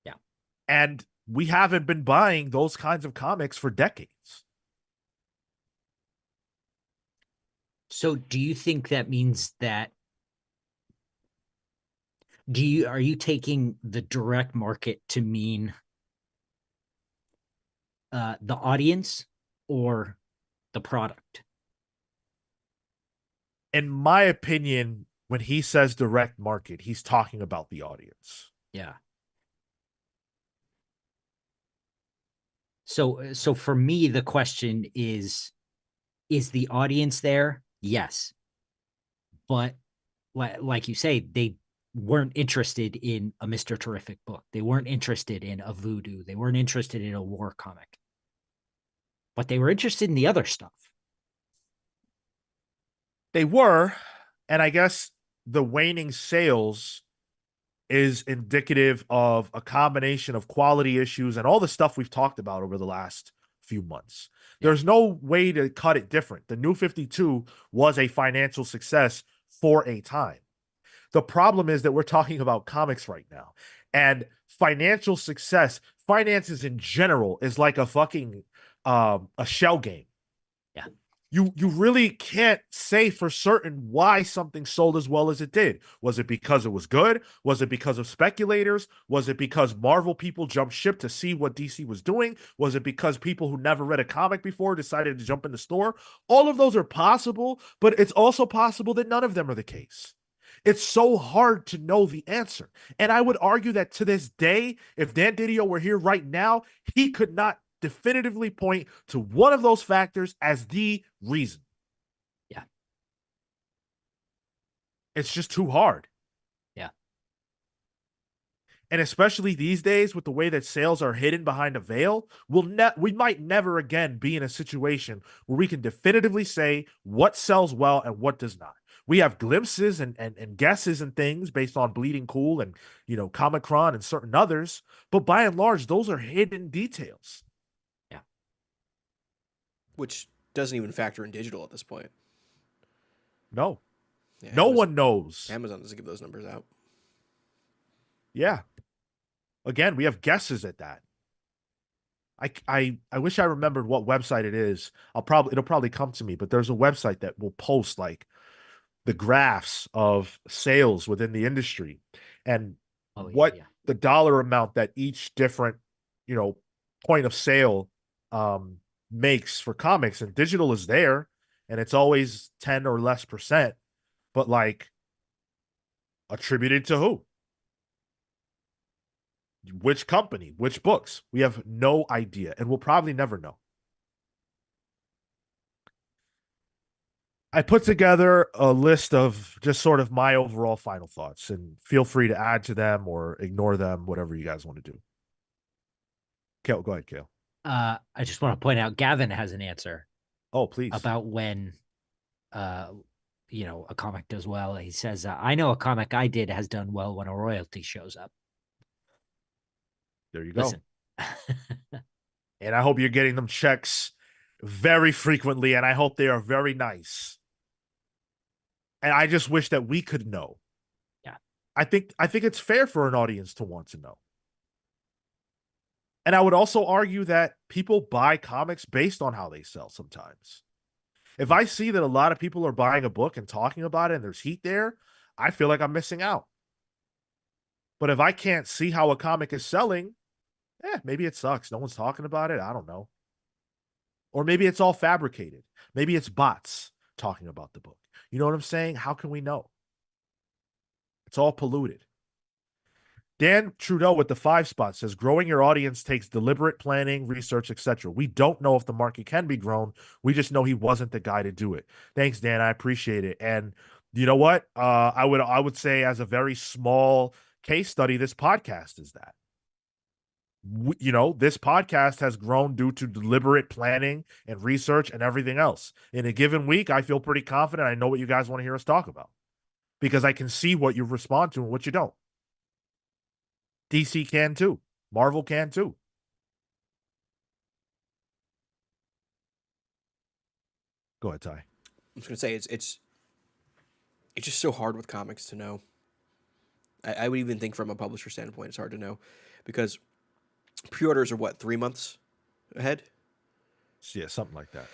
Yeah. And we haven't been buying those kinds of comics for decades. So do you think that means that are you taking the direct market to mean the audience or the product? In my opinion, when he says direct market, he's talking about the audience. Yeah. So for me, the question is the audience there? Yes. But like you say, they weren't interested in a Mr. Terrific book. They weren't interested in a Voodoo. They weren't interested in a war comic. But they were interested in the other stuff. They were, and I guess the waning sales is indicative of a combination of quality issues and all the stuff we've talked about over the last few months. Yeah. There's no way to cut it different. The New 52 was a financial success for a time. The problem is that we're talking about comics right now, and financial success, finances in general, is like a fucking a shell game. Yeah. You really can't say for certain why something sold as well as it did. Was it because it was good? Was it because of speculators? Was it because Marvel people jumped ship to see what DC was doing? Was it because people who never read a comic before decided to jump in the store? All of those are possible, but it's also possible that none of them are the case. It's so hard to know the answer. And I would argue that to this day, if Dan DiDio were here right now, he could not definitively point to one of those factors as the reason. Yeah. It's just too hard. Yeah. And especially these days with the way that sales are hidden behind a veil, we might never again be in a situation where we can definitively say what sells well and what does not. We have glimpses and guesses and things based on Bleeding Cool and, you know, Comic-Con and certain others, but by and large, those are hidden details. Which doesn't even factor in digital at this point. No. Yeah, No one knows. Amazon doesn't give those numbers out. Yeah. Again, we have guesses at that. I wish I remembered what website it is. It'll probably come to me, but there's a website that will post like the graphs of sales within the industry and what the dollar amount that each different, point of sale makes for comics, and digital is there and it's always 10 or less percent, but like attributed to who? Which company, which books? We have no idea, and we'll probably never know. I put together a list of just sort of my overall final thoughts, and feel free to add to them or ignore them, whatever you guys want to do. Kale, go ahead, Kale. I just want to point out Gavin has an answer. Oh, please. About when, a comic does well. He says, I know a comic I did has done well when a royalty shows up. There you go. And I hope you're getting them checks very frequently, and I hope they are very nice. And I just wish that we could know. Yeah. I think it's fair for an audience to want to know. And I would also argue that people buy comics based on how they sell sometimes. If I see that a lot of people are buying a book and talking about it and there's heat there, I feel like I'm missing out. But if I can't see how a comic is selling, maybe it sucks. No one's talking about it. I don't know. Or maybe it's all fabricated. Maybe it's bots talking about the book. You know what I'm saying? How can we know? It's all polluted. Dan Trudeau with the 5 spot says, growing your audience takes deliberate planning, research, etc. We don't know if the market can be grown. We just know he wasn't the guy to do it. Thanks, Dan. I appreciate it. And you know what? I would say as a very small case study, this podcast is that. This podcast has grown due to deliberate planning and research and everything else. In a given week, I feel pretty confident. I know what you guys want to hear us talk about because I can see what you respond to and what you don't. DC can too. Marvel can too. Go ahead, Ty. I'm just gonna say it's just so hard with comics to know. I would even think from a publisher standpoint, it's hard to know because pre-orders are what, 3 months ahead? Yeah, something like that.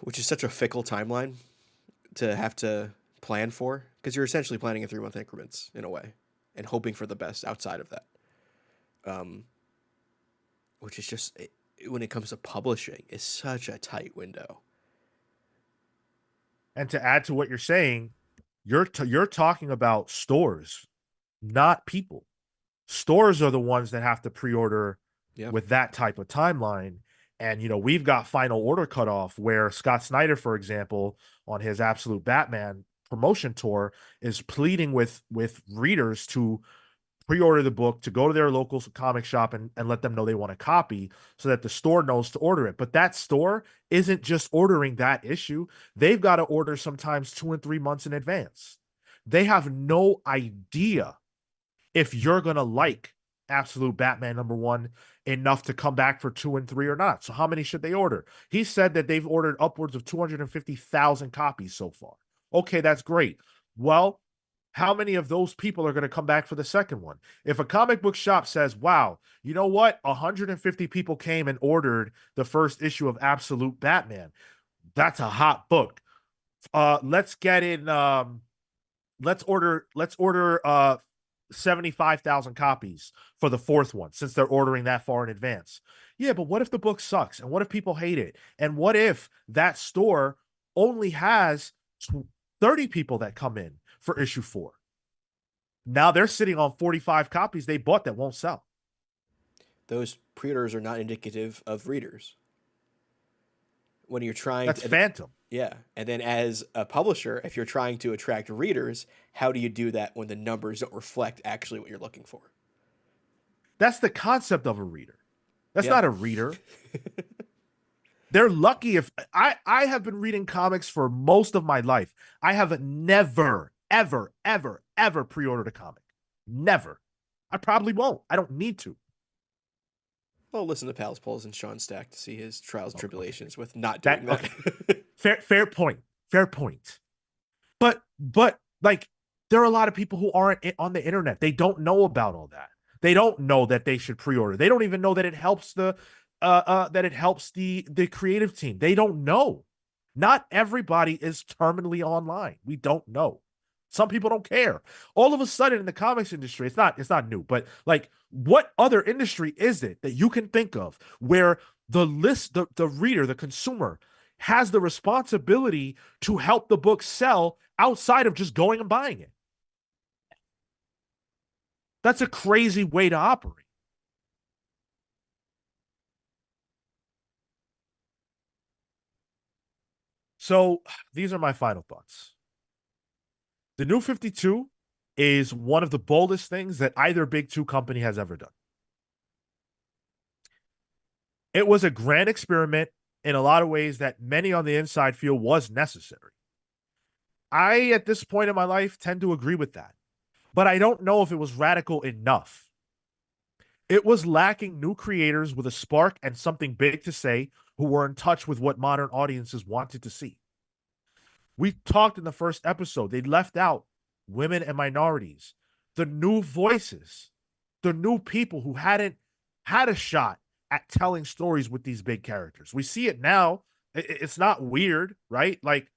Which is such a fickle timeline to have to plan for because you're essentially planning in 3-month increments in a way and hoping for the best outside of that. Which is just, when it comes to publishing, is such a tight window. And to add to what you're saying, you're talking about stores, not people. Stores are the ones that have to pre-order with that type of timeline. And, we've got final order cutoff where Scott Snyder, for example, on his Absolute Batman promotion tour is pleading with readers to pre-order the book, to go to their local comic shop and let them know they want a copy so that the store knows to order it. But that store isn't just ordering that issue. They've got to order sometimes 2 and 3 months in advance. They have no idea if you're going to like Absolute Batman #1 enough to come back for 2 and 3 or not. So how many should they order? He said that they've ordered upwards of 250,000 copies so far. Okay, that's great. Well, how many of those people are going to come back for the second one? If a comic book shop says, wow, you know what? 150 people came and ordered the first issue of Absolute Batman. That's a hot book. Let's get in. Let's order 75,000 copies for the fourth one since they're ordering that far in advance. Yeah, but what if the book sucks? And what if people hate it? And what if that store only has 30 people that come in for issue 4? Now they're sitting on 45 copies they bought that won't sell. Those pre-orders are not indicative of readers. When you're trying That's phantom. Yeah. And then as a publisher, if you're trying to attract readers, how do you do that when the numbers don't reflect actually what you're looking for? That's the concept of a reader. That's not a reader. They're lucky if I have been reading comics for most of my life. I have never, ever, ever, ever pre-ordered a comic. Never. I probably won't. I don't need to. Well, listen to Pals Polls and Sean Stack to see his trials and tribulations with not doing that. Okay. Fair point. Fair point. But like there are a lot of people who aren't on the internet. They don't know about all that. They don't know that they should pre-order. They don't even know that it helps the creative team. They don't know. Not everybody is terminally online. We don't know. Some people don't care. All of a sudden in the comics industry, it's not new, but like what other industry is it that you can think of where the reader, the consumer has the responsibility to help the book sell outside of just going and buying it? That's a crazy way to operate. So these are my final thoughts. The New 52 is one of the boldest things that either Big Two company has ever done. It was a grand experiment in a lot of ways that many on the inside feel was necessary. I, at this point in my life, tend to agree with that, but I don't know if it was radical enough. It was lacking new creators with a spark and something big to say who were in touch with what modern audiences wanted to see. We talked in the first episode, they left out women and minorities, the new voices, the new people who hadn't had a shot at telling stories with these big characters. We see it now. It's not weird, right? Like,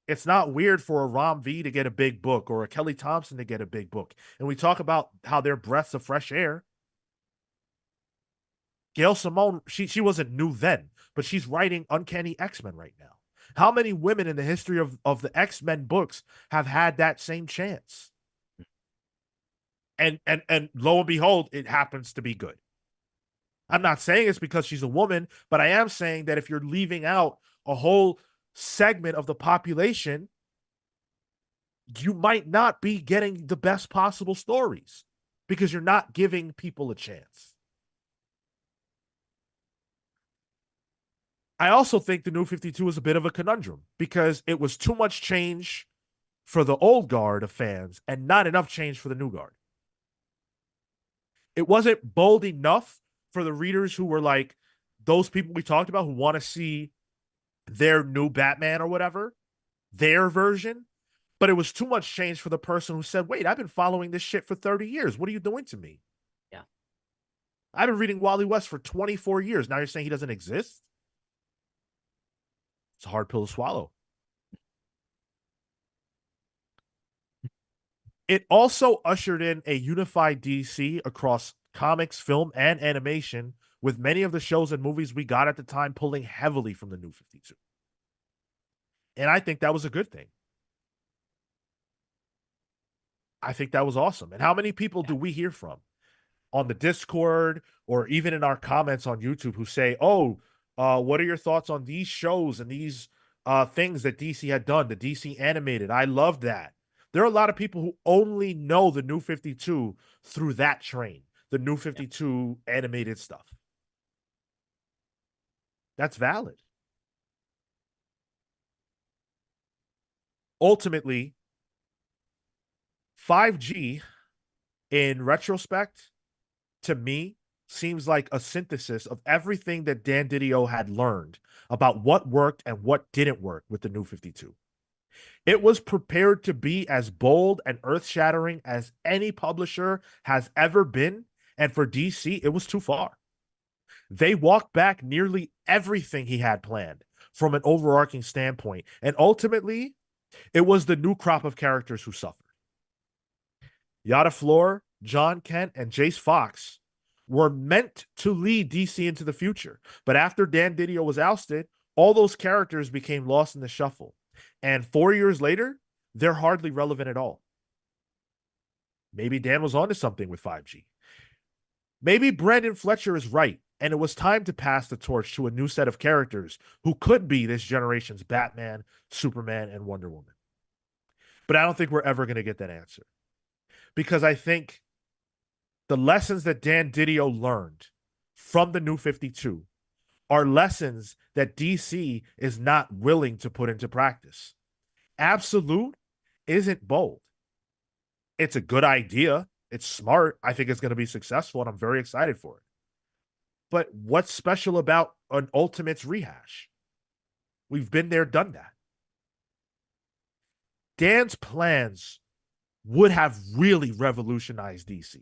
it's not weird for a Rom V to get a big book or a Kelly Thompson to get a big book. And we talk about how they're breaths of fresh air. Gail Simone, she wasn't new then, but she's writing Uncanny X-Men right now. How many women in the history of the X-Men books have had that same chance? And lo and behold, it happens to be good. I'm not saying it's because she's a woman, but I am saying that if you're leaving out a whole segment of the population, you might not be getting the best possible stories because you're not giving people a chance. I also think the New 52 is a bit of a conundrum because it was too much change for the old guard of fans and not enough change for the new guard. It wasn't bold enough for the readers who were like those people we talked about who want to see their new Batman or whatever, their version. But it was too much change for the person who said, wait, I've been following this shit for 30 years. What are you doing to me? Yeah. I've been reading Wally West for 24 years. Now you're saying he doesn't exist? It's a hard pill to swallow. It also ushered in a unified DC across comics, film, and animation, with many of the shows and movies we got at the time pulling heavily from the New 52. And I think that was a good thing. I think that was awesome. And how many people do we hear from on the Discord or even in our comments on YouTube who say, oh, what are your thoughts on these shows and these things that DC had done, the DC animated? I love that. There are a lot of people who only know the New 52 through that train, the New 52 animated stuff. That's valid. Ultimately, 5G, in retrospect, to me, seems like a synthesis of everything that Dan DiDio had learned about what worked and what didn't work with the New 52. It was prepared to be as bold and earth-shattering as any publisher has ever been, and for DC, it was too far. They walked back nearly everything he had planned from an overarching standpoint, and ultimately, it was the new crop of characters who suffered. Yada Flor, John Kent, and Jace Fox were meant to lead DC into the future. But after Dan DiDio was ousted, all those characters became lost in the shuffle. And 4 years later, they're hardly relevant at all. Maybe Dan was onto something with 5G. Maybe Branden Fletcher is right, and it was time to pass the torch to a new set of characters who could be this generation's Batman, Superman, and Wonder Woman. But I don't think we're ever going to get that answer. Because I think the lessons that Dan DiDio learned from the New 52 are lessons that DC is not willing to put into practice. Absolute isn't bold. It's a good idea. It's smart. I think it's going to be successful, and I'm very excited for it. But what's special about an Ultimates rehash? We've been there, done that. Dan's plans would have really revolutionized DC.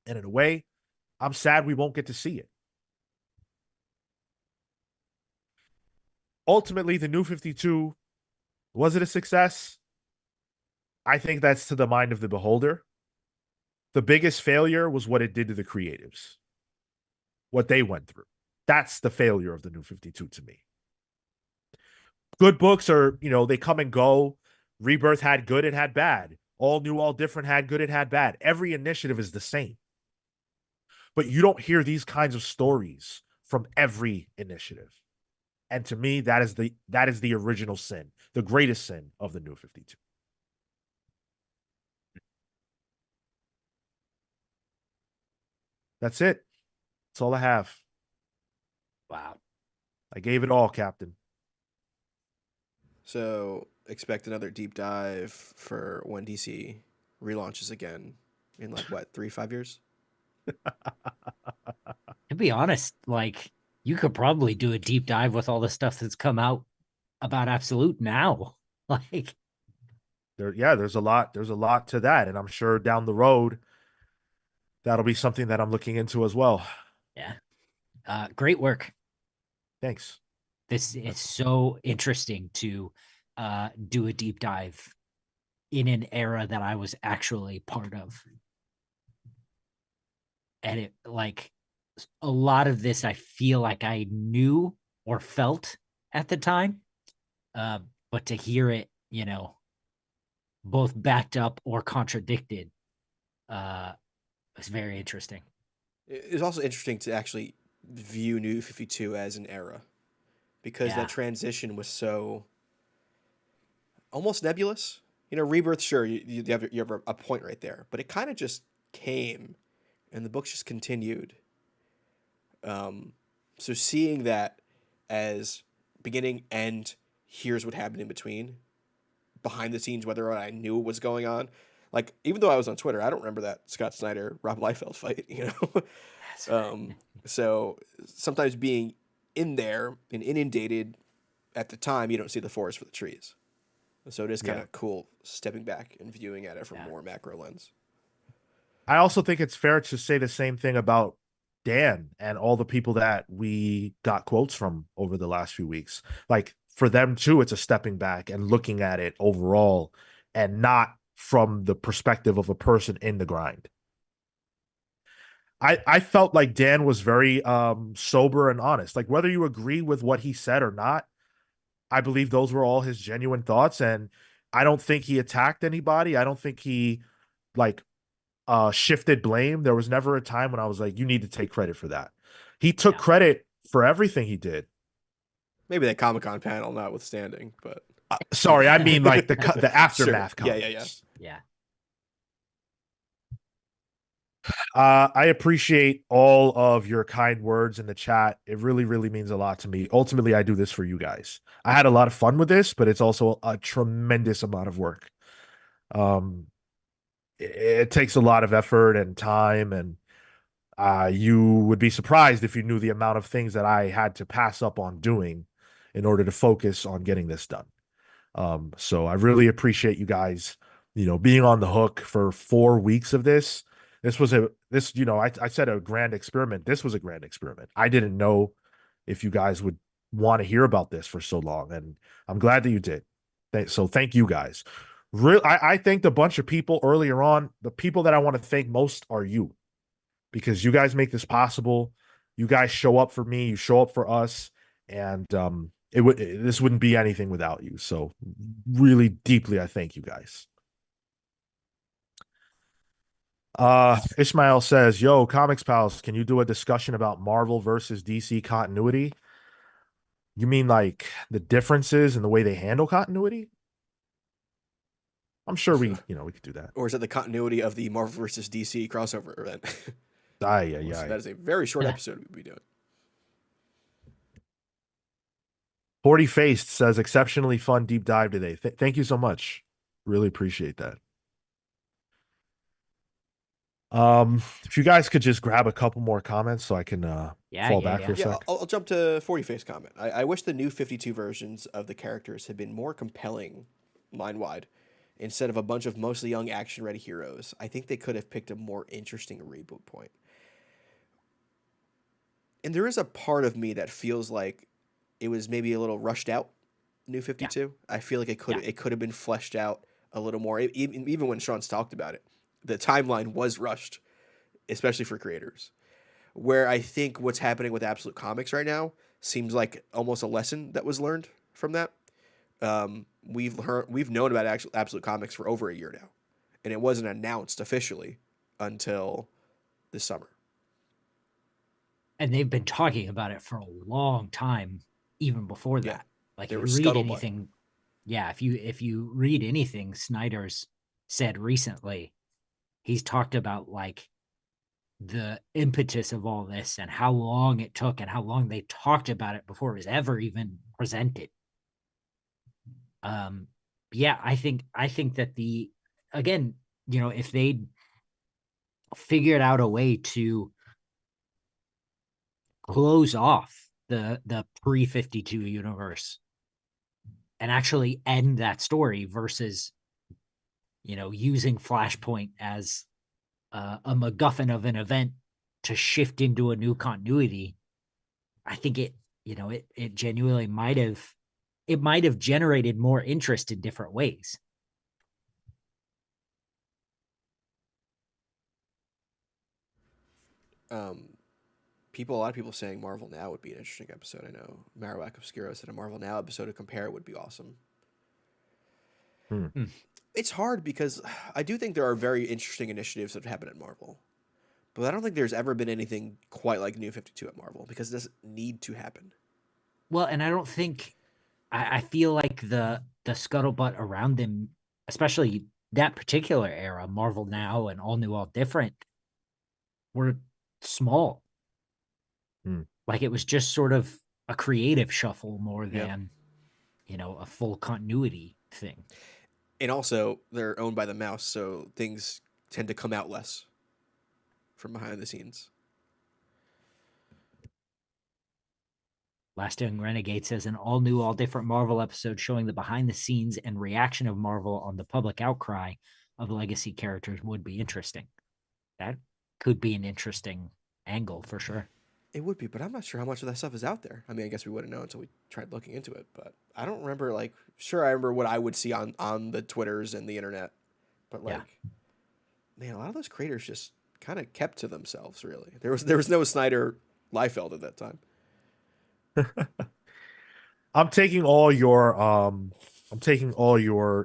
And in a way, I'm sad we won't get to see it. Ultimately, the New 52, was it a success? I think that's to the mind of the beholder. The biggest failure was what it did to the creatives, what they went through. That's the failure of the New 52 to me. Good books are, they come and go. Rebirth had good, it had bad. All New, All Different had good, it had bad. Every initiative is the same. But you don't hear these kinds of stories from every initiative. And to me, that is the original sin, the greatest sin of the New 52. That's it. That's all I have. Wow. I gave it all, Captain. So expect another deep dive for when DC relaunches again in 3-5 years? To be honest, like, you could probably do a deep dive with all the stuff that's come out about Absolute now. Like, there's a lot to that, and I'm sure down the road that'll be something that I'm looking into as well. yeah. Great work. Thanks. This is so interesting to do a deep dive in an era that I was actually part of. And it, like, a lot of this I feel like I knew or felt at the time. But to hear it, both backed up or contradicted, was very interesting. It's also interesting to actually view New 52 as an era, because that transition was so almost nebulous. Rebirth, sure, you have a point right there, but it kind of just came, and the books just continued. So seeing that as beginning, end, here's what happened in between, behind the scenes, whether or not I knew what was going on. Like, even though I was on Twitter, I don't remember that Scott Snyder, Rob Liefeld fight, That's right. So sometimes being in there and inundated at the time, you don't see the forest for the trees. So it is kind of cool stepping back and viewing at it from a more macro lens. I also think it's fair to say the same thing about Dan and all the people that we got quotes from over the last few weeks. Like, for them too, it's a stepping back and looking at it overall and not from the perspective of a person in the grind. I felt like Dan was very sober and honest. Like, whether you agree with what he said or not, I believe those were all his genuine thoughts. And I don't think he attacked anybody. I don't think he shifted blame. There was never a time when I was like, you need to take credit for that. He took credit for everything he did. Maybe that Comic-Con panel notwithstanding, but sorry, I mean like the aftermath sure. comments. Yeah. I appreciate all of your kind words in the chat. It really, really means a lot to me. Ultimately, I do this for you guys. I had a lot of fun with this, but it's also a tremendous amount of work. It takes a lot of effort and time, and you would be surprised if you knew the amount of things that I had to pass up on doing in order to focus on getting this done. So I really appreciate you guys, being on the hook for 4 weeks of this. I said a grand experiment. This was a grand experiment. I didn't know if you guys would want to hear about this for so long, and I'm glad that you did. So thank you guys. I thanked a bunch of people earlier on. The people that I want to thank most are you, because you guys make this possible. You guys show up for me. You show up for us, and this wouldn't be anything without you. So really deeply, I thank you guys. Ishmael says, yo, Comics Pals, can you do a discussion about Marvel versus DC continuity? You mean like the differences in the way they handle continuity? I'm sure we could do that. Or is it the continuity of the Marvel versus DC crossover event? Yeah. That is a very short episode we'll be doing. 40 Faced says, exceptionally fun deep dive today. Thank you so much. Really appreciate that. If you guys could just grab a couple more comments so I can Yeah, fall yeah, back for yeah. a Yeah, sec. I'll jump to 40 Face comment. I wish the new 52 versions of the characters had been more compelling line wide instead of a bunch of mostly young action ready heroes. I think they could have picked a more interesting reboot point. And there is a part of me that feels like it was maybe a little rushed out. New Yeah. 52. I feel like Yeah. it could have been fleshed out a little more. Even when Sean's talked about it, the timeline was rushed, especially for creators. Where I think what's happening with Absolute Comics right now seems like almost a lesson that was learned from that. We've known about Absolute Comics for over a year now, and it wasn't announced officially until this summer. And they've been talking about it for a long time, even before Yeah, that. Like there if you was read scuttlebutt. anything, yeah, if you read anything Snyder's said recently, he's talked about like the impetus of all this and how long it took and how long they talked about it before it was ever even presented. Um, yeah, I think that the again, if they figured out a way to close off the pre 52 universe and actually end that story versus using Flashpoint as a MacGuffin of an event to shift into a new continuity. I think it genuinely might have generated more interest in different ways. Um, a lot of people saying Marvel Now would be an interesting episode. I know Marowak Obscuro said a Marvel Now episode to compare would be awesome. Hmm. It's hard because I do think there are very interesting initiatives that have happened at Marvel, but I don't think there's ever been anything quite like New 52 at Marvel because it doesn't need to happen. Well, and I don't think I feel like the scuttlebutt around them, especially that particular era, Marvel Now and All New, All Different, were small. Hmm. Like it was just sort of a creative shuffle more Yeah. than a full continuity thing. And also, they're owned by the mouse, so things tend to come out less from behind the scenes. Last Young Renegade says an all new, all different Marvel episode showing the behind the scenes and reaction of Marvel on the public outcry of legacy characters would be interesting. That could be an interesting angle for sure. It would be, but I'm not sure how much of that stuff is out there. I mean, I guess we wouldn't know until we tried looking into it, but I don't remember, like, sure, I remember what I would see on the Twitters and the internet, but, like, Yeah. man, a lot of those creators just kind of kept to themselves, really. There was no Snyder Liefeld at that time. I'm taking all your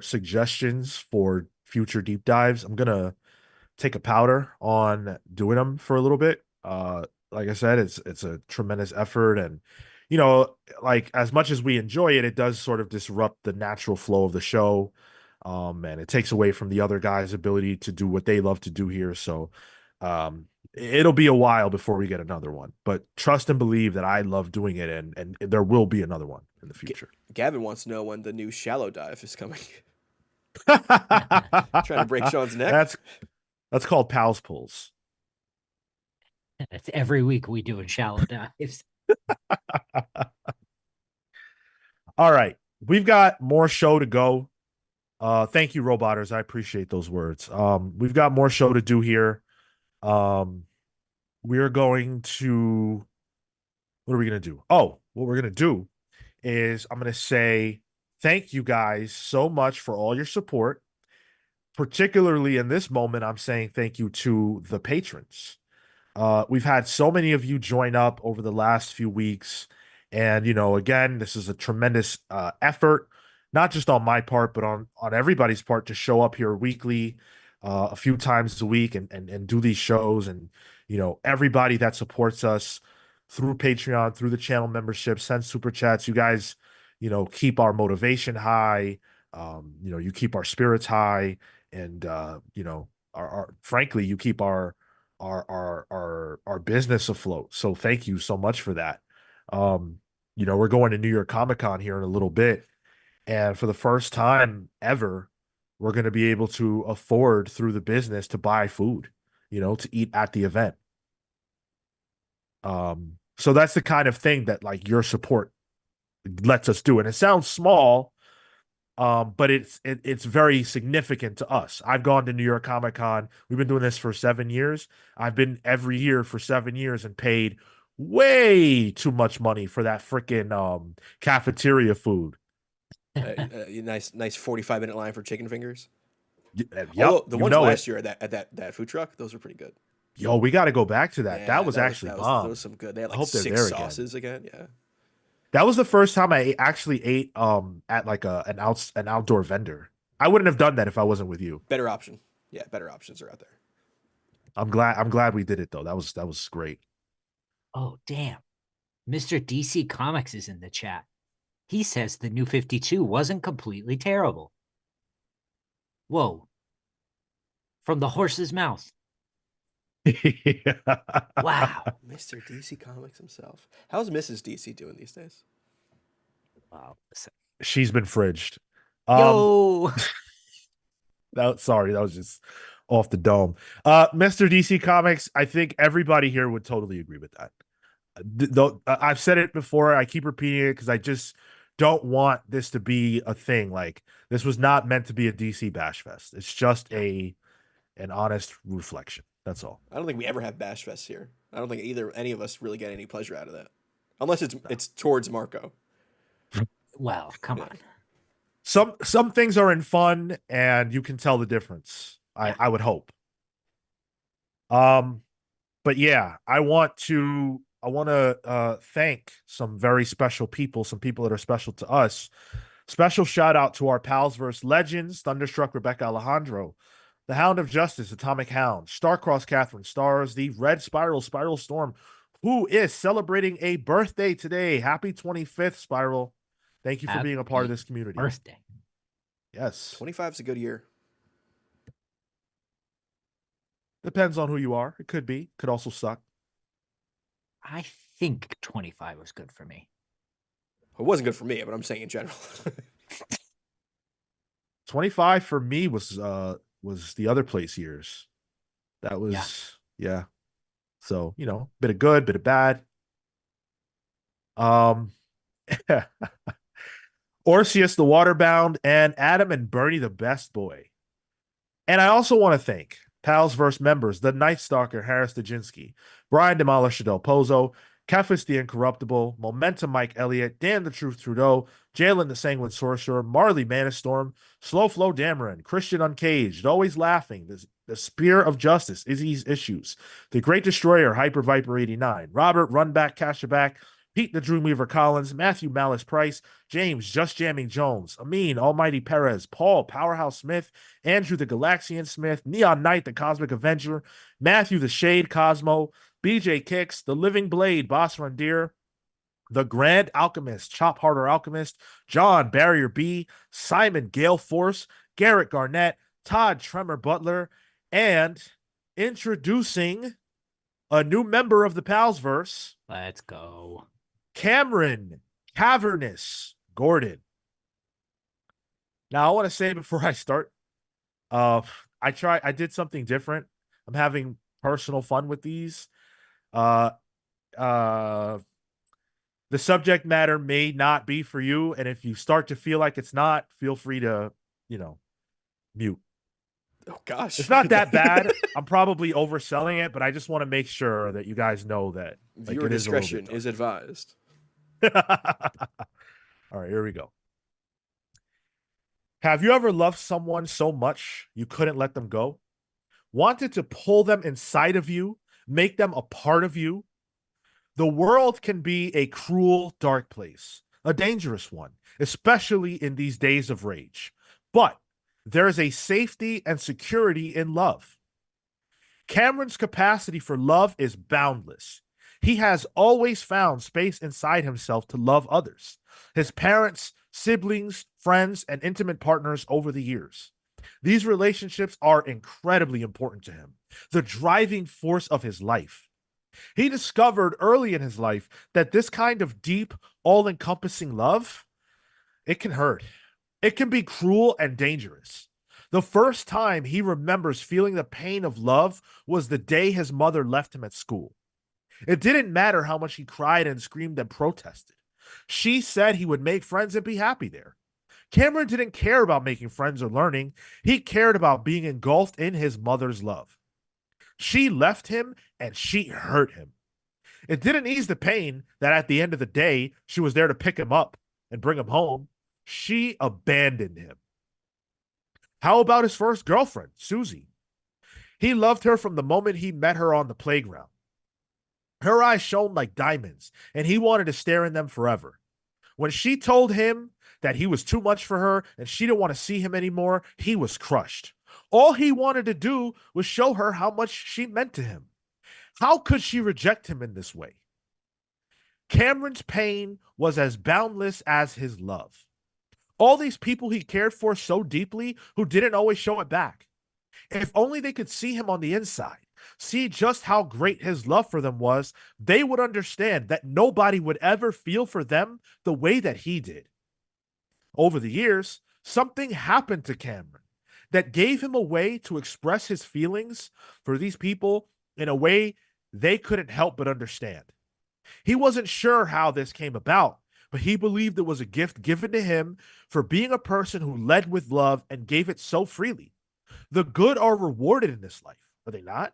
suggestions for future deep dives. I'm gonna take a powder on doing them for a little bit. Like I said, it's a tremendous effort, and like as much as we enjoy it, it does sort of disrupt the natural flow of the show. And it takes away from the other guys' ability to do what they love to do here. So, it'll be a while before we get another one, but trust and believe that I love doing it, and there will be another one in the future. Gavin wants to know when the new Shallow Dive is coming. That's Trying to break Sean's neck. that's called Pals Pulls. It's every week we do in shallow dives. All right, we've got more show to go. Thank you, Roboters. I appreciate those words. We've got more show to do here. We're going to, what are we going to do? Oh, what we're going to do is I'm going to say thank you guys so much for all your support. Particularly in this moment, I'm saying thank you to the patrons. We've had so many of you join up over the last few weeks. And, again, this is a tremendous effort, not just on my part, but on everybody's part to show up here weekly, a few times a week and do these shows. And, everybody that supports us through Patreon, through the channel membership, send super chats. You guys, keep our motivation high. You keep our spirits high. And, our frankly, you keep our business afloat. So thank you so much for that. We're going to New York Comic Con here in a little bit, and for the first time ever, we're going to be able to afford through the business to buy food. to eat at the event. So that's the kind of thing that like your support lets us do. And it sounds small, but it's very significant to us. I've gone to New York Comic Con. We've been doing this for 7 years. I've been every year for 7 years and paid way too much money for that freaking cafeteria food. Nice 45-minute line for chicken fingers. Yep, Although the ones last it. year at that food truck, those were pretty good. Yo, we got to go back to that. Yeah, that was actually bomb. That was some good. They had I like hope they're 6 there sauces again. Yeah. That was the first time I actually ate at like an outdoor vendor. I wouldn't have done that if I wasn't with you. Better option. Yeah, better options are out there. I'm glad we did it though. That was great. Oh, damn. Mr. DC Comics is in the chat. He says the new 52 wasn't completely terrible. Whoa. From the horse's mouth. Wow. Mr. DC Comics himself. How's Mrs. DC doing these days? Wow. Listen. She's been fridged. Yo. Sorry, that was just off the dome. Mr. DC Comics, I think everybody here would totally agree with that. Though I've said it before, I keep repeating it because I just don't want this to be a thing. Like, this was not meant to be a DC Bash Fest. It's just an honest reflection. That's all. I don't think we ever have Bash Fest here. I don't think any of us really get any pleasure out of that, unless it's towards Marco. Well, come on. Some things are in fun, and you can tell the difference. I would hope. But yeah, I want to thank some very special people, some people that are special to us. Special shout out to our PalsVerse legends: Thunderstruck Rebecca Alejandro, the Hound of Justice, Atomic Hound, Starcross Catherine Stars, the Red Spiral Storm, who is celebrating a birthday today. Happy 25th, Spiral. Thank you for being a part of this community. Birthday. Yes. 25 is a good year. Depends on who you are. It could be. Could also suck. I think 25 was good for me. It wasn't good for me, but I'm saying in general. 25 for me was the other place years. That was yeah. So, bit of good, bit of bad. Orseus the Waterbound, and Adam and Bernie the Best Boy. And I also want to thank PalsVerse members, the Night Stalker Harris Dajinski, Brian Demolisher Del Pozo, Kefis the Incorruptible, Momentum Mike Elliott, Dan the Truth Trudeau, Jalen the Sanguine Sorcerer, Marley Manistorm, Slow Flow Dameron, Christian Uncaged, Always Laughing, the Spear of Justice, Izzy's Issues, The Great Destroyer, Hyper Viper 89, Robert Runback Cashaback, Pete the Dreamweaver Collins, Matthew Malice Price, James Just Jamming Jones, Amin Almighty Perez, Paul Powerhouse Smith, Andrew the Galaxian Smith, Neon Knight the Cosmic Avenger, Matthew the Shade Cosmo, BJ Kicks, The Living Blade Boss Rundeer, The Grand Alchemist, Chop Harder Alchemist, John Barrier B, Simon Gale Force, Garrett Garnett, Todd Tremor Butler, and introducing a new member of the PalsVerse. Let's go. Cameron Cavernous Gordon. Now, I want to say before I start, I did something different. I'm having personal fun with these. The subject matter may not be for you, and if you start to feel like it's not, feel free to, mute. Oh gosh. It's not that bad. I'm probably overselling it, but I just want to make sure that you guys know that viewer discretion is advised. All right, here we go. Have you ever loved someone so much you couldn't let them go? Wanted to pull them inside of you, make them a part of you? The world can be a cruel, dark place, a dangerous one, especially in these days of rage. But there is a safety and security in love. Cameron's capacity for love is boundless. He has always found space inside himself to love others, his parents, siblings, friends, and intimate partners over the years. These relationships are incredibly important to him, the driving force of his life. He discovered early in his life that this kind of deep, all-encompassing love, it can hurt. It can be cruel and dangerous. The first time he remembers feeling the pain of love was the day his mother left him at school. It didn't matter how much he cried and screamed and protested. She said he would make friends and be happy there. Cameron didn't care about making friends or learning. He cared about being engulfed in his mother's love. She left him and she hurt him. It didn't ease the pain that at the end of the day, she was there to pick him up and bring him home. She abandoned him. How about his first girlfriend, Susie? He loved her from the moment he met her on the playground. Her eyes shone like diamonds, and he wanted to stare in them forever. When she told him that he was too much for her and she didn't want to see him anymore, he was crushed. All he wanted to do was show her how much she meant to him. How could she reject him in this way? Cameron's pain was as boundless as his love. All these people he cared for so deeply who didn't always show it back. If only they could see him on the inside, see just how great his love for them was, they would understand that nobody would ever feel for them the way that he did. Over the years, something happened to Cameron that gave him a way to express his feelings for these people in a way they couldn't help but understand. He wasn't sure how this came about, but he believed it was a gift given to him for being a person who led with love and gave it so freely. The good are rewarded in this life, are they not?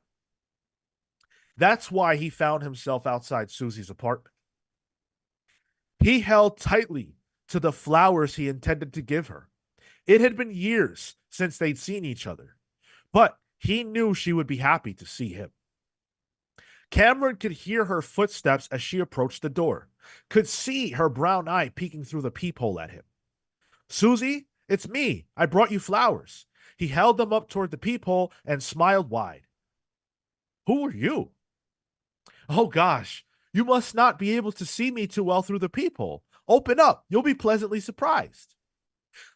That's why he found himself outside Susie's apartment. He held tightly to the flowers he intended to give her. It had been years since they'd seen each other, but he knew she would be happy to see him. Cameron could hear her footsteps as she approached the door, could see her brown eye peeking through the peephole at him. Susie, it's me. I brought you flowers. He held them up toward the peephole and smiled wide. Who are you? Oh gosh, you must not be able to see me too well through the peephole. Open up. You'll be pleasantly surprised.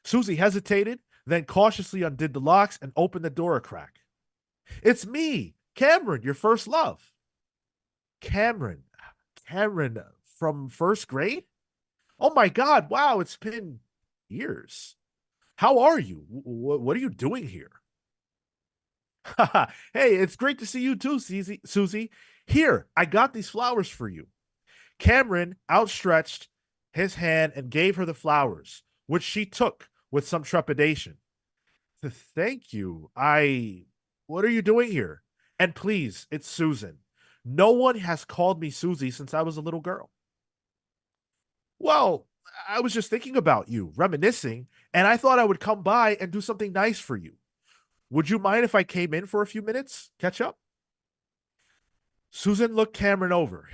Susie hesitated, then cautiously undid the locks and opened the door a crack. It's me, Cameron, your first love. Cameron from first grade? Oh my God, wow, it's been years. How are you? What are you doing here? Hey, it's great to see you too, Susie. Here, I got these flowers for you. Cameron outstretched his hand and gave her the flowers, which she took with some trepidation. Thank you. What are you doing here? And please, it's Susan. No one has called me Susie since I was a little girl. Well, I was just thinking about you, reminiscing, and I thought I would come by and do something nice for you. Would you mind if I came in for a few minutes? Catch up? Susan looked Cameron over.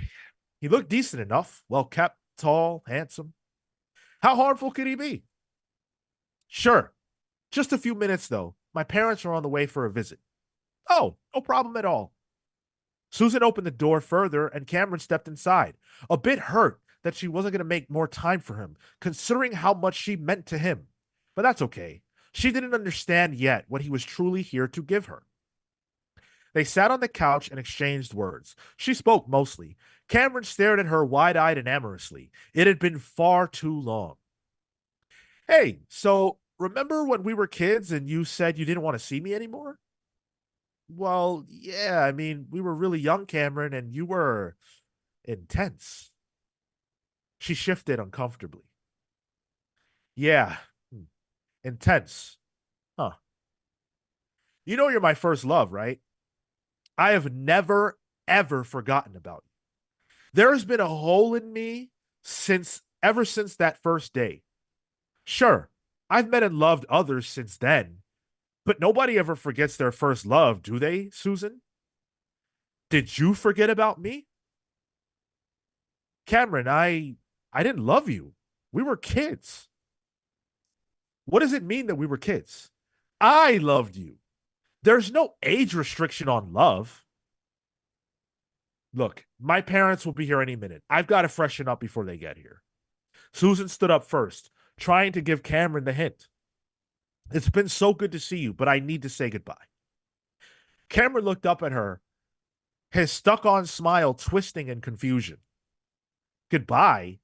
He looked decent enough, well kept, tall, handsome. How harmful could he be? Sure. Just a few minutes, though. My parents are on the way for a visit. Oh, no problem at all. Susan opened the door further, and Cameron stepped inside, a bit hurt that she wasn't going to make more time for him, considering how much she meant to him. But that's okay. She didn't understand yet what he was truly here to give her. They sat on the couch and exchanged words. She spoke mostly. Cameron stared at her wide-eyed and amorously. It had been far too long. Hey, so remember when we were kids and you said you didn't want to see me anymore? Well, yeah, I mean, we were really young, Cameron, and you were intense. She shifted uncomfortably. Yeah, intense. Huh. You know you're my first love, right? I have never, ever forgotten about you. There has been a hole in me ever since that first day. Sure, I've met and loved others since then, but nobody ever forgets their first love, do they, Susan? Did you forget about me? Cameron, I didn't love you. We were kids. What does it mean that we were kids? I loved you. There's no age restriction on love. Look, my parents will be here any minute. I've got to freshen up before they get here. Susan stood up first, trying to give Cameron the hint. It's been so good to see you, but I need to say goodbye. Cameron looked up at her, his stuck-on smile twisting in confusion. Goodbye?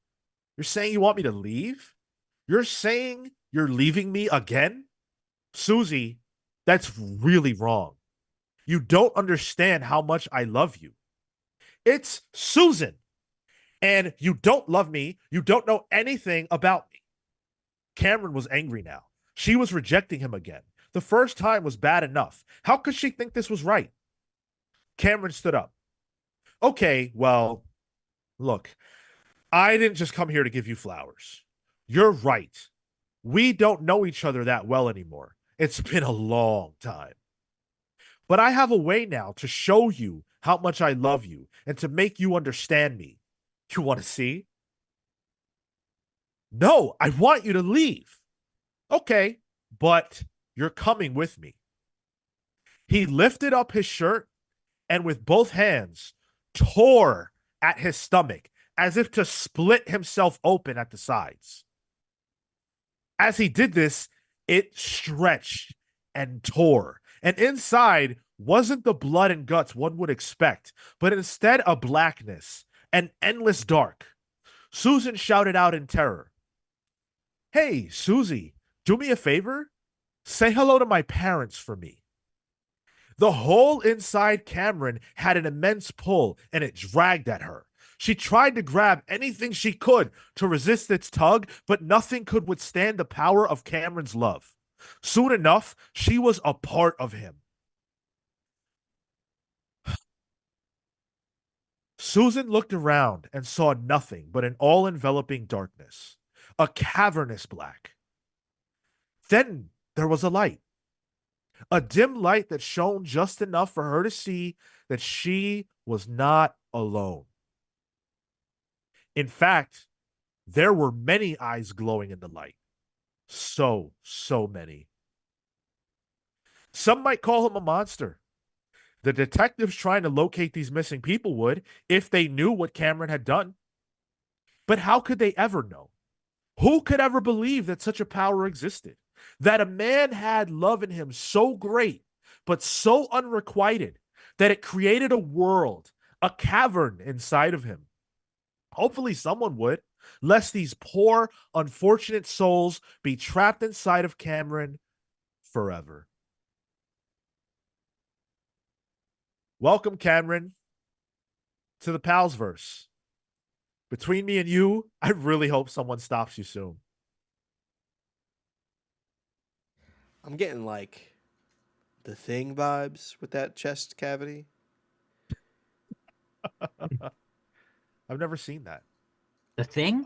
You're saying you want me to leave? You're saying you're leaving me again? Susie, That's really wrong. You don't understand how much I love you. It's Susan. And you don't love me. You don't know anything about me. Cameron was angry now. She was rejecting him again. The first time was bad enough. How could she think this was right? Cameron stood up. Okay, well, look, I didn't just come here to give you flowers. You're right. We don't know each other that well anymore. It's been a long time. But I have a way now to show you how much I love you and to make you understand me. You want to see? No, I want you to leave. Okay, but you're coming with me. He lifted up his shirt and with both hands tore at his stomach as if to split himself open at the sides. As he did this, it stretched and tore. And inside wasn't the blood and guts one would expect, but instead a blackness, an endless dark. Susan shouted out in terror, "Hey, Susie, do me a favor? Say hello to my parents for me." The hole inside Cameron had an immense pull, and it dragged at her. She tried to grab anything she could to resist its tug, but nothing could withstand the power of Cameron's love. Soon enough, she was a part of him. Susan looked around and saw nothing but an all-enveloping darkness, a cavernous black. Then there was a light. A dim light that shone just enough for her to see that she was not alone. In fact, there were many eyes glowing in the light. So many. Some might call him a monster. The detectives trying to locate these missing people would, if they knew what Cameron had done. But how could they ever know? Who could ever believe that such a power existed? That a man had love in him so great, but so unrequited, that it created a world, a cavern inside of him. Hopefully someone would, lest these poor, unfortunate souls be trapped inside of Cameron forever. Welcome, Cameron, to the PalsVerse. Between me and you, I really hope someone stops you soon. I'm getting like the Thing vibes with that chest cavity. I've never seen that. The Thing?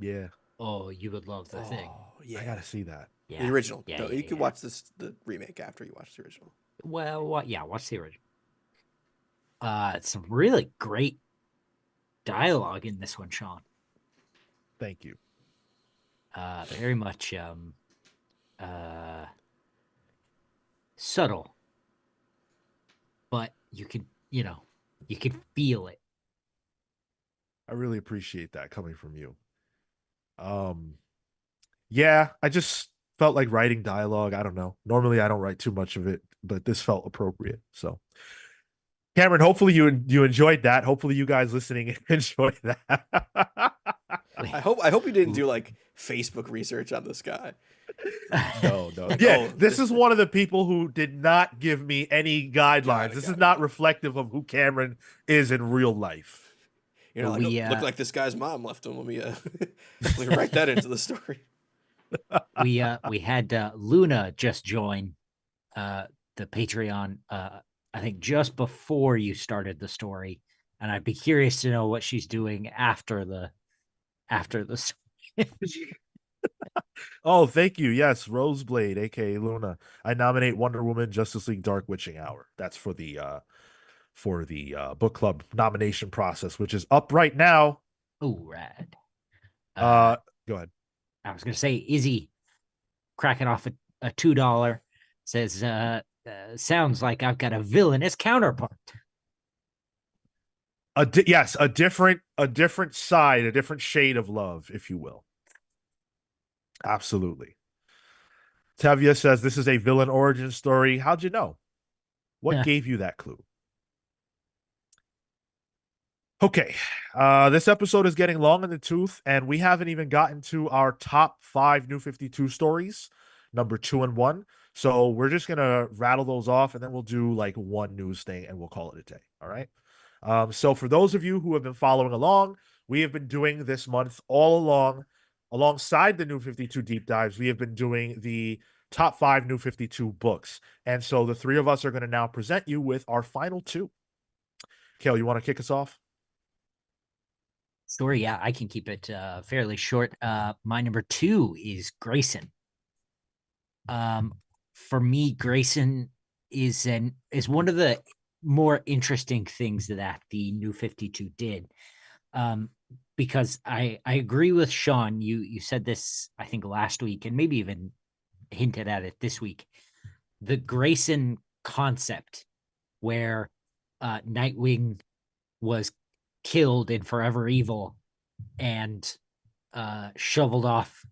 Yeah. Oh, you would love The Thing. Yeah, I gotta see that. Yeah. the original. Yeah, No, yeah, you can yeah. watch the remake after you watch the original. Well, what? Yeah, watch the original. It's some really great dialogue in this one, Sean. Thank you. Very much subtle, but you can feel it. I really appreciate that coming from you. Yeah, I just felt like writing dialogue. I don't know. Normally I don't write too much of it, but this felt appropriate. So Cameron, hopefully you enjoyed that. Hopefully you guys listening enjoyed that. I hope you didn't do like Facebook research on this guy. No. Like, Yeah, this is one of the people who did not give me any guidelines. This is not reflective of who Cameron is in real life. You know, like, look like this guy's mom left him. Let me write that into the story. We had Luna just join the Patreon. I think just before you started the story, and I'd be curious to know what she's doing after the Oh, thank you. Yes, Roseblade, aka Luna. I nominate Wonder Woman, Justice League, Dark Witching Hour. That's for the book club nomination process, which is up right now. Oh, rad. Go ahead. I was gonna say Izzy cracking off a $2 says sounds like I've got a villainous counterpart. Yes, a different side, a different shade of love, if you will. Absolutely. Tevya says this is a villain origin story. How'd you know? What gave you that clue? Okay, this episode is getting long in the tooth, and we haven't even gotten to our top 5 New 52 stories. number 2 and 1. So we're just gonna rattle those off, and then we'll do like one news thing, and we'll call it a day. All right. So for those of you who have been following along, we have been doing this month all along, alongside the New 52 deep dives. We have been doing the top 5 New 52 books, and so the three of us are going to now present you with our final 2. Kale, you want to kick us off? Sure, yeah, I can keep it fairly short. My number 2 is Grayson. For me, Grayson is one of the more interesting things that the New 52 did. Because I agree with Sean. You said this, I think, last week, and maybe even hinted at it this week. The Grayson concept, where Nightwing was killed in Forever Evil and shoveled off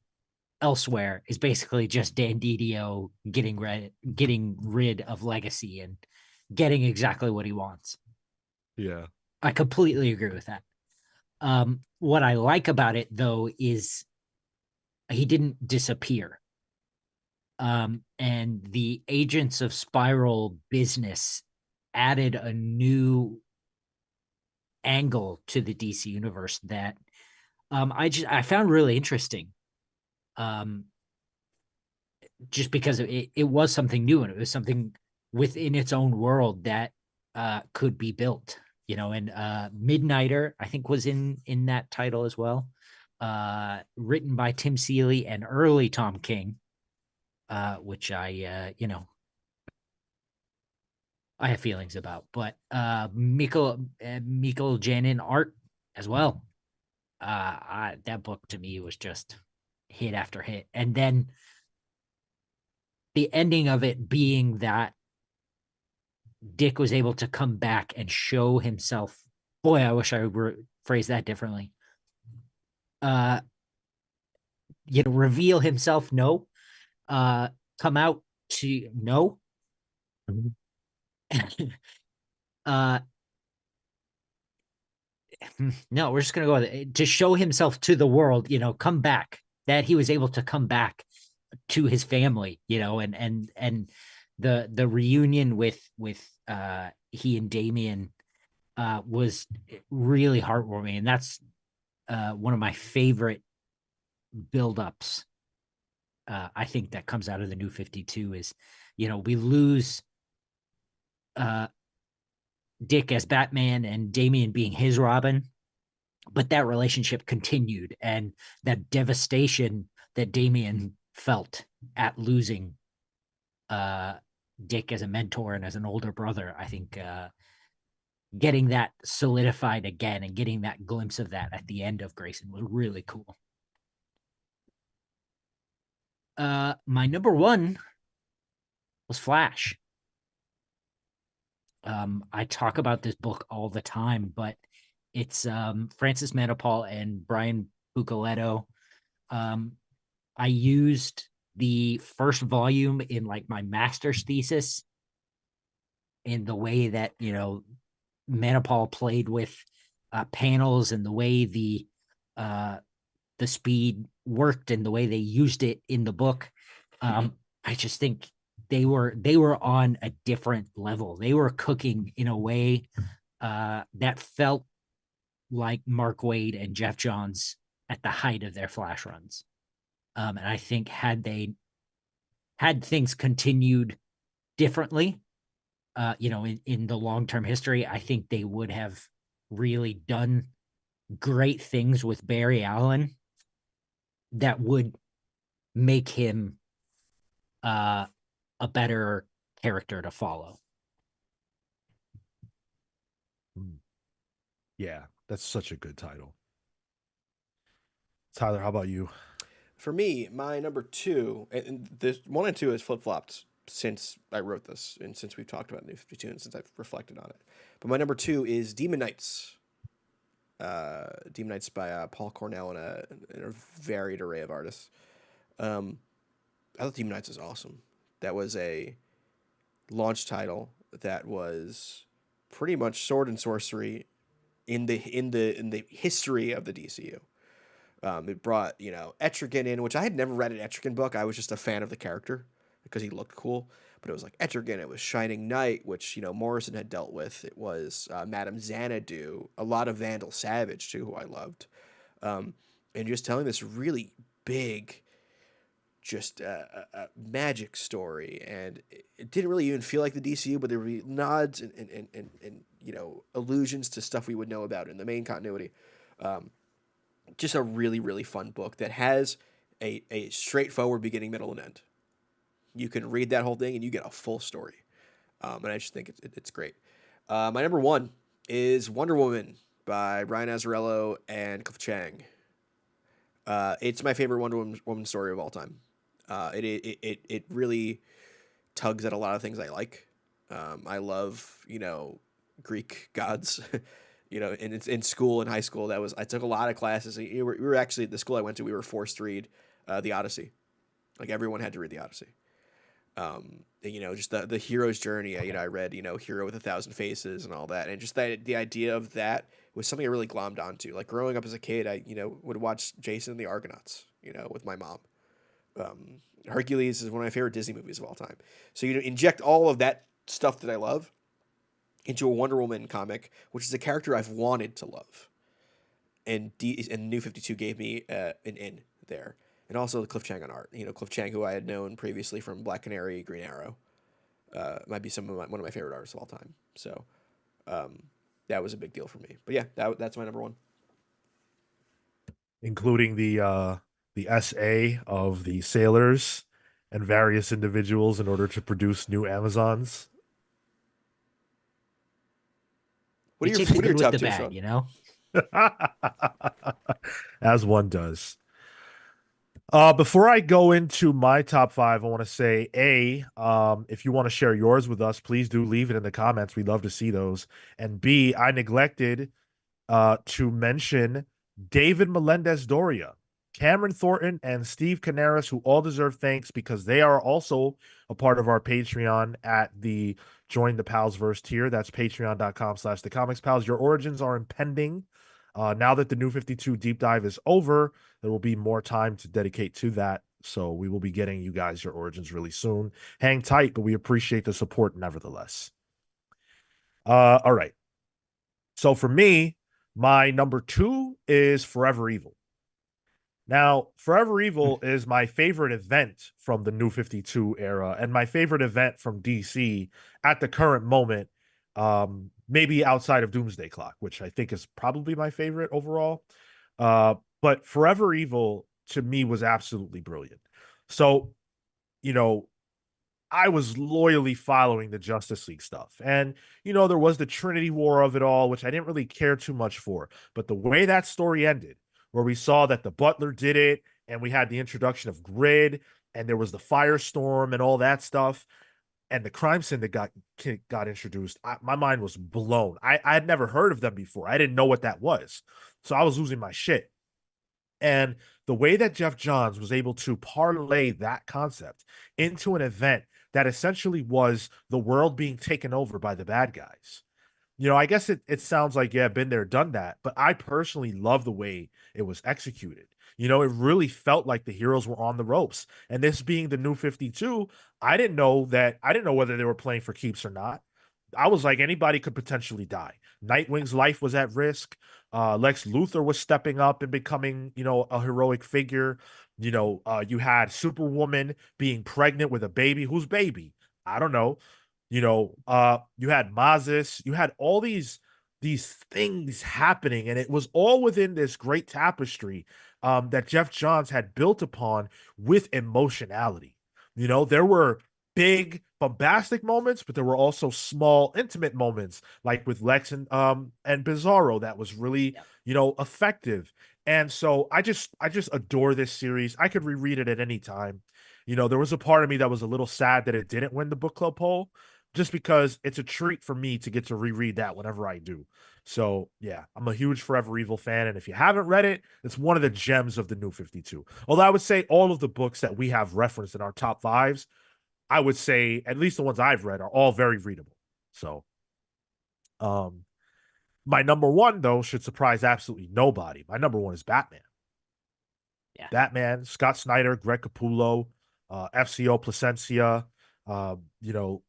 elsewhere, is basically just Dan DiDio getting rid of Legacy and getting exactly what he wants. Yeah. I completely agree with that. What I like about it, though, is he didn't disappear. And the Agents of Spiral business added a new angle to the DC universe that I found really interesting. Just because it was something new, and it was something within its own world that could be built, and Midnighter, I think, was in that title as well, written by Tim Seeley and early Tom King, which I have feelings about, but Mikkel Janin art as well. That book to me was just hit after hit, and then the ending of it being that Dick was able to come back and show himself. Boy, I wish I would phrase that differently. Reveal himself. No. Come out to no. No, we're just gonna go with it. To show himself to the world. Come back. That he was able to come back to his family. And the reunion with he and Damian was really heartwarming, and that's one of my favorite buildups. I think that comes out of the New 52 is, we lose Dick as Batman and Damian being his Robin, but that relationship continued, and that devastation that Damian felt at losing Dick as a mentor and as an older brother, I think getting that solidified again and getting that glimpse of that at the end of Grayson was really cool. My number 1 was Flash. I talk about this book all the time, but it's Francis Manapul and Brian Bucoletto. I used the first volume in like my master's thesis, in the way that Manapul played with panels, and the way the speed worked, and the way they used it in the book. I just think they were on a different level. They were cooking in a way that felt like Mark Waid and Geoff Johns at the height of their Flash runs. And I think had things continued differently, in the long-term history, I think they would have really done great things with Barry Allen that would make him a better character to follow. Yeah, that's such a good title. Tyler, how about you? For me, my number 2, and this 1 and 2 has flip-flopped since I wrote this, and since we've talked about New 52, and since I've reflected on it. But my number 2 is Demon Knights. Demon Knights by Paul Cornell and a varied array of artists. I thought Demon Knights was awesome. That was a launch title that was pretty much sword and sorcery in the history of the DCU. It brought, Etrigan in, which I had never read an Etrigan book. I was just a fan of the character because he looked cool. But it was like Etrigan, it was Shining Knight, which, Morrison had dealt with. It was Madame Xanadu, a lot of Vandal Savage, too, who I loved. And just telling this really big, just a magic story. And it didn't really even feel like the DCU, but there would be nods and allusions to stuff we would know about in the main continuity. Just a really, really fun book that has a straightforward beginning, middle, and end. You can read that whole thing and you get a full story. And I just think it's great. My number one is Wonder Woman by Brian Azzarello and Cliff Chiang. It's my favorite Wonder Woman story of all time. It really tugs at a lot of things I like. I love, Greek gods. In school, in high school, I took a lot of classes. We were actually, the school I went to, we were forced to read the Odyssey. Like, everyone had to read the Odyssey. Just the hero's journey. I read, Hero with 1,000 Faces and all that. And just the idea of that was something I really glommed onto. Like, growing up as a kid, I, would watch Jason and the Argonauts, with my mom. Hercules is one of my favorite Disney movies of all time. So, inject all of that stuff that I love into a Wonder Woman comic, which is a character I've wanted to love. And New 52 gave me an in there. And also Cliff Chiang on art. Cliff Chiang, who I had known previously from Black Canary, Green Arrow, might be one of my favorite artists of all time. So that was a big deal for me. But yeah, that's my number one. Including the SA of the sailors and various individuals in order to produce new Amazons. What are your top two, Sean? As one does. Before I go into my top five, I want to say, if you want to share yours with us, please do leave it in the comments. We'd love to see those. And B, I neglected to mention David Melendez-Doria, Cameron Thornton, and Steve Canaris, who all deserve thanks because they are also a part of our Patreon at the Join the PalsVerse tier. That's patreon.com/thecomics_pals. Your origins are impending. Now that the New 52 deep dive is over, there will be more time to dedicate to that. So we will be getting you guys your origins really soon. Hang tight, but we appreciate the support nevertheless. All right. So for me, my number two is Forever Evil. Now, Forever Evil is my favorite event from the New 52 era and my favorite event from DC at the current moment, maybe outside of Doomsday Clock, which I think is probably my favorite overall. But Forever Evil, to me, was absolutely brilliant. So, I was loyally following the Justice League stuff. And, there was the Trinity War of it all, which I didn't really care too much for. But the way that story ended, where we saw that the Butler did it, and we had the introduction of Grid, and there was the Firestorm and all that stuff, and the Crime Syndicate got introduced, my mind was blown. I had never heard of them before. I didn't know what that was. So I was losing my shit. And the way that Geoff Johns was able to parlay that concept into an event that essentially was the world being taken over by the bad guys. I guess it sounds like, yeah, been there, done that. But I personally love the way it was executed. It really felt like the heroes were on the ropes. And this being the New 52, I didn't know whether they were playing for keeps or not. I was like, anybody could potentially die. Nightwing's life was at risk. Lex Luthor was stepping up and becoming, a heroic figure. You had Superwoman being pregnant with a baby. Whose baby? I don't know. You had Mazis, you had all these things happening, and it was all within this great tapestry that Geoff Johns had built upon with emotionality. There were big bombastic moments, but there were also small intimate moments, like with Lex and Bizarro, that was really effective. And so I just adore this series. I could reread it at any time. There was a part of me that was a little sad that it didn't win the book club poll, just because it's a treat for me to get to reread that whenever I do. So yeah, I'm a huge Forever Evil fan. And if you haven't read it, it's one of the gems of the New 52. Although I would say all of the books that we have referenced in our top fives, I would say at least the ones I've read are all very readable. So, my number one, though, should surprise absolutely nobody. My number one is Batman. Batman, Scott Snyder, Greg Capullo, FCO Placencia, you know,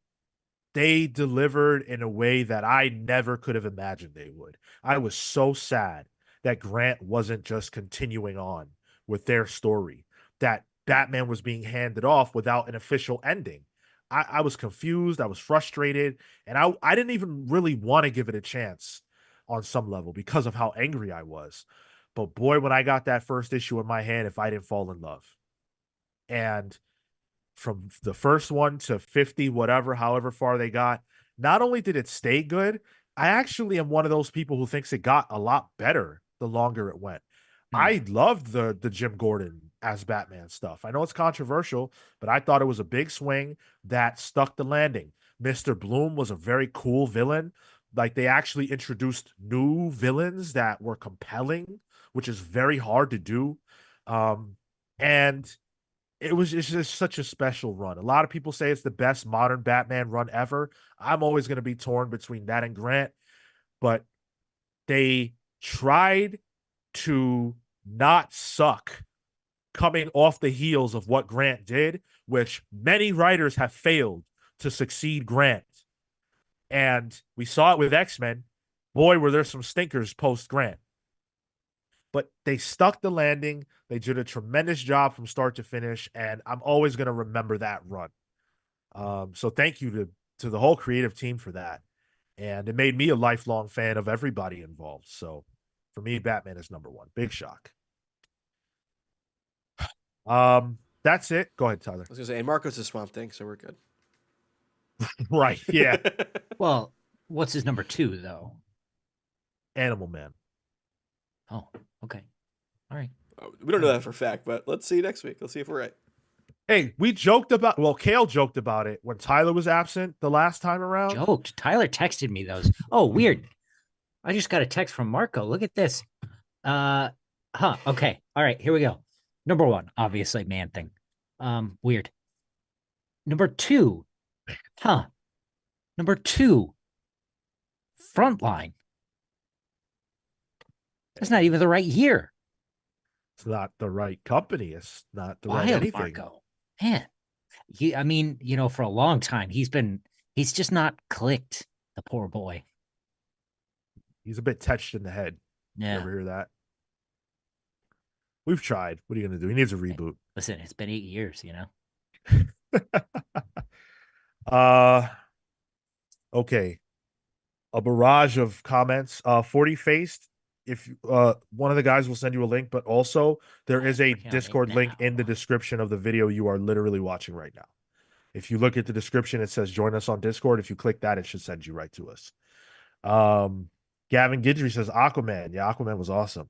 they delivered in a way that I never could have imagined they would. I was so sad that Grant wasn't just continuing on with their story, that Batman was being handed off without an official ending. I was confused, I was frustrated, and I didn't even really want to give it a chance on some level because of how angry I was. But boy, when I got that first issue in my hand, if I didn't fall in love. And from the first one to 50, whatever, however far they got, not only did it stay good, I actually am one of those people who thinks it got a lot better the longer it went. I loved the Jim Gordon as Batman stuff. I know it's controversial, but I thought it was a big swing that stuck the landing. Mr. Bloom was a very cool villain. Like, they actually introduced new villains that were compelling, which is very hard to do. And it's just such a special run. A lot of people say it's the best modern Batman run ever. I'm always going to be torn between that and Grant, but they tried to not suck coming off the heels of what Grant did, which many writers have failed to succeed Grant. And we saw it with X-Men. Boy, were there some stinkers post Grant. But they stuck the landing. They did a tremendous job from start to finish, and I'm always going to remember that run. So thank you to the whole creative team for that. And it made me a lifelong fan of everybody involved. So for me, Batman is number one. Big shock. That's it. Go ahead, Tyler. I was going to say, and Marco's a Swamp Thing, so we're good. Right, yeah. Well, what's his number 2, though? Animal Man. Oh, okay. All right. We don't know that for a fact, but let's see next week. Let's see if we're right. Hey, we joked about, well, Kale joked about it when Tyler was absent the last time around. Joked. Tyler texted me those. Oh, weird. I just got a text from Marco. Look at this. Okay. All right, here we go. Number 1, obviously, Man Thing. Weird. Number 2. Number 2. Frontline. That's not even the right year. It's not the right company. It's not the right Wild, anything. Marco. Man. I mean, for a long time, he's just not clicked, the poor boy. He's a bit touched in the head. Yeah. You ever hear that? We've tried. What are you going to do? He needs a reboot. Listen, it's been 8 years, Okay. A barrage of comments. 40 Faced. If one of the guys will send you a link, but also there is a Discord link in the description of the video you are literally watching right now. If you look at the description, it says join us on Discord. If you click that, it should send you right to us. Gavin Gidry says Aquaman. Yeah, Aquaman was awesome.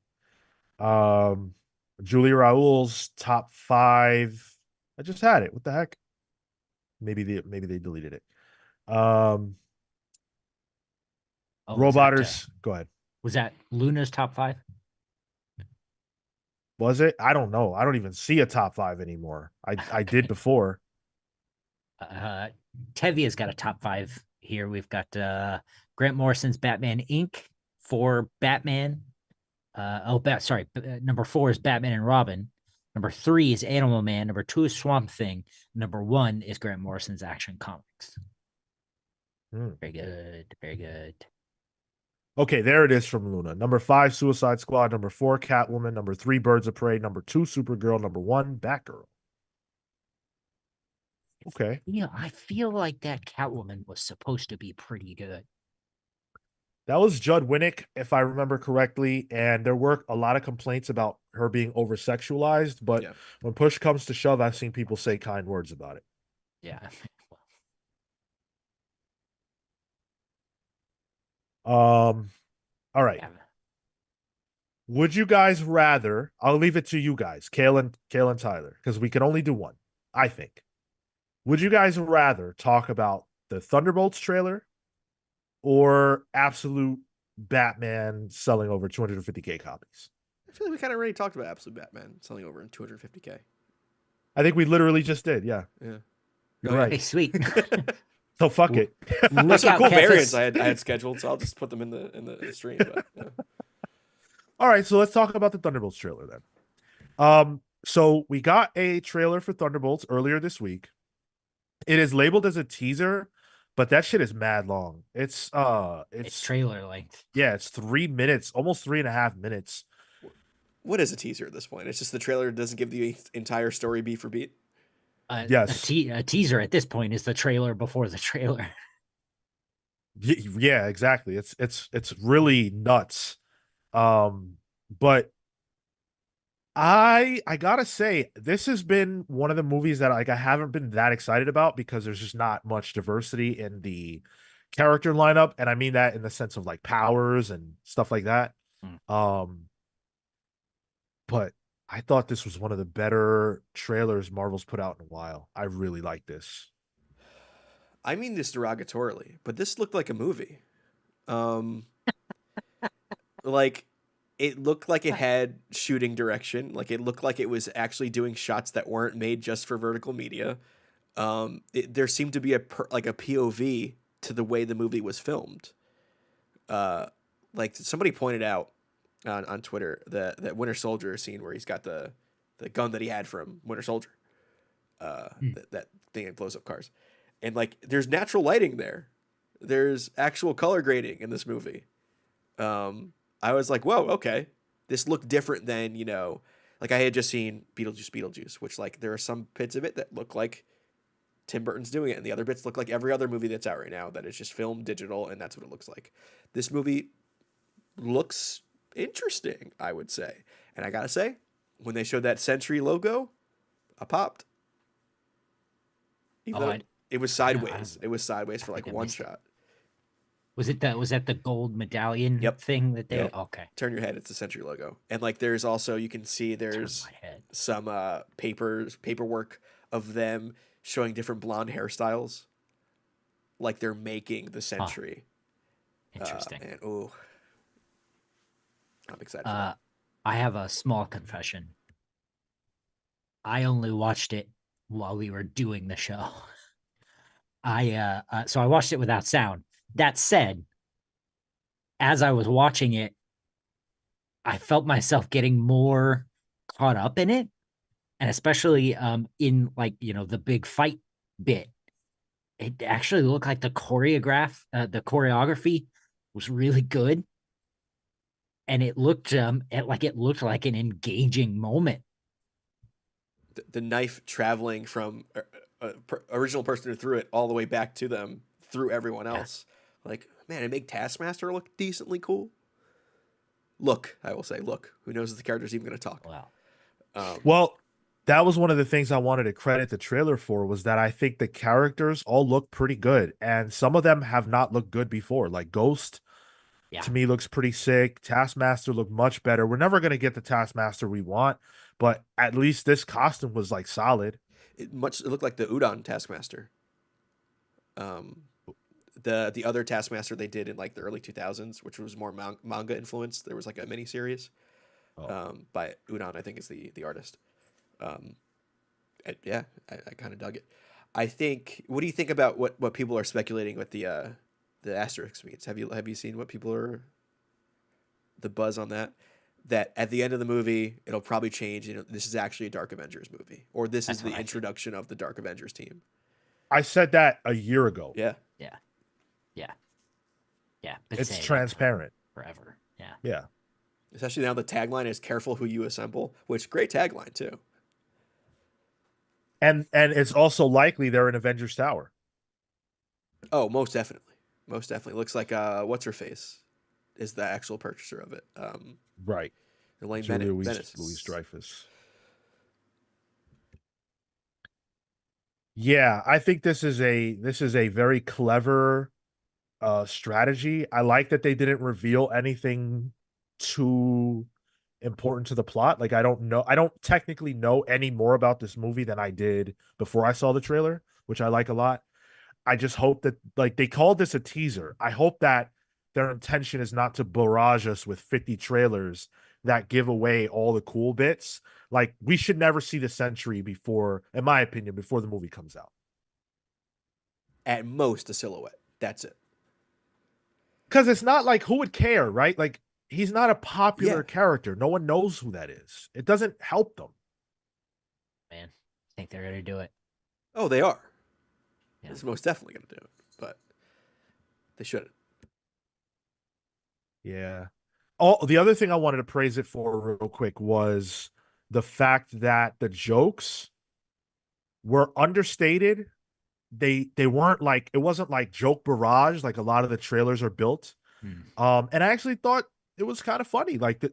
Julia Raoul's top 5. I just had it. What the heck? Maybe they deleted it. Roboters. Go ahead. Was that Luna's top 5? Was it? I don't know. I don't even see a top 5 anymore. I did before. Tevia's got a top 5 here. We've got Grant Morrison's Batman Inc. for Batman. Number 4 is Batman and Robin. Number 3 is Animal Man. Number 2 is Swamp Thing. Number 1 is Grant Morrison's Action Comics. Very good. Very good. Okay, there it is from Luna. Number 5, Suicide Squad. Number 4, Catwoman. Number 3, Birds of Prey. Number 2, Supergirl. Number 1, Batgirl. Okay. Yeah, I feel like that Catwoman was supposed to be pretty good. That was Judd Winnick, if I remember correctly, and there were a lot of complaints about her being over-sexualized, but when push comes to shove, I've seen people say kind words about it. Yeah. All right. Yeah. Would you guys rather, I'll leave it to you guys, Kale and Tyler, because we can only do one, I think. Would you guys rather talk about the Thunderbolts trailer or absolute Batman selling over 250K copies? I feel like we kind of already talked about absolute Batman selling over in 250K. I think we literally just did, yeah. Yeah. You're right. Hey, sweet. So fuck it. There's some cool variants I had scheduled, so I'll just put them in the stream. But, yeah. All right, so let's talk about the Thunderbolts trailer then. So we got a trailer for Thunderbolts earlier this week. It is labeled as a teaser, but that shit is mad long. It's trailer length. Yeah, it's 3 minutes, almost 3.5 minutes. What is a teaser at this point? It's just the trailer doesn't give the entire story beat for beat. Yes. A teaser at this point is the trailer before the trailer. Yeah, exactly. It's really nuts. But I gotta say, this has been one of the movies that like I haven't been that excited about because there's just not much diversity in the character lineup, and I mean that in the sense of like powers and stuff like that. Um, but I thought this was one of the better trailers Marvel's put out in a while. I really like this. I mean this derogatorily, but this looked like a movie. Um, like it looked like it had shooting direction. Like it looked like it was actually doing shots that weren't made just for vertical media. There seemed to be a POV to the way the movie was filmed. Like somebody pointed out on Twitter that Winter Soldier scene where he's got the gun that he had from Winter Soldier, that thing that blows up cars, and like there's natural lighting there. There's actual color grading in this movie. I was like, whoa, okay, this looked different than like I had just seen Beetlejuice, which like there are some bits of it that look like Tim Burton's doing it, and the other bits look like every other movie that's out right now that is just filmed digital, and that's what it looks like. This movie looks interesting, I would say. And I gotta say, when they showed that Sentry logo, I popped. It was sideways. It was sideways for like one shot. Was that the gold medallion thing that they okay. Turn your head, it's the Sentry logo. And like there's also, you can see there's some paperwork of them showing different blonde hairstyles. Like they're making the Sentry. Interesting. And I'm excited for that. I have a small confession. I only watched it while we were doing the show. So I watched it without sound. That said, as I was watching it, I felt myself getting more caught up in it, and especially in like the big fight bit. It actually looked like the choreography was really good, and it looked like an engaging moment. The knife traveling from original person who threw it all the way back to them through everyone else. Like, man, it made Taskmaster look decently cool. I will say, who knows if the character's even going to talk? Wow. Well, that was one of the things I wanted to credit the trailer for, was that I think the characters all look pretty good, and some of them have not looked good before. Like Ghost, to me, looks pretty sick. Taskmaster looked much better. We're never going to get the Taskmaster we want, but at least this costume was like solid. It looked like the Udon Taskmaster. The other Taskmaster they did in like the early 2000s, which was more manga influenced. There was like a mini series by Udon, I think is the artist. I kind of dug it. I think. What do you think about what people are speculating with the asterisk means? Have you seen what people are the buzz on that? That at the end of the movie, it'll probably change. This is actually a Dark Avengers movie, or this is the introduction of the Dark Avengers team. I said that a year ago. Yeah. It's transparent forever. Yeah. Especially now the tagline is "Careful who you assemble," which great tagline too. And it's also likely they're in Avengers Tower. Oh, most definitely. Looks like what's her face is the actual purchaser of it. Right. Elaine Louise Dreyfus. Yeah, I think this is a very clever strategy. I like that they didn't reveal anything too important to the plot. Like I don't technically know any more about this movie than I did before I saw the trailer, which I like a lot. I just hope that, like, they called this a teaser. I hope that their intention is not to barrage us with 50 trailers that give away all the cool bits. Like, we should never see the Sentry before, in my opinion, before the movie comes out. At most a silhouette. That's it. Because it's not like, who would care, right? Like, he's not a popular character. No one knows who that is. It doesn't help them. Man, I think they're gonna do it. Oh, they are. Yeah. It's most definitely going to do it, but they shouldn't. Yeah. Oh, the other thing I wanted to praise it for real quick was the fact that the jokes were understated. They weren't like, it wasn't like joke barrage like a lot of the trailers are built. And I actually thought it was kind of funny. Like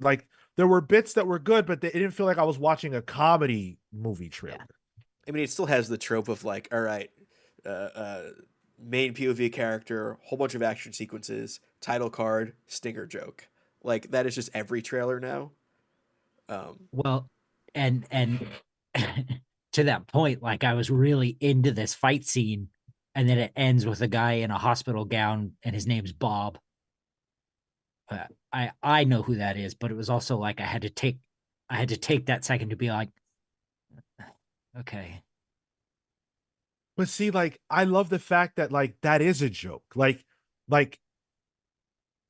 there were bits that were good, but it didn't feel like I was watching a comedy movie trailer. Yeah. I mean, it still has the trope of like, all right, main POV character, whole bunch of action sequences, title card, stinger joke. Like that is just every trailer now. Well, and to that point, like I was really into this fight scene, and then it ends with a guy in a hospital gown, and his name's Bob. I know who that is, but it was also like I had to take that second to be like, okay, But see, like, I love the fact that like that is a joke. Like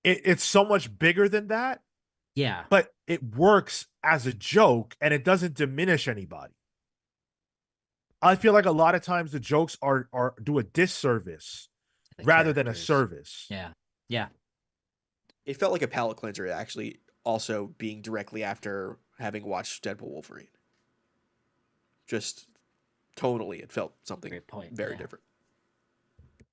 it's so much bigger than that, yeah, but it works as a joke and it doesn't diminish anybody. I feel like a lot of times the jokes are do a disservice the rather than a characters. service. Yeah, yeah, It felt like a palate cleanser, actually, also being directly after having watched Deadpool Wolverine. Just tonally, it felt something Great point, very yeah. different.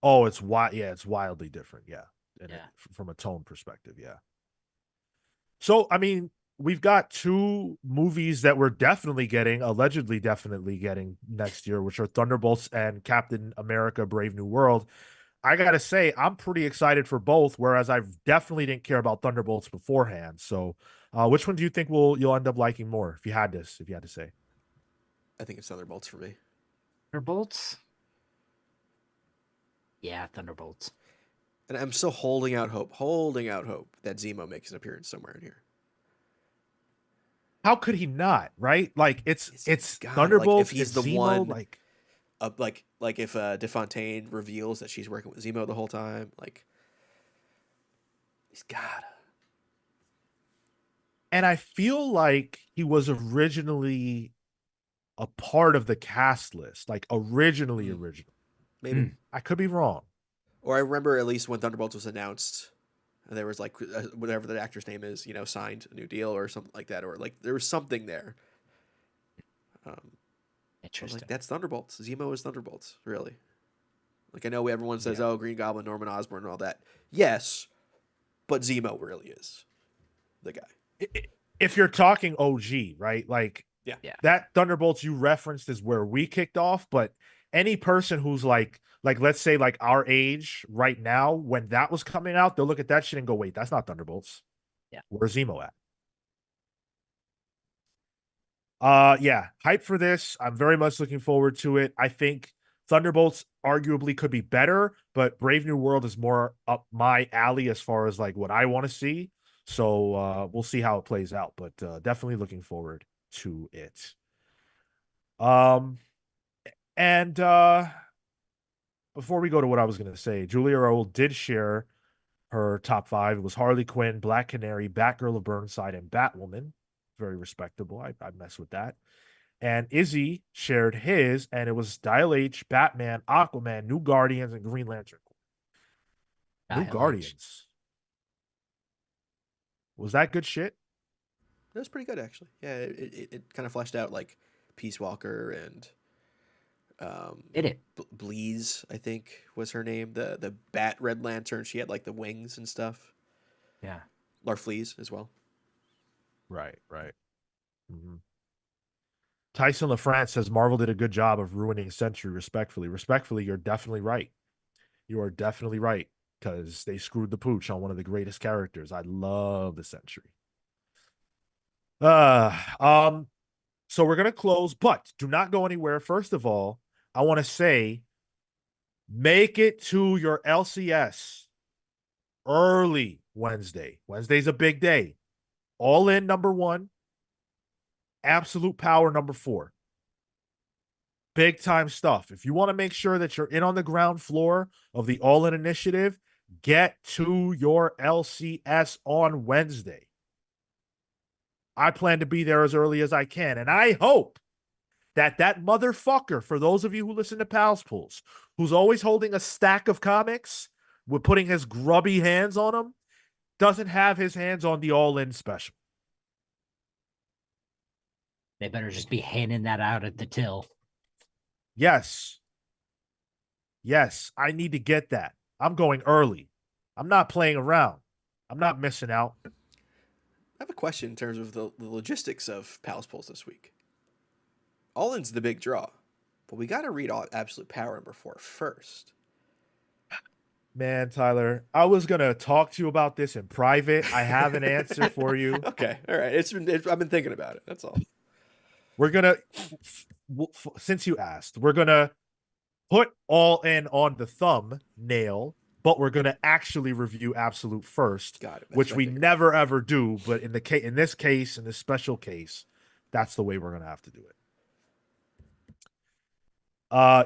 Oh, it's it's wildly different, yeah. Yeah. From a tone perspective, yeah. So, I mean, we've got two movies that we're allegedly definitely getting next year, which are Thunderbolts and Captain America Brave New World. I gotta say, I'm pretty excited for both, whereas I definitely didn't care about Thunderbolts beforehand. So, which one do you think you'll end up liking more if you had to say? I think it's Thunderbolts for me. Thunderbolts. Yeah, Thunderbolts. And I'm still holding out hope that Zemo makes an appearance somewhere in here. How could he not? Right? Like it's God, Thunderbolts. like if he's it's the Zemo. one, Like like if DeFontaine reveals that she's working with Zemo the whole time, like he's gotta. and I feel like he was originally a part of the cast list, like originally. Maybe. I could be wrong. Or I remember at least when Thunderbolts was announced, there was like whatever the actor's name is, signed a new deal or something like that, or like there was something there. Interesting. Like that's Thunderbolts. Zemo is Thunderbolts, really. Like I know everyone says, "Oh, Green Goblin, Norman Osborn, and all that." Yes, but Zemo really is the guy. If you're talking OG, right? Like Yeah. that Thunderbolts you referenced is where we kicked off, but any person who's like let's say like our age right now, when that was coming out, they'll look at that shit and go, wait, that's not Thunderbolts. Yeah. Where's Zemo at? Yeah, hype for this. I'm very much looking forward to it. I think Thunderbolts arguably could be better, but Brave New World is more up my alley as far as like what I want to see. So we'll see how it plays out, but definitely looking forward to it. And before we go to what I was going to say, Julia Earle did share her top 5. It was Harley Quinn, Black Canary, Batgirl of Burnside, and Batwoman. Very respectable. I mess with that. And Izzy shared his, and it was Dial H, Batman, Aquaman, New Guardians, and Green Lantern. New Guardians. Was that good shit? That was pretty good, actually. Yeah, it kind of fleshed out like Peace Walker and Did it? Bleeze, I think was her name. The Bat Red Lantern. She had like the wings and stuff. Yeah. Larfleeze as well. Right. Mm-hmm. Tyson LaFrance says Marvel did a good job of ruining Sentry. Respectfully, you're definitely right. You are definitely right, because they screwed the pooch on one of the greatest characters. I love the Sentry. So we're gonna close, but do not go anywhere. First of all, I want to say, make it to your LCS early Wednesday. Wednesday's a big day. All in number 1. Absolute Power number 4. Big time stuff. If you want to make sure that you're in on the ground floor of the All In Initiative, get to your LCS on Wednesday. I plan to be there as early as I can, and I hope that motherfucker, for those of you who listen to Pals Pools, who's always holding a stack of comics with putting his grubby hands on them, doesn't have his hands on the all-in special. They better just be handing that out at the till. Yes. Yes, I need to get that. I'm going early. I'm not playing around. I'm not missing out. I have a question in terms of the logistics of Pals Pulse this week. All-in's the big draw, but we got to read Absolute Power #4 first. Man, Tyler, I was going to talk to you about this in private. I have an answer for you. Okay, all right. I've been thinking about it. That's all. We're going to, since you asked, we're going to put All In on the thumbnail, but we're going to actually review Absolute first, which we never ever do. But in this special case, that's the way we're going to have to do it.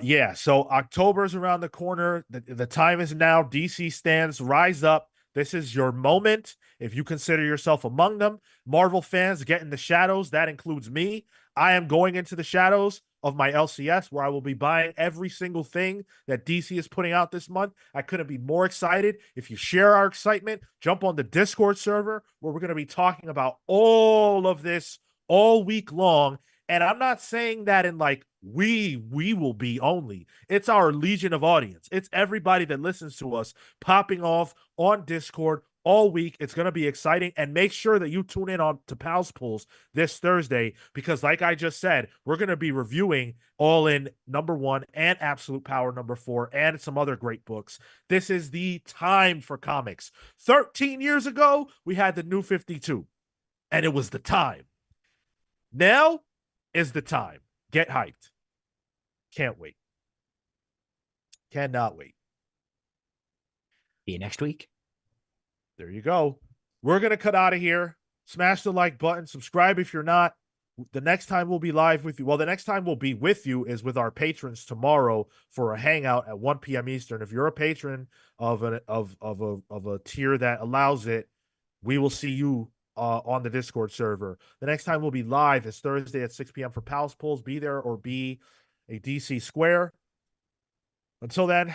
Yeah, so October's around the corner. The time is now. DC stands, rise up. This is your moment. If you consider yourself among them, Marvel fans, get in the shadows. That includes me. I am going into the shadows of my LCS, where I will be buying every single thing that DC is putting out this month. I couldn't be more excited. If you share our excitement, jump on the Discord server, where we're going to be talking about all of this all week long. And I'm not saying that in like we will be only. It's our legion of audience. It's everybody that listens to us popping off on Discord all week. It's going to be exciting. And make sure that you tune in on to Pals Pools this Thursday, because like I just said, we're going to be reviewing All In #1 and Absolute Power #4 and some other great books. This is the time for comics. 13 years ago, we had the New 52, and it was the time. Now is the time. Get hyped. Can't wait. Cannot wait. See you next week. There you go. We're going to cut out of here. Smash the like button. Subscribe if you're not. The next time we'll be live with you. Well, the next time we'll be with you is with our patrons tomorrow for a hangout at 1 p.m. Eastern. If you're a patron of a tier that allows it, we will see you on the Discord server. The next time we'll be live is Thursday at 6 p.m. for Pals Pulls. Be there or be a DC Square. Until then,